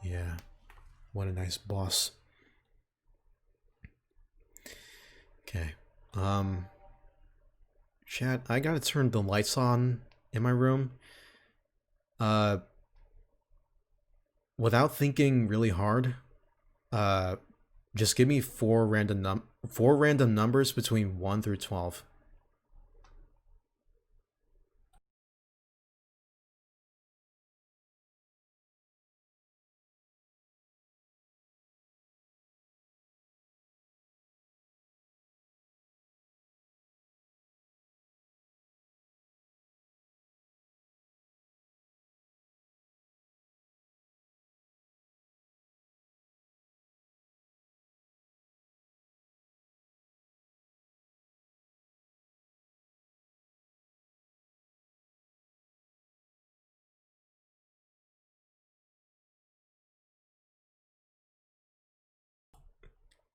Yeah. What a nice boss. Okay. Chat, I gotta turn the lights on in my room. Without thinking really hard, just give me four random numbers between 1 through 12.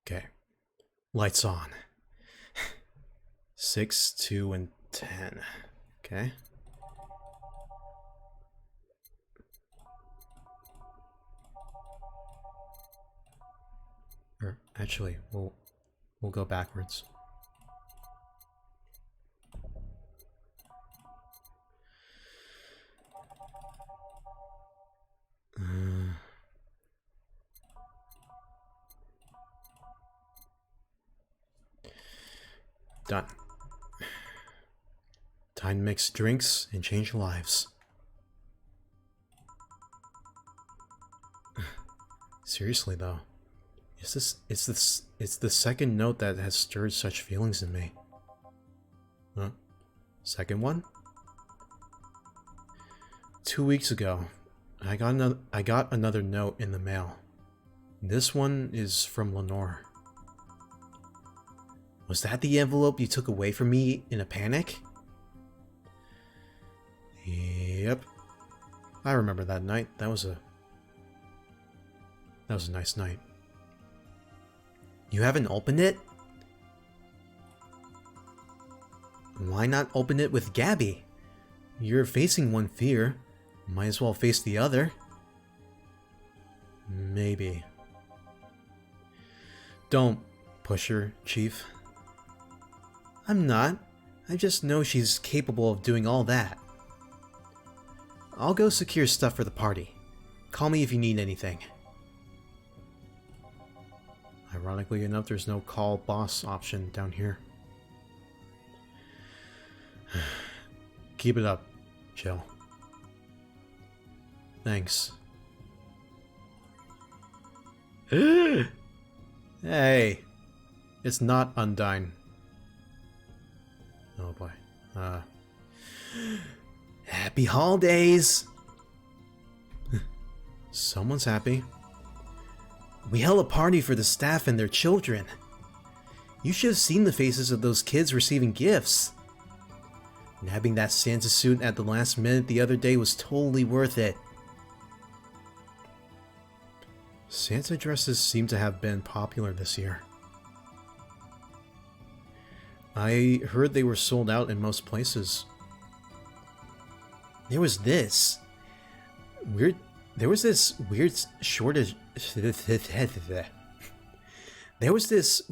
Okay. Lights on. 6, 2, and 10. Okay. Or actually, we'll go backwards. Done. Time to mix drinks and change lives. Seriously though, it's the second note that has stirred such feelings in me. Huh? Second one? 2 weeks ago, I got another note in the mail. This one is from Lenore. Was that the envelope you took away from me in a panic? Yep. I remember that night. That was a nice night. You haven't opened it? Why not open it with Gabby? You're facing one fear. Might as well face the other. Maybe. Don't push her, Chief. I'm not. I just know she's capable of doing all that. I'll go secure stuff for the party. Call me if you need anything. Ironically enough, there's no call boss option down here. Keep it up, Jill. Thanks. Hey! It's not Undyne. Oh boy. Happy holidays! Someone's happy. We held a party for the staff and their children. You should have seen the faces of those kids receiving gifts. Nabbing that Santa suit at the last minute the other day was totally worth it. Santa dresses seem to have been popular this year. I heard they were sold out in most places. There was this weird shortage. There was this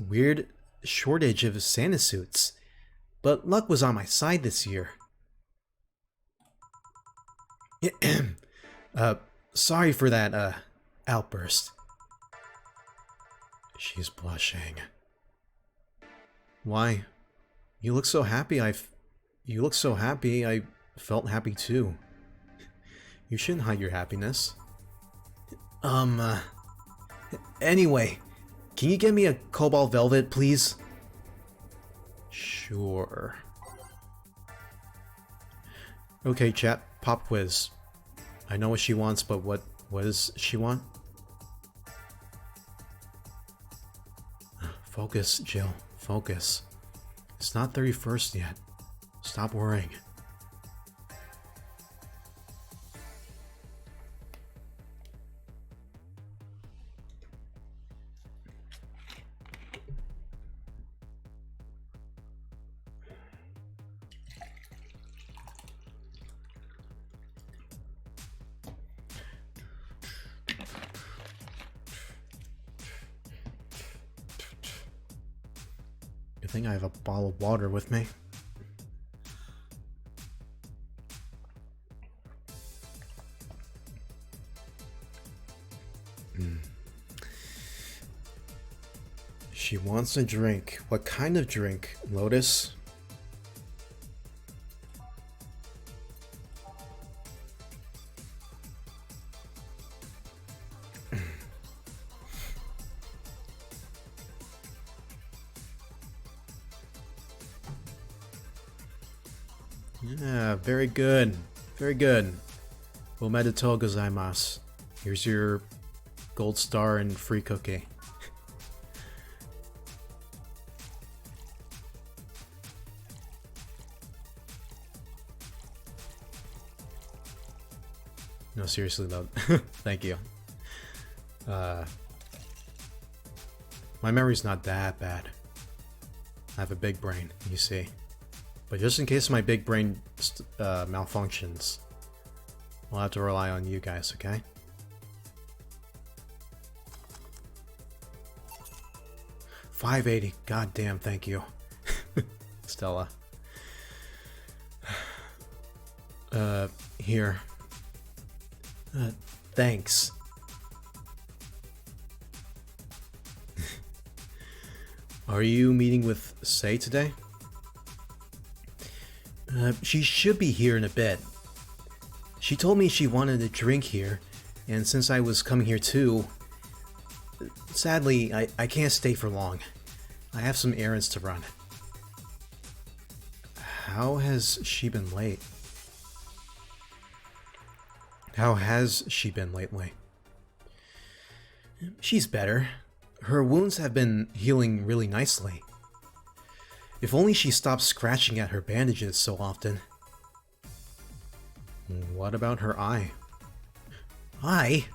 weird shortage of Santa suits, but luck was on my side this year. Sorry for that outburst. She's blushing. Why? You look so happy. You look so happy. I felt happy too. You shouldn't hide your happiness. Anyway, can you get me a cobalt velvet, please? Sure. Okay, chat. Pop quiz. I know what she wants, but what does she want? Focus, Jill. Focus. It's not 31st yet. Stop worrying. Good thing I have a bottle of water with me. She wants a drink. What kind of drink, Lotus? Yeah, very good. Very good. Fullmetal gozaimasu. Here's your gold star and free cookie. No, seriously though. Thank you. My memory's not that bad. I have a big brain, you see. But just in case my big brain malfunctions, I'll have to rely on you guys, okay? $5.80. God damn, thank you. Stella. Here. Thanks. Are you meeting with Sei today? She should be here in a bit. She told me she wanted a drink here, and since I was coming here too, sadly, I can't stay for long. I have some errands to run. How has she been late? How has she been lately? She's better. Her wounds have been healing really nicely. If only she stopped scratching at her bandages so often. What about her eye? Eye?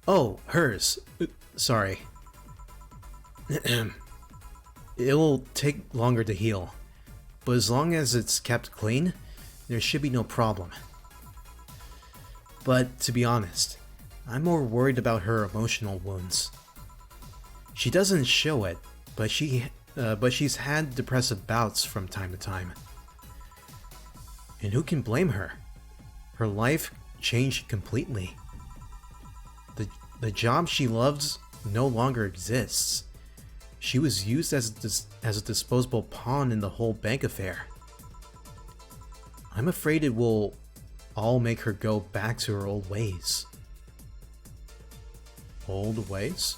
Oh, hers. Sorry. It'll take longer to heal, but as long as it's kept clean, there should be no problem. But to be honest, I'm more worried about her emotional wounds. She doesn't show it, but she's had depressive bouts from time to time. And who can blame her? Her life changed completely. The job she loves no longer exists. She was used as a disposable pawn in the whole bank affair. I'm afraid it will all make her go back to her old ways. Old ways?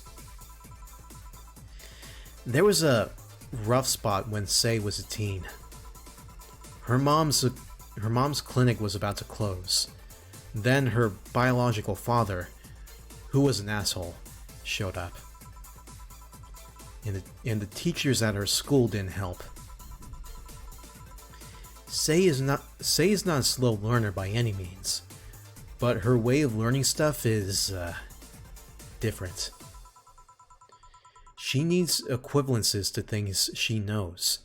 There was a rough spot when Sei was a teen. Her mom's clinic was about to close. Then her biological father, who was an asshole, showed up. And the teachers at her school didn't help. Sei is not a slow learner by any means, but her way of learning stuff is different. She needs equivalences to things she knows.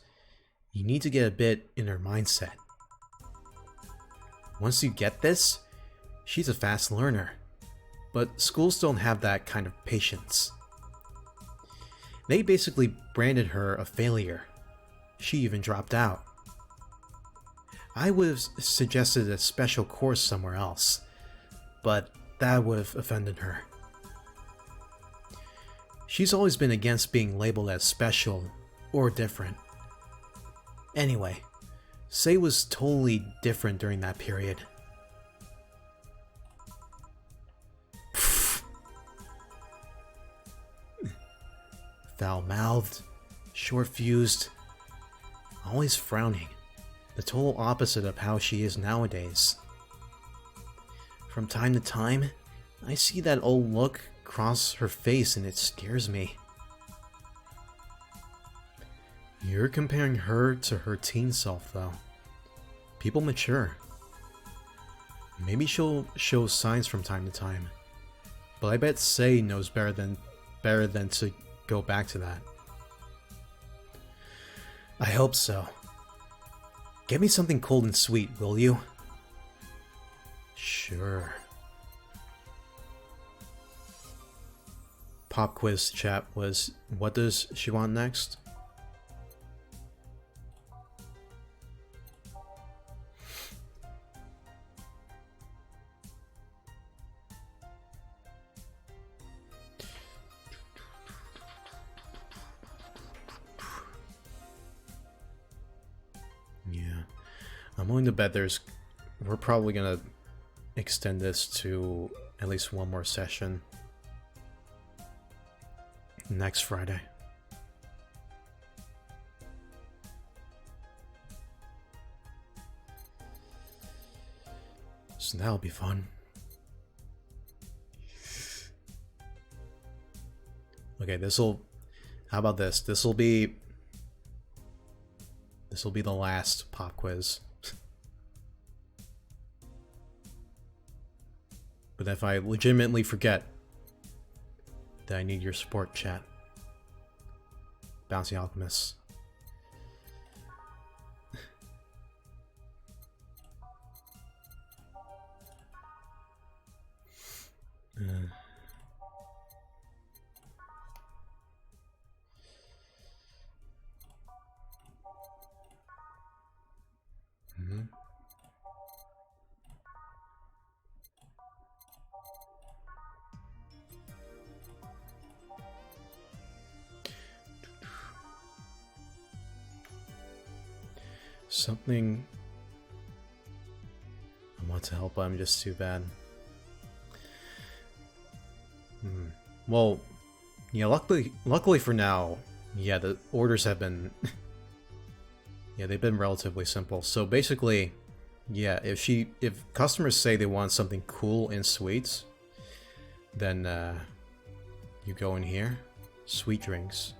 You need to get a bit in her mindset. Once you get this, she's a fast learner, but schools don't have that kind of patience. They basically branded her a failure. She even dropped out. I would have suggested a special course somewhere else, but that would have offended her. She's always been against being labeled as special or different. Anyway, Sei was totally different during that period. Foul-mouthed, short-fused, always frowning. The total opposite of how she is nowadays. From time to time, I see that old look cross her face and it scares me. You're comparing her to her teen self, though. People mature. Maybe she'll show signs from time to time, but I bet Sei knows better than to go back to that. I hope so. Get me something cold and sweet, will you? Sure. Pop quiz chat was, what does she want next? Yeah, I'm willing to bet we're probably gonna extend this to at least one more session next Friday. So that'll be fun. Okay, how about this? This'll be the last pop quiz. But if I legitimately forget, that I need your support, chat. Bouncy Alchemist. Something I want to help, but I'm just too bad. Well, yeah, luckily for now, yeah, the orders have been yeah, they've been relatively simple. So basically, Yeah, if customers say they want something cool and sweet, then you go in here, sweet drinks.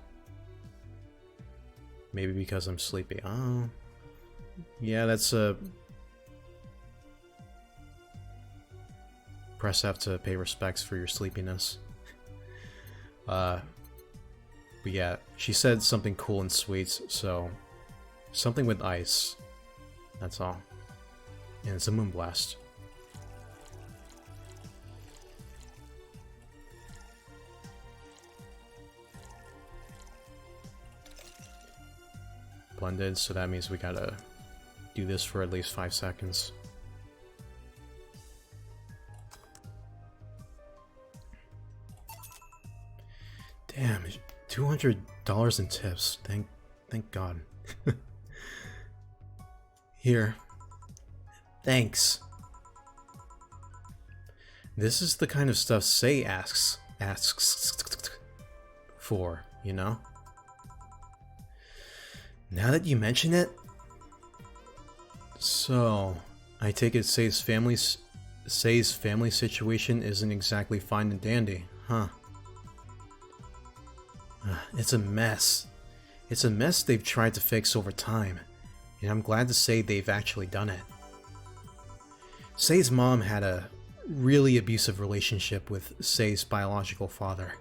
Maybe because I'm sleepy. Oh, yeah, that's a press F to pay respects for your sleepiness. But yeah, she said something cool and sweet, so something with ice. That's all. And it's a Moonblast. Blended, so that means we gotta do this for at least 5 seconds. Damn, $200 in tips. Thank God. Here. Thanks. This is the kind of stuff Sei asks for, you know? Now that you mention it, so I take it Sei's family situation isn't exactly fine and dandy, huh? It's a mess. It's a mess they've tried to fix over time, and I'm glad to say they've actually done it. Sei's mom had a really abusive relationship with Sei's biological father.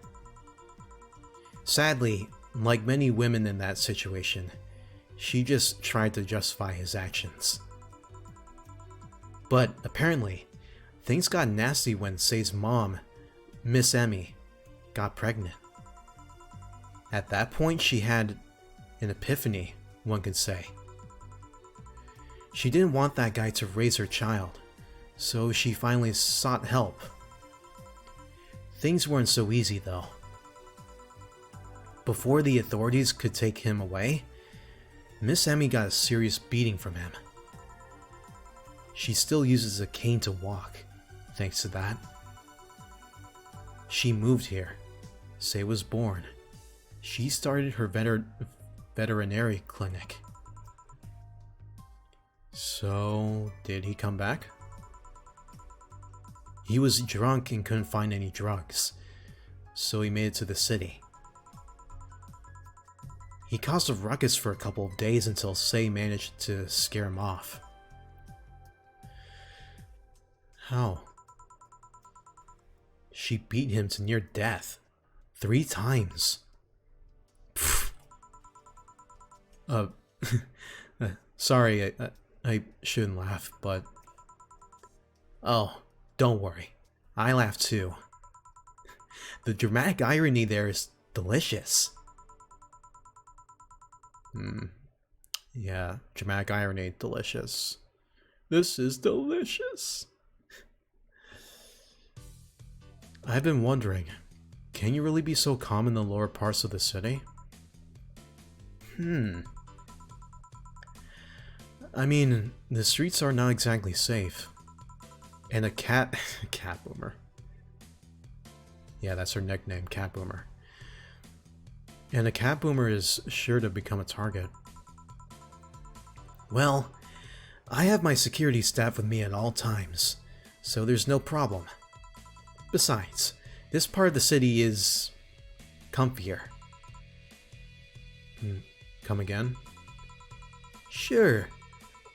Sadly, like many women in that situation, she just tried to justify his actions. But apparently, things got nasty when Sei's mom, Miss Emmy, got pregnant. At that point, she had an epiphany, one could say. She didn't want that guy to raise her child, so she finally sought help. Things weren't so easy, though. Before the authorities could take him away, Miss Emmy got a serious beating from him. She still uses a cane to walk, thanks to that. She moved here. Sei was born. She started her veterinary clinic. So, did he come back? He was drunk and couldn't find any drugs, so he made it to the city. He caused a ruckus for a couple of days until Sei managed to scare him off. How? She beat him to near death 3 times. Sorry, I shouldn't laugh, but... Oh, don't worry. I laugh too. The dramatic irony there is delicious. Yeah, dramatic irony, delicious. This is delicious. I've been wondering, can you really be so calm in the lower parts of the city? I mean, the streets are not exactly safe. And a cat boomer. Yeah, that's her nickname, cat boomer. And a cat boomer is sure to become a target. Well, I have my security staff with me at all times, so there's no problem. Besides, this part of the city is comfier. Come again? Sure,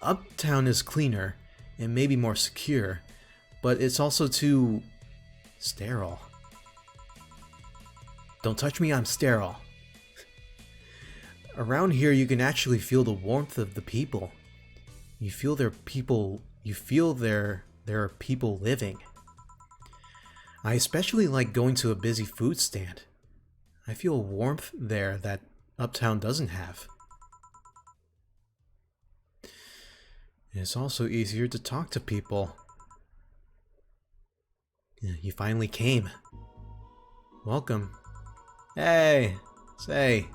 uptown is cleaner and maybe more secure, but it's also too sterile. Don't touch me, I'm sterile. Around here you can actually feel the warmth of the people. You feel there are people living. I especially like going to a busy food stand. I feel warmth there that uptown doesn't have. It's also easier to talk to people. You finally came. Welcome. Hey, Sei.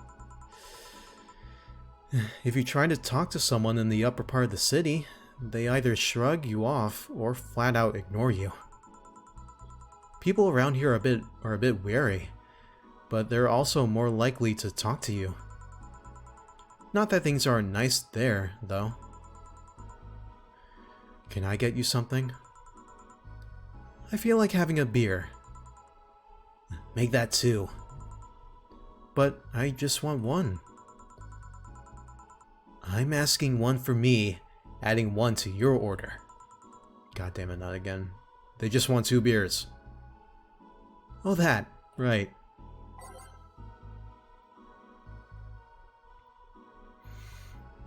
If you try to talk to someone in the upper part of the city, they either shrug you off or flat out ignore you. People around here are a bit wary, but they're also more likely to talk to you. Not that things aren't nice there, though. Can I get you something? I feel like having a beer. Make that 2. But I just want one. I'm asking 1 for me, adding 1 to your order. God damn it, not again. They just want 2 beers. Oh, that. Right.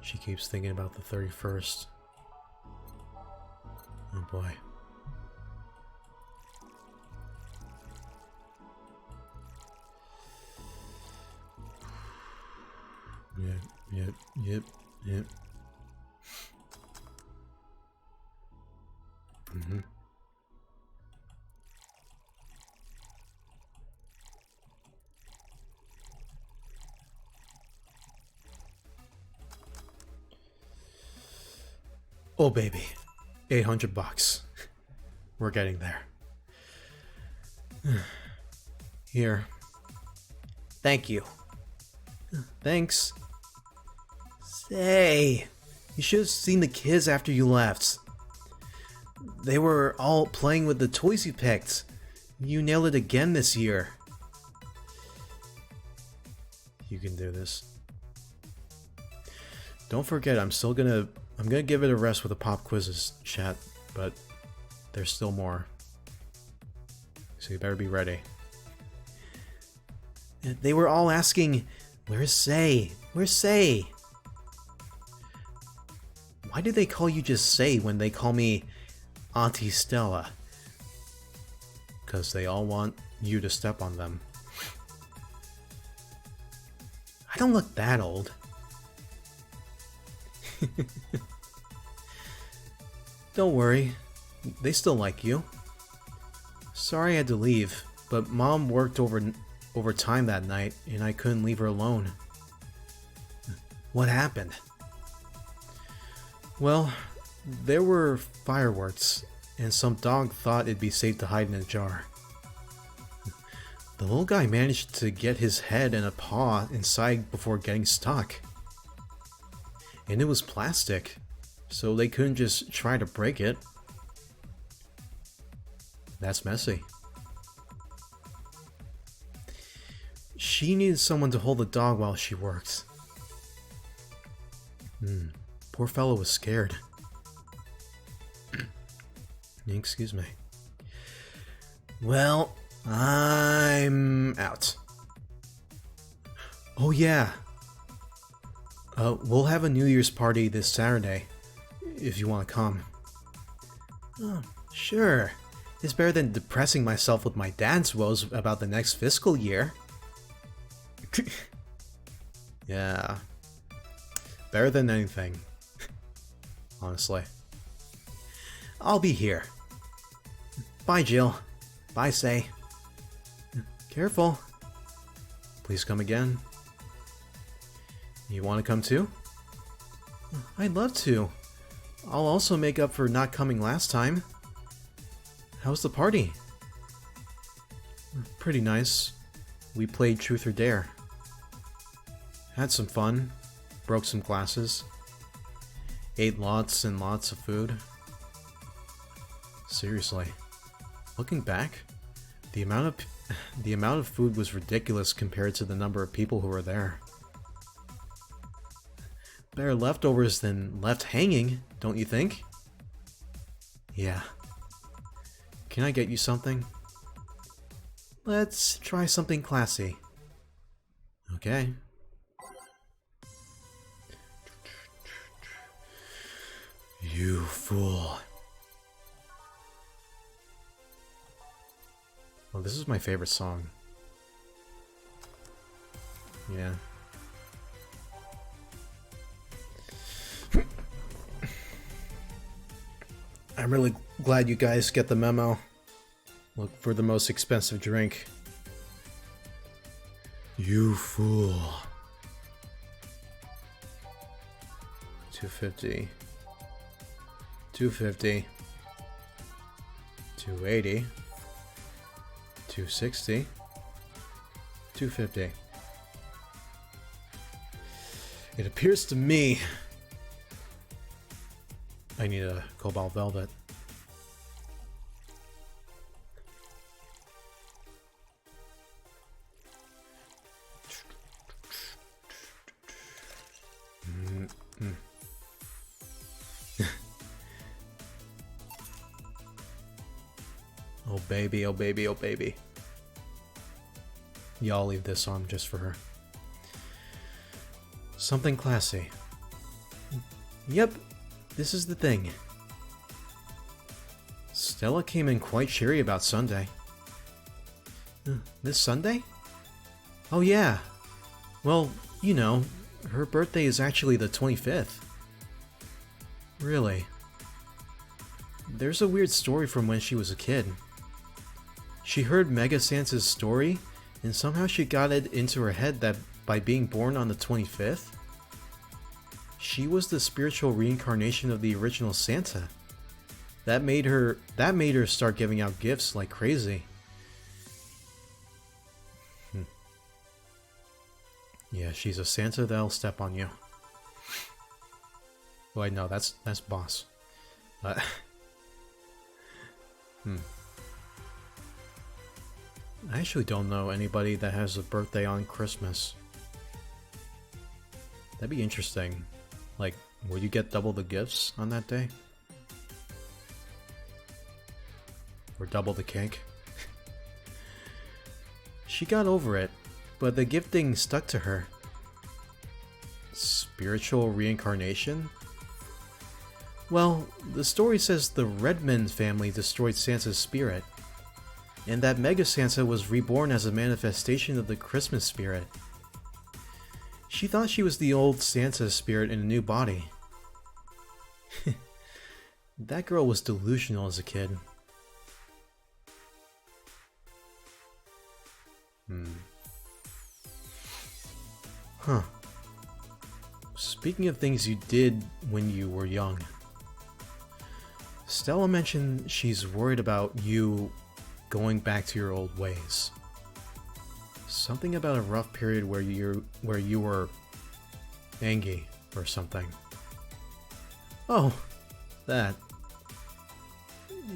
She keeps thinking about the 31st. Oh boy. Yep. Mm-hmm. Oh baby, $800. We're getting there. Here. Thank you. Thanks. Say, you should have seen the kids after you left. They were all playing with the toys you picked. You nailed it again this year. You can do this. Don't forget, I'm gonna give it a rest with the pop quizzes, chat, but there's still more. So you better be ready. They were all asking, where's Say? Where's Say? Why do they call you just Say when they call me Auntie Stella? 'Cause they all want you to step on them. I don't look that old. Don't worry, they still like you. Sorry I had to leave, but Mom worked overtime that night and I couldn't leave her alone. What happened? Well, there were fireworks, and some dog thought it'd be safe to hide in a jar. The little guy managed to get his head and a paw inside before getting stuck. And it was plastic, so they couldn't just try to break it. That's messy. She needed someone to hold the dog while she worked. Poor fellow was scared. Excuse me. Well, I'm out. Oh yeah. We'll have a New Year's party this Saturday, if you want to come. Oh, sure. It's better than depressing myself with my dad's woes about the next fiscal year. Yeah. Better than anything. Honestly. I'll be here. Bye, Jill. Bye, Say. Careful. Please come again. You want to come too? I'd love to. I'll also make up for not coming last time. How's the party? Pretty nice. We played Truth or Dare. Had some fun. Broke some glasses. Ate lots and lots of food. Seriously. Looking back, the amount of food was ridiculous compared to the number of people who were there. Better leftovers than left hanging, don't you think? Yeah. Can I get you something? Let's try something classy. Okay. You fool. Well, this is my favorite song. Yeah. I'm really glad you guys get the memo. Look for the most expensive drink. You fool. 250. 250. 280. 260. 250. It appears to me I need a cobalt velvet. Oh baby, oh baby, oh baby. Yeah, I'll leave this on just for her. Something classy. Yep, this is the thing. Stella came in quite cheery about Sunday. This Sunday? Oh yeah. Well, you know, her birthday is actually the 25th. Really? There's a weird story from when she was a kid. She heard Mega Sansa's story, and somehow she got it into her head that by being born on the 25th, she was the spiritual reincarnation of the original Santa. That made her start giving out gifts like crazy. Yeah, she's a Santa that'll step on you. Wait, no, that's Boss. I actually don't know anybody that has a birthday on Christmas. That'd be interesting. Like, will you get double the gifts on that day? Or double the cake? She got over it, but the gifting stuck to her. Spiritual reincarnation? Well, the story says the Redmond family destroyed Santa's spirit, and that Mega Santa was reborn as a manifestation of the Christmas spirit. She thought she was the old Santa spirit in a new body. That girl was delusional as a kid. Huh. Speaking of things you did when you were young, Stella mentioned she's worried about you going back to your old ways. Something about a rough period where you were angry or something. Oh, that.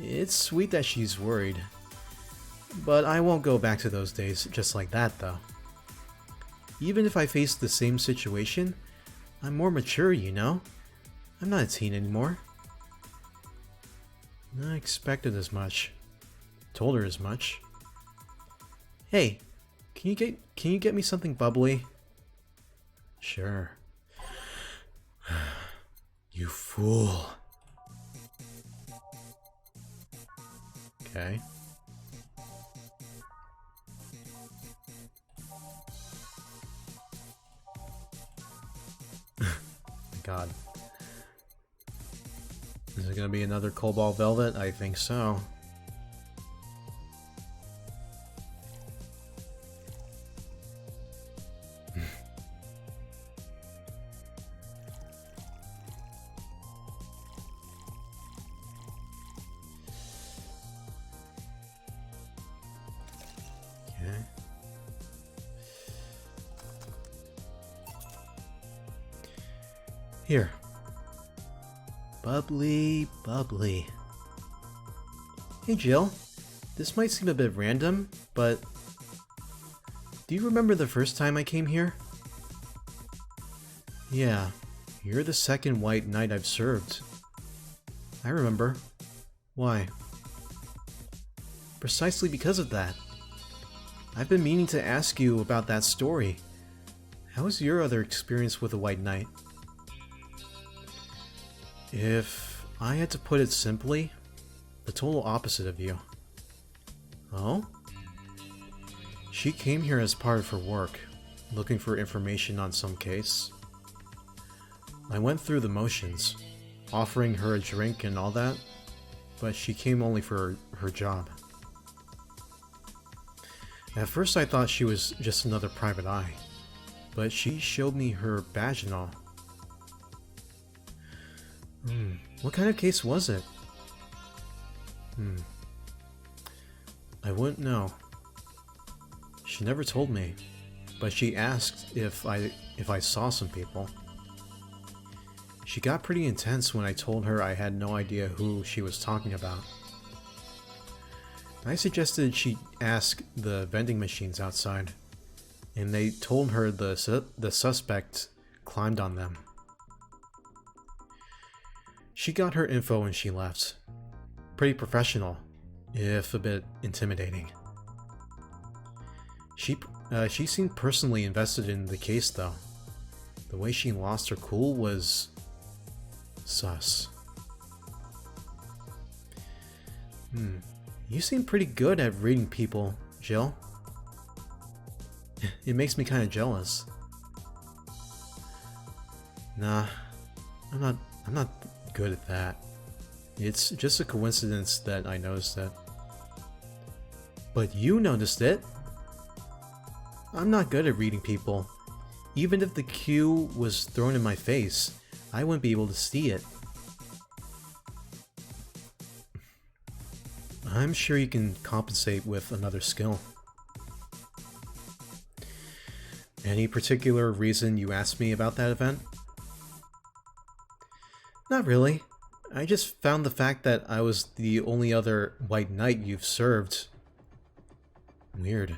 It's sweet that she's worried. But I won't go back to those days just like that, though. Even if I face the same situation, I'm more mature, you know? I'm not a teen anymore. I expected as much. Told her as much. Hey, can you get me something bubbly? Sure. You fool. Okay. God. Is it gonna be another Cobalt Velvet? I think so. Okay. Here. Bubbly, bubbly. Hey Jill, this might seem a bit random, but do you remember the first time I came here? Yeah, you're the second white knight I've served. I remember. Why? Precisely because of that. I've been meaning to ask you about that story. How was your other experience with a white knight? If I had to put it simply, the total opposite of you. Oh? She came here as part of her work, looking for information on some case. I went through the motions, offering her a drink and all that, but she came only for her job. At first I thought she was just another private eye, but she showed me her badge and all. What kind of case was it? I wouldn't know. She never told me, but she asked if I saw some people. She got pretty intense when I told her I had no idea who she was talking about. I suggested she ask the vending machines outside, and they told her the suspect climbed on them. She got her info and she left. Pretty professional, if a bit intimidating. She seemed personally invested in the case, though. The way she lost her cool was sus. You seem pretty good at reading people, Jill. It makes me kind of jealous. Nah, I'm not good at that. It's just a coincidence that I noticed it. But you noticed it. I'm not good at reading people. Even if the cue was thrown in my face, I wouldn't be able to see it. I'm sure you can compensate with another skill. Any particular reason you asked me about that event? Not really. I just found the fact that I was the only other white knight you've served weird.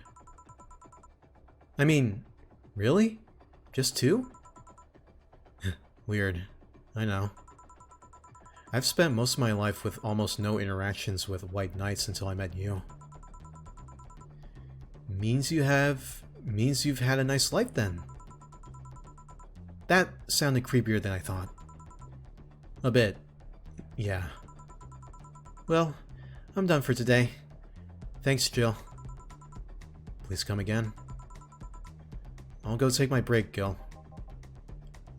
I mean, really? Just two? Weird. I know. I've spent most of my life with almost no interactions with white knights until I met you. Means you've had a nice life then. That sounded creepier than I thought. A bit. Yeah. Well, I'm done for today. Thanks, Jill. Please come again. I'll go take my break, Gil.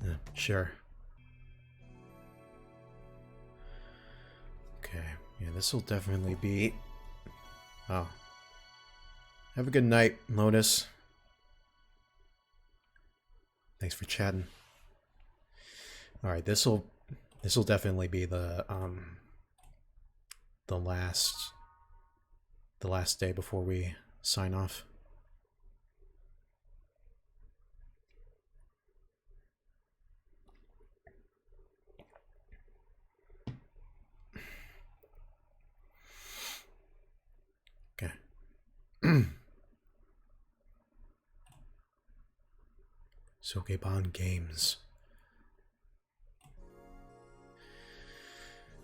Yeah, sure. Okay, yeah, this will definitely be... Oh. Have a good night, Lotus. Thanks for chatting. Alright, this'll definitely be the last day before we sign off. Okay. Sokeban Games.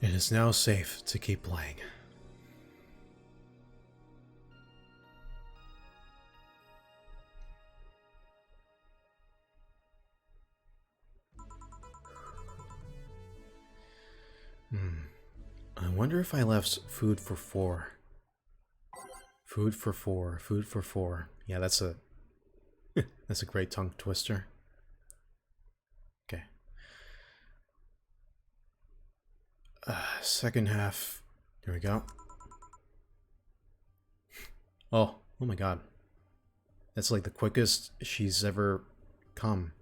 It is now safe to keep playing. I wonder if I left food for 4. Food for 4. Food for 4. Yeah, that's a that's a great tongue twister. Okay. Second half. Here we go. Oh my god. That's like the quickest she's ever come.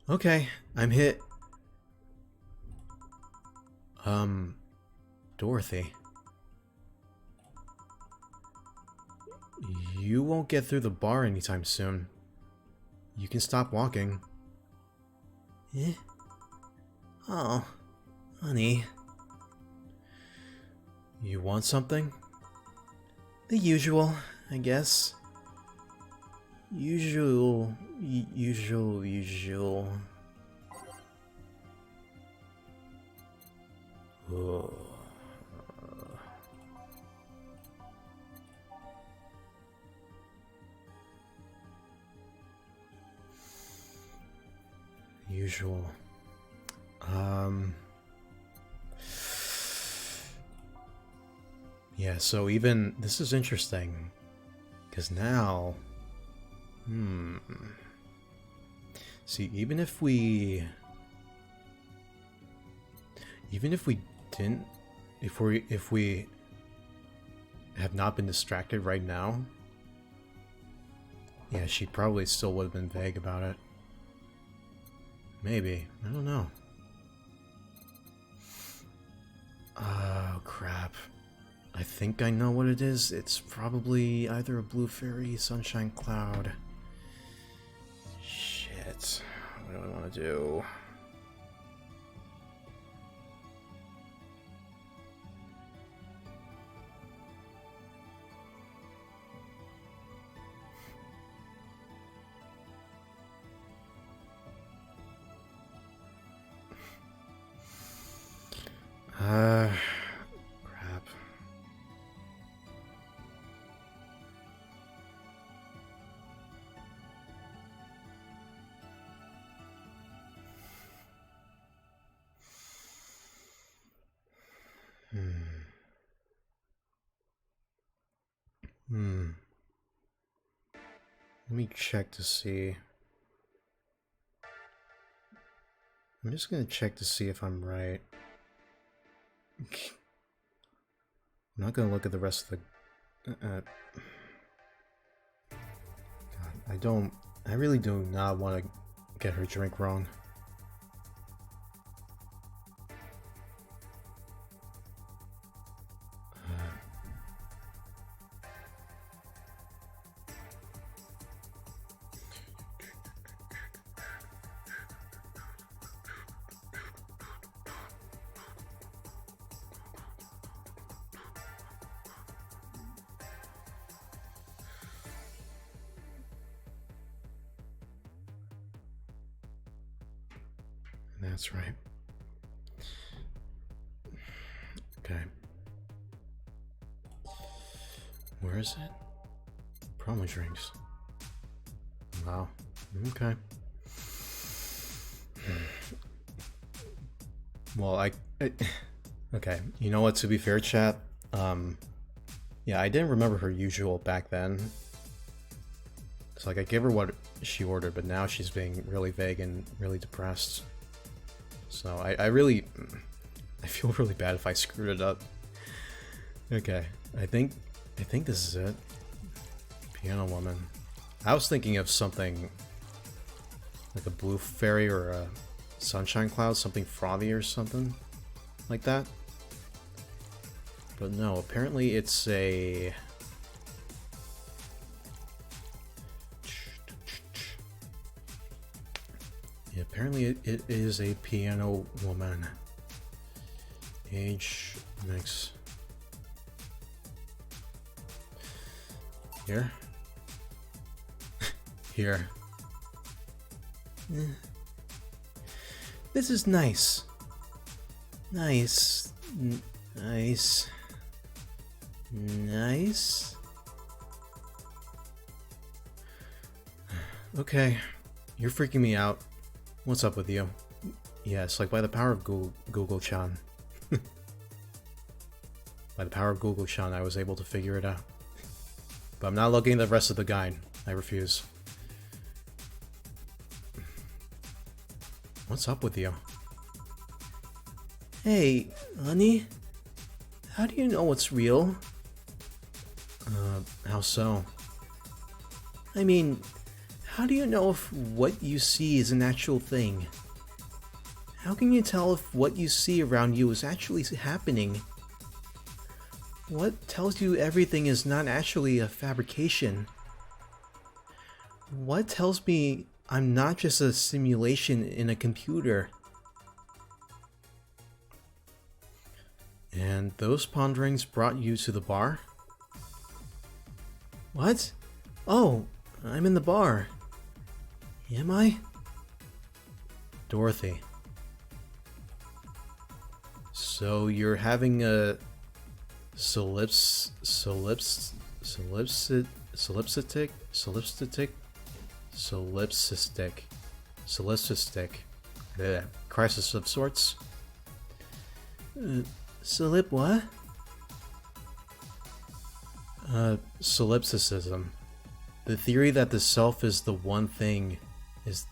Okay, I'm hit. Dorothy. You won't get through the bar anytime soon. You can stop walking. Eh? Oh, honey. You want something? The usual, I guess. Usual. Oh. Usual. Yeah, so even this is interesting because now see, even if we didn't, if we have not been distracted right now, yeah, she probably still would have been vague about it. Maybe. I don't know. Oh, crap. I think I know what it is. It's probably either a blue fairy, sunshine cloud. Shit. What do I want do? Crap. Let me check to see. I'm just gonna check to see if I'm right. I'm not gonna look at the rest of the... God, I really do not want to get her drink wrong. That's right. Okay. Where is it? Promo drinks. Wow. Okay. Well, okay. You know what? To be fair, chat. Yeah, I didn't remember her usual back then. It's like I gave her what she ordered, but now she's being really vague and really depressed. So I feel really bad if I screwed it up. Okay, I think this is it. Piano woman. I was thinking of something like a blue fairy or a sunshine cloud, something frothy or something like that. But no, apparently it's a... Yeah, apparently it is a piano woman. Age mix. Here? Here. This is nice. Nice. Nice. Nice. Okay, you're freaking me out. What's up with you? Yes, like by the power of Google-chan. By the power of Google-chan, I was able to figure it out. But I'm not looking at the rest of the guide. I refuse. What's up with you? Hey, honey. How do you know what's real? How so? I mean, how do you know if what you see is an actual thing? How can you tell if what you see around you is actually happening? What tells you everything is not actually a fabrication? What tells me I'm not just a simulation in a computer? And those ponderings brought you to the bar? What? Oh, I'm in the bar. Am I? Dorothy. So you're having a solipsistic crisis of sorts? Solip what? Solipsism. The theory that the self is the one thing, is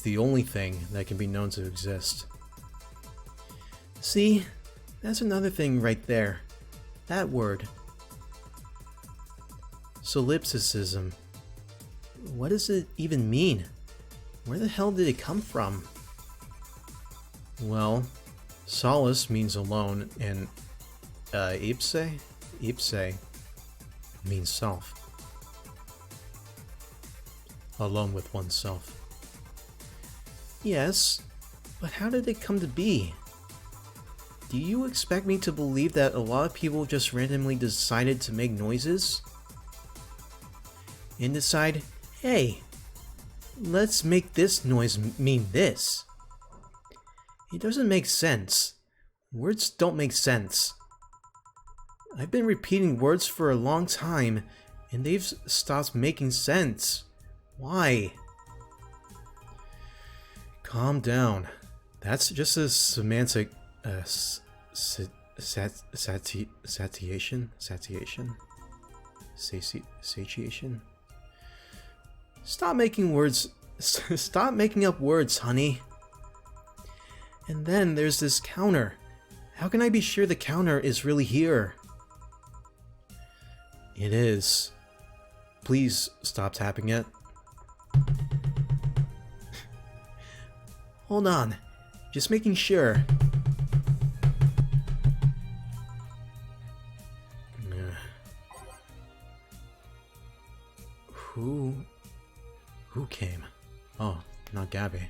the only thing that can be known to exist. See? That's another thing right there. That word. Solipsism. What does it even mean? Where the hell did it come from? Well, solace means alone, and ipse means self. Alone with oneself. Yes, but how did it come to be? Do you expect me to believe that a lot of people just randomly decided to make noises? And decide, hey, let's make this noise mean this. It doesn't make sense. Words don't make sense. I've been repeating words for a long time, and they've stopped making sense. Why? Calm down. That's just a semantic satiation? Satiation? Stop making words. Stop making up words, honey. And then there's this counter. How can I be sure the counter is really here? It is. Please stop tapping it. Hold on. Just making sure. Who came? Oh, not Gabby.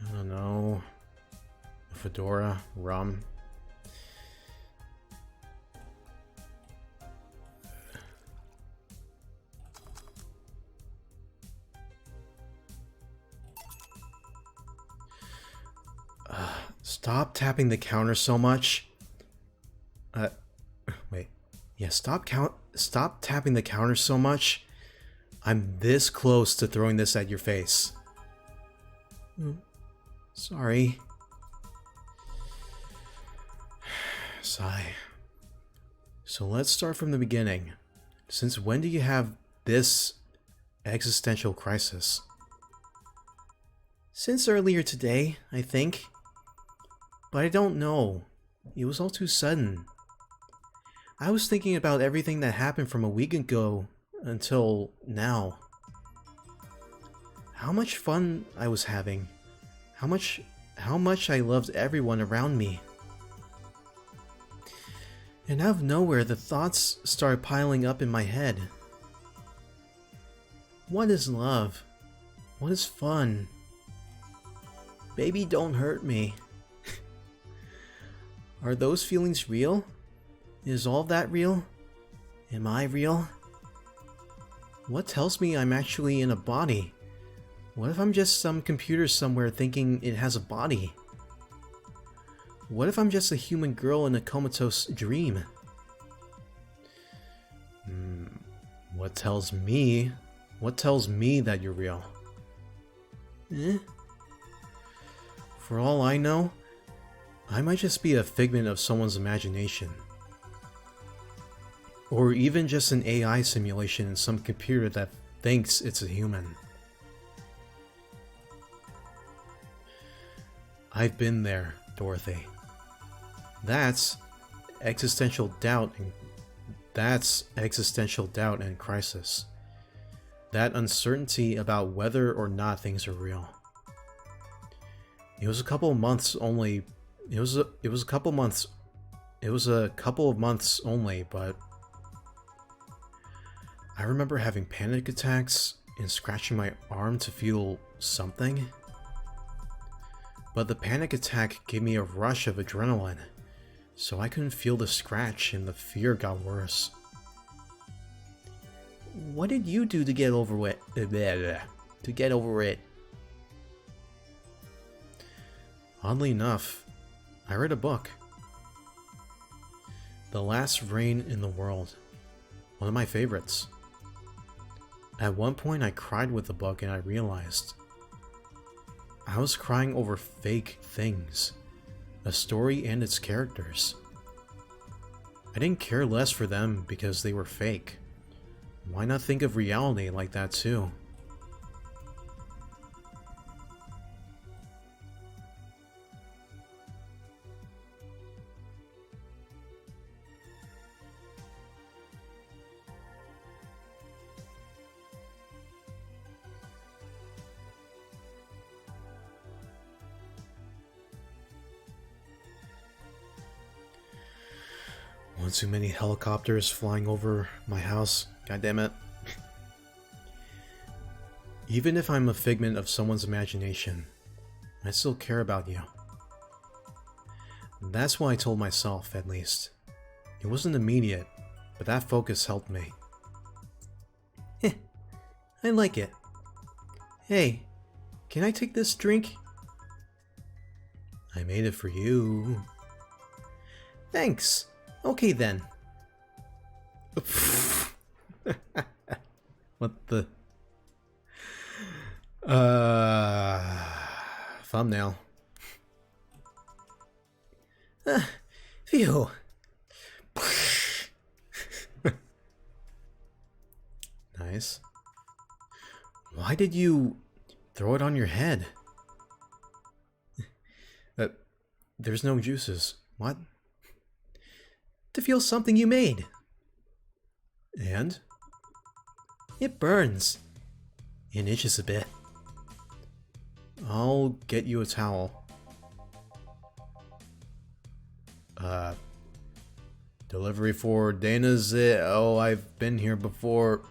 I don't know. A fedora, rum. Stop tapping the counter so much. Wait. Yeah, stop tapping the counter so much. I'm this close to throwing this at your face. Sorry. Sigh. So let's start from the beginning. Since when do you have this existential crisis? Since earlier today, I think. But I don't know. It was all too sudden. I was thinking about everything that happened from a week ago until now. How much fun I was having. How much I loved everyone around me. And out of nowhere, the thoughts started piling up in my head. What is love? What is fun? Baby, don't hurt me. Are those feelings real? Is all that real? Am I real? What tells me I'm actually in a body? What if I'm just some computer somewhere thinking it has a body? What if I'm just a human girl in a comatose dream? What tells me that you're real? For all I know, I might just be a figment of someone's imagination. Or even just an AI simulation in some computer that thinks it's a human. I've been there, Dorothy. That's existential doubt and crisis. That uncertainty about whether or not things are real. It was a couple of months only, but I remember having panic attacks and scratching my arm to feel something. But the panic attack gave me a rush of adrenaline, so I couldn't feel the scratch and the fear got worse. What did you do to get over it? to get over it. Oddly enough, I read a book. The Last Rain in the World. One of my favorites. At one point I cried with the book and I realized I was crying over fake things. A story and its characters. I didn't care less for them because they were fake. Why not think of reality like that too? One too many helicopters flying over my house. God damn it. Even if I'm a figment of someone's imagination, I still care about you. That's what I told myself, at least. It wasn't immediate, but that focus helped me. I like it. Hey, can I take this drink? I made it for you. Thanks. Okay then. What the? Thumbnail. Phew. Nice. Why did you throw it on your head? There's no juices. What? To feel something you made. And? It burns. It itches a bit. I'll get you a towel. Delivery for Dana's. Oh, I've been here before.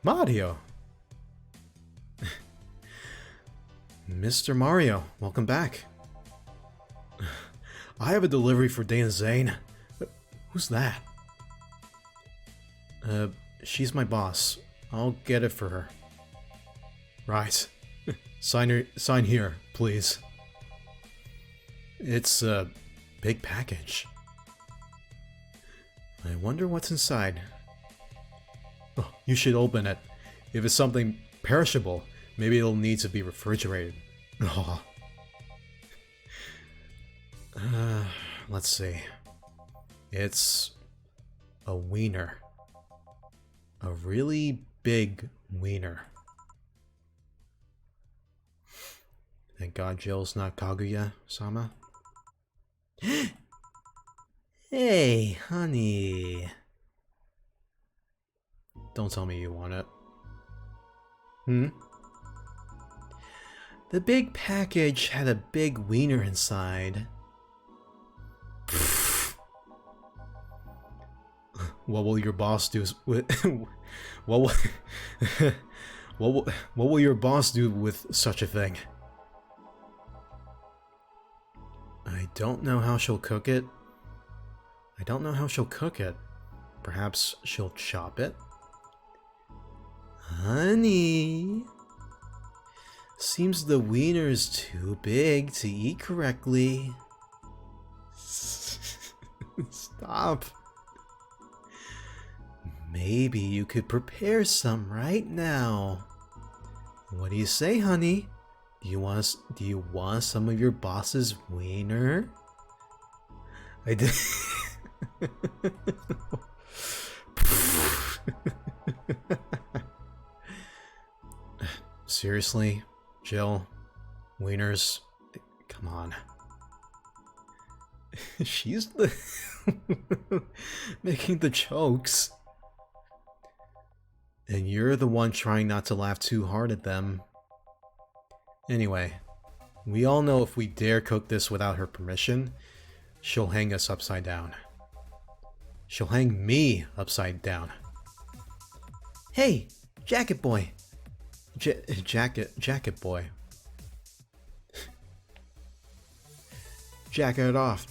Mario. Mr. Mario, welcome back. I have a delivery for Dana Zane. Who's that? She's my boss. I'll get it for her. Right. Sign here, please. It's a big package. I wonder what's inside. Oh, you should open it. If it's something perishable, maybe it'll need to be refrigerated. Oh. Let's see. It's a wiener. A really big wiener. Thank God Jill's not Kaguya-sama. Hey, honey. Don't tell me you want it. The big package had a big wiener inside. What will your boss do with what will your boss do with such a thing? I don't know how she'll cook it. Perhaps she'll chop it? Honey. Seems the wiener's too big to eat correctly. Stop. Maybe you could prepare some right now. What do you say, honey? Do you want some of your boss's wiener? I did. Seriously, Jill? Wieners? Come on. She's the making the jokes. And you're the one trying not to laugh too hard at them. Anyway, we all know if we dare cook this without her permission, she'll hang us upside down. She'll hang me upside down. Hey, jacket boy. Jacket boy. Jacket off.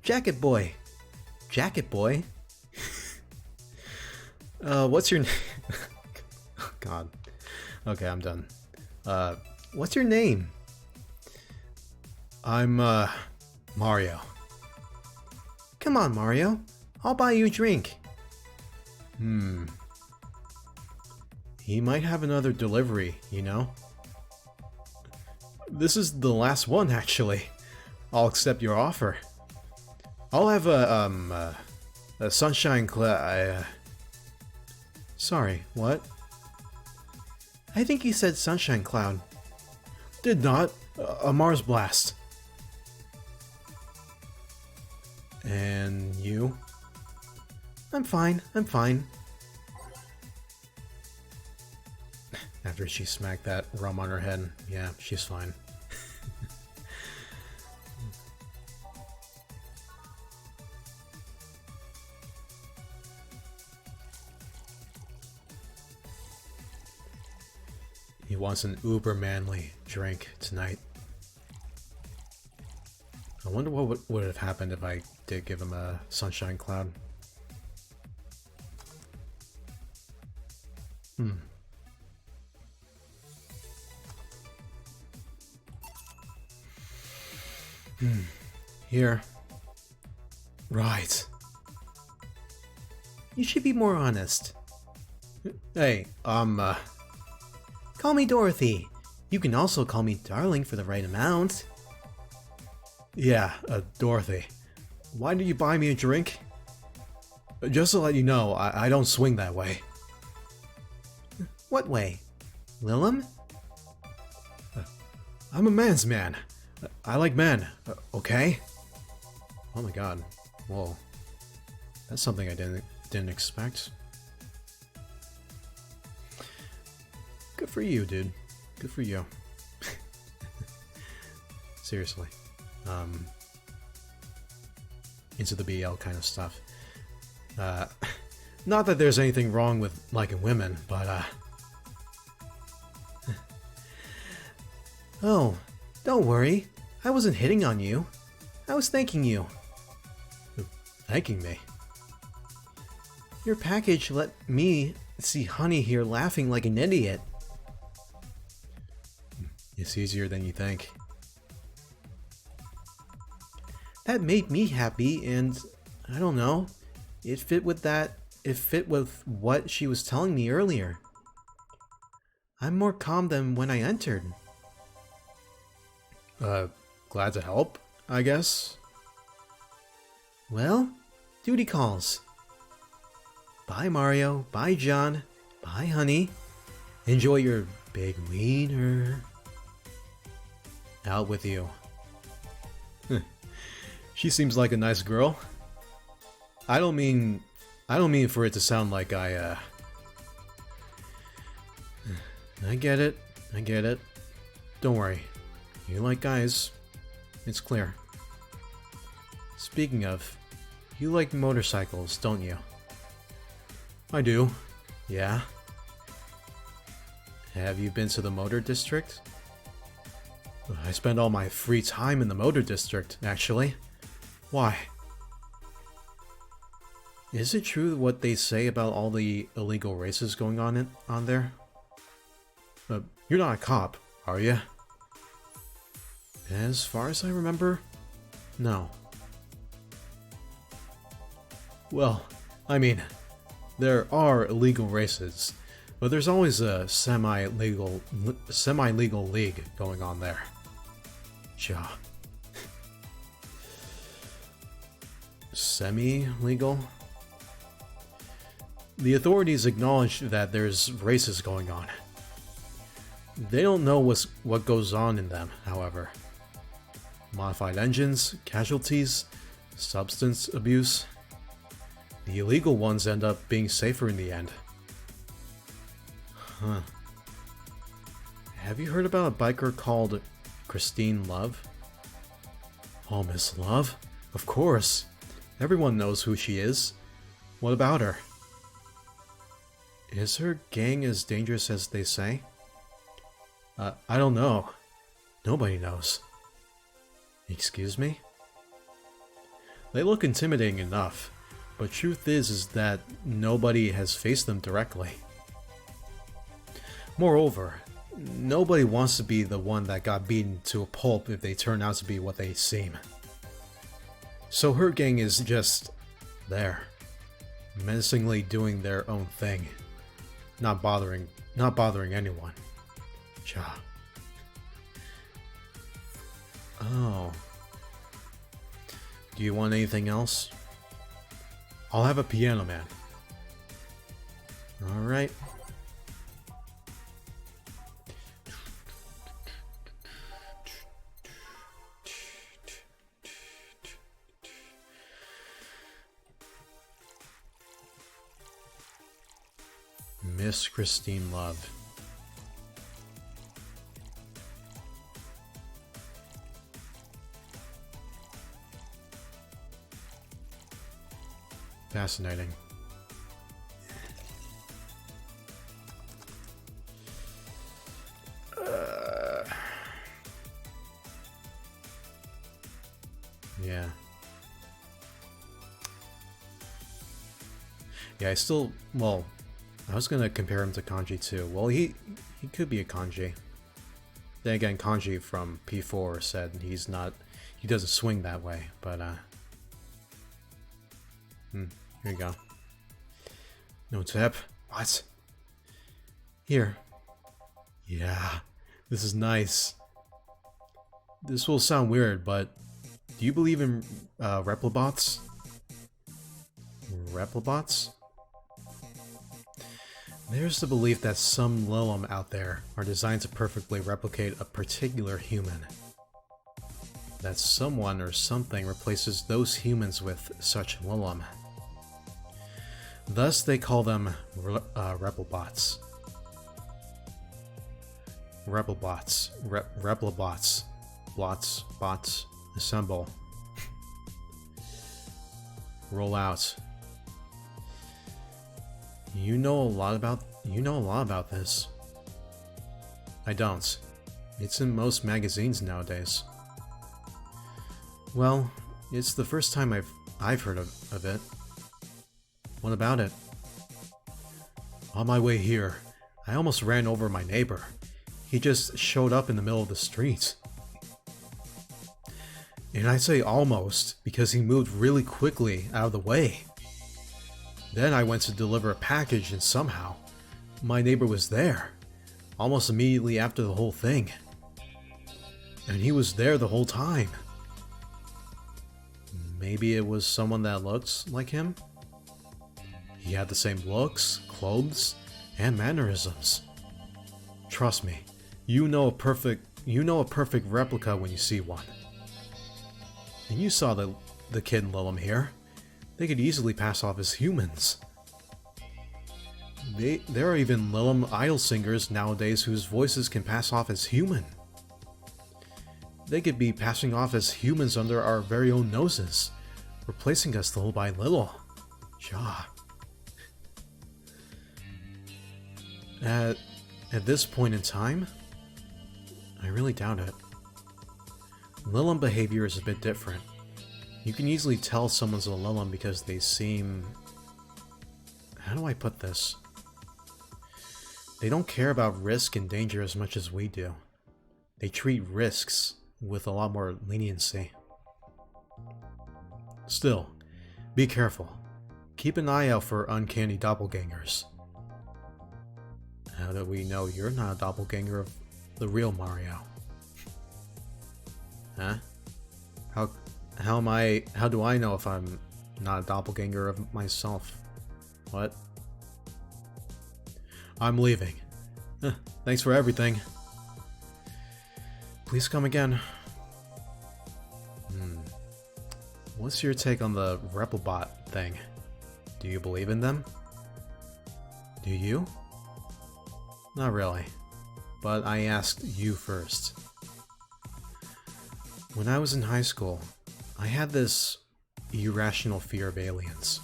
Jacket boy. Jacket boy. What's your name? God. Okay, I'm done. What's your name? I'm, Mario. Come on, Mario. I'll buy you a drink. He might have another delivery, you know? This is the last one, actually. I'll accept your offer. I'll have a sunshine Sorry, what? I think he said sunshine cloud. Did not. A Mars blast. And you? I'm fine, I'm fine. After she smacked that rum on her head, yeah, she's fine. He wants an uber manly drink tonight. I wonder what would have happened if I did give him a sunshine cloud. Here. Right. You should be more honest. Hey, Call me Dorothy. You can also call me darling for the right amount. yeah, Dorothy. Why did you buy me a drink? Just to let you know, I don't swing that way. What way? Willem? I'm a man's man. I like men, okay? Oh my god. Whoa. That's something I didn't expect. Good for you, dude. Good for you. Seriously. Into the BL kind of stuff. Not that there's anything wrong with liking women, but Oh, don't worry. I wasn't hitting on you. I was thanking you. thanking me. Your package let me see Honey here laughing like an idiot. It's easier than you think. That made me happy, and I don't know. It fit with what she was telling me earlier. I'm more calm than when I entered. Glad to help, I guess. Well, duty calls. Bye, Mario. Bye, John. Bye, Honey. Enjoy your big wiener. Out with you. She seems like a nice girl. I don't mean for it to sound like I get it. I get it. Don't worry. You like guys. It's clear. Speaking of, you like motorcycles, don't you? I do. Yeah. Have you been to the motor district? I spend all my free time in the motor district, actually. Why? Is it true what they say about all the illegal races going on there? You're not a cop, are you? As far as I remember, no. Well, I mean, there are illegal races, but there's always a semi-legal league going on there. Ja. Semi-legal? The authorities acknowledge that there's races going on. They don't know what goes on in them, however. Modified engines, casualties, substance abuse. The illegal ones end up being safer in the end. Huh. Have you heard about a biker called Christine Love? Oh, Miss Love? Of course. Everyone knows who she is. What about her? Is her gang as dangerous as they say? I don't know. Nobody knows. Excuse me? They look intimidating enough, But truth is that nobody has faced them directly. Moreover, nobody wants to be the one that got beaten to a pulp if they turn out to be what they seem. So her gang is just there, menacingly doing their own thing, not bothering anyone. Cha. Oh. Do you want anything else? I'll have a piano man. Alright. Miss Christine Love. Fascinating. Yeah. Yeah, I still, well, I was gonna compare him to Kanji too. Well, he could be a Kanji. Then again, Kanji from P4 said he doesn't swing that way, but here you go. No tip. What? Here. Yeah, this is nice. This will sound weird, but do you believe in replibots? Replibots? There's the belief that some Lilum out there are designed to perfectly replicate a particular human. That someone or something replaces those humans with such Lilum. Thus they call them replibots. Replibots. Bots. Assemble. Roll out. You know a lot about this. I don't. It's in most magazines nowadays. Well, it's the first time I've heard of it. What about it? On my way here, I almost ran over my neighbor. He just showed up in the middle of the street. And I say almost because he moved really quickly out of the way. Then I went to deliver a package and somehow, my neighbor was there, almost immediately after the whole thing. And he was there the whole time. Maybe it was someone that looked like him? He had the same looks, clothes, and mannerisms. Trust me, you know a perfect replica when you see one. And you saw the kid Lilum here. They could easily pass off as humans. There are even Lilum idol singers nowadays whose voices can pass off as human. They could be passing off as humans under our very own noses, replacing us little by little. Ja. At this point in time, I really doubt it. Lilum behavior is a bit different. You can easily tell someone's a Lilum because they seem... How do I put this? They don't care about risk and danger as much as we do. They treat risks with a lot more leniency. Still, be careful. Keep an eye out for uncanny doppelgangers. How do we know you're not a doppelganger of the real Mario? Huh? How do I know if I'm not a doppelganger of myself? What? I'm leaving. Thanks for everything. Please come again. What's your take on the Replibot thing? Do you believe in them? Do you? Not really. But I asked you first. When I was in high school, I had this irrational fear of aliens.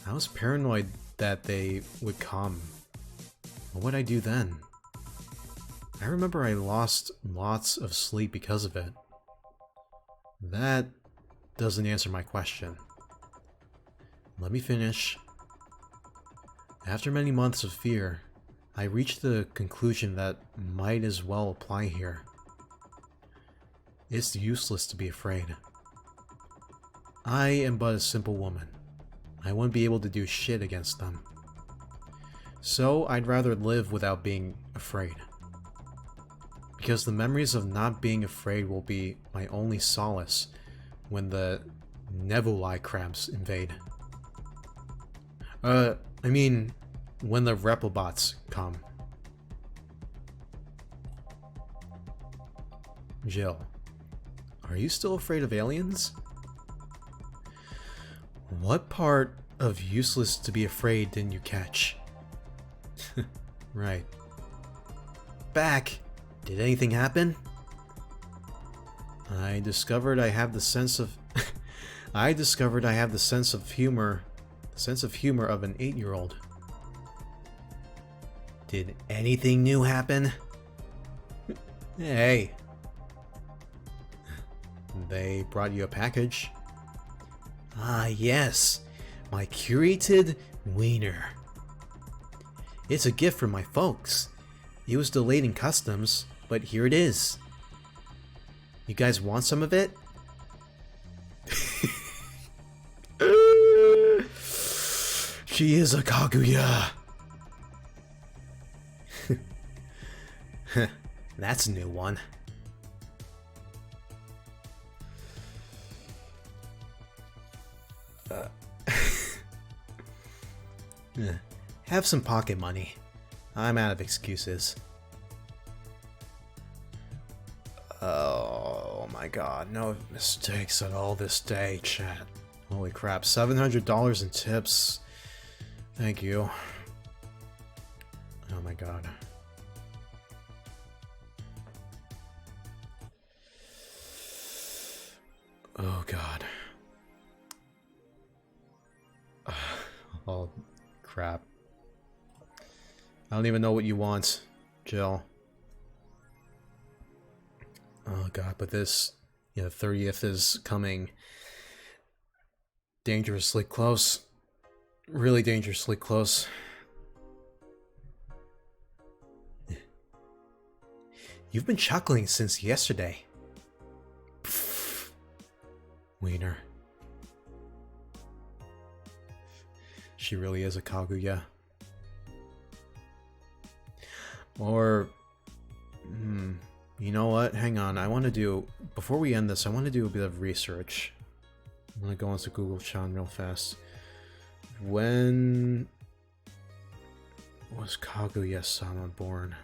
I was paranoid that they would come. What would I do then? I remember I lost lots of sleep because of it. That doesn't answer my question. Let me finish. After many months of fear, I reached the conclusion that might as well apply here. It's useless to be afraid. I am but a simple woman. I wouldn't be able to do shit against them. So I'd rather live without being afraid. Because the memories of not being afraid will be my only solace when the Nebulae crabs invade. I mean, when the Replibots come. Jill, are you still afraid of aliens? What part of useless to be afraid didn't you catch? Right. Back! Did anything happen? I discovered I have the sense of... I discovered I have the sense of humor... The sense of humor of an 8-year-old. Did anything new happen? Hey. They brought you a package. Ah, yes. My curated wiener. It's a gift from my folks. It was delayed in customs, but here it is. You guys want some of it? She is a Kaguya. That's a new one. Have some pocket money. I'm out of excuses. Oh my god, no mistakes at all this day, chat. Holy crap, $700 in tips. Thank you. Oh my god. Oh god. Oh crap. I don't even know what you want, Jill. Oh god, but this, yeah, the 30th is coming dangerously close. Really dangerously close. You've been chuckling since yesterday. Pfft. Wiener. She really is a Kaguya. Or... you know what? Hang on. I want to do... Before we end this, I want to do a bit of research. I'm going to go into Google Chan real fast. When... was Kaguya-sama born?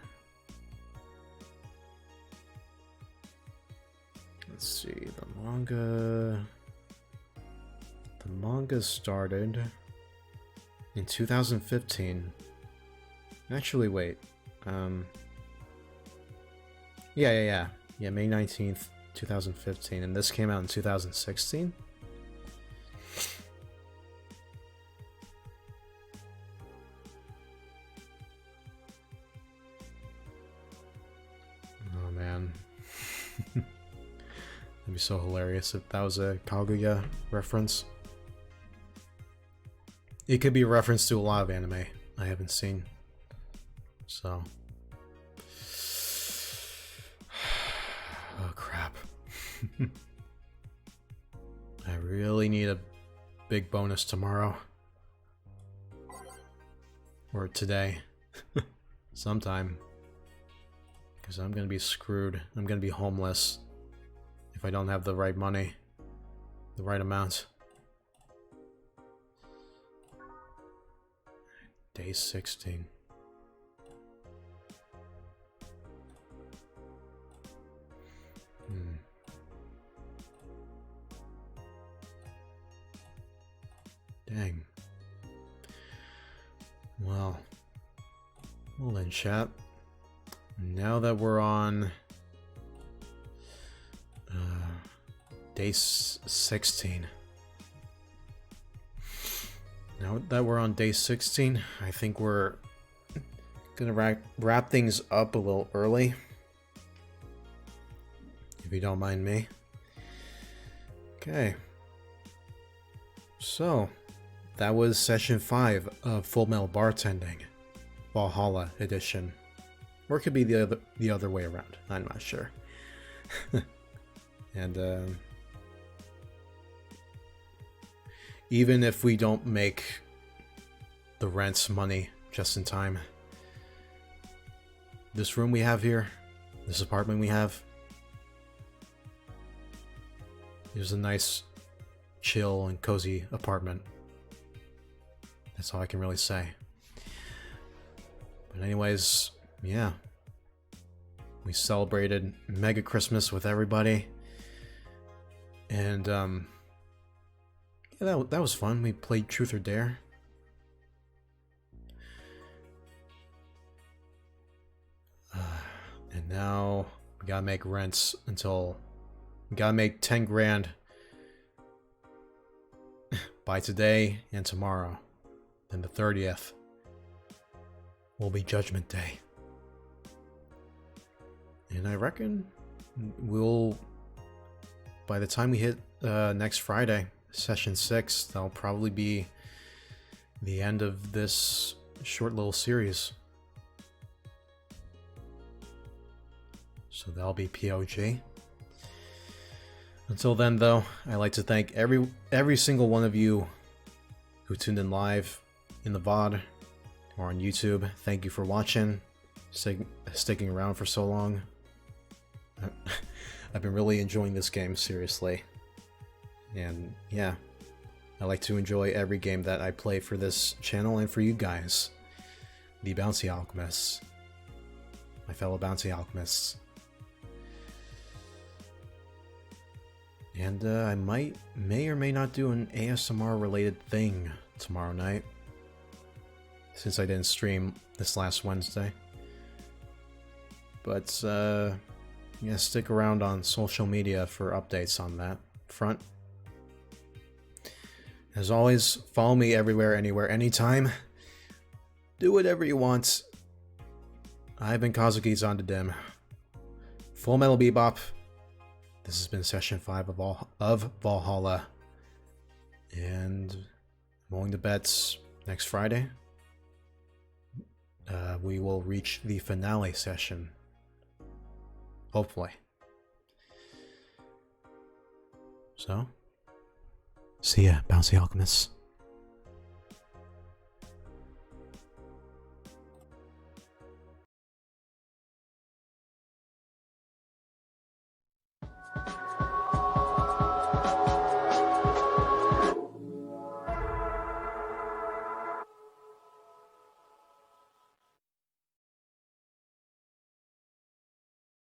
Let's see. The manga... The manga started... in 2015. Actually, wait. Yeah, May 19th, 2015, and this came out in 2016? Oh man. That'd be so hilarious if that was a Kaguya reference. It could be a reference to a lot of anime I haven't seen. So... oh crap. I really need a big bonus tomorrow. Or today. Sometime. Because I'm gonna be screwed. I'm gonna be homeless. If I don't have the right money. The right amount. Day 16. Dang. Well then, chat. Now that we're on day 16. Now that we're on day 16, I think we're gonna wrap things up a little early. If you don't mind me. Okay. So, that was session 5 of Fullmetal Bartending, Valhalla edition. Or it could be the other way around. I'm not sure. And even if we don't make the rent's money just in time, this room we have here, this apartment we have, is a nice, chill, and cozy apartment. That's all I can really say. But anyways, yeah. We celebrated Mega Christmas with everybody. And, yeah, that was fun. We played Truth or Dare. And now we gotta make rents until... We gotta make 10 grand by today and tomorrow. Then the 30th will be Judgment Day. And I reckon we'll... By the time we hit next Friday, session 6, that'll probably be the end of this short little series. So that'll be POG. Until then, though, I'd like to thank every single one of you who tuned in live in the VOD or on YouTube. Thank you for watching, sticking around for so long. I've been really enjoying this game, seriously. And yeah, I like to enjoy every game that I play for this channel and for you guys, the Bounty Alchemists, my fellow Bounty Alchemists. And I may or may not do an ASMR related thing tomorrow night, since I didn't stream this last Wednesday. But yeah, stick around on social media for updates on that front. As always, follow me everywhere, anywhere, anytime. Do whatever you want. I've been Kazuki's on the dim. FullmetalBebop. This has been session 5 of Valhalla. And I'm willing to bet next Friday we will reach the finale session. Hopefully. So, see ya, Bouncy Alchemists.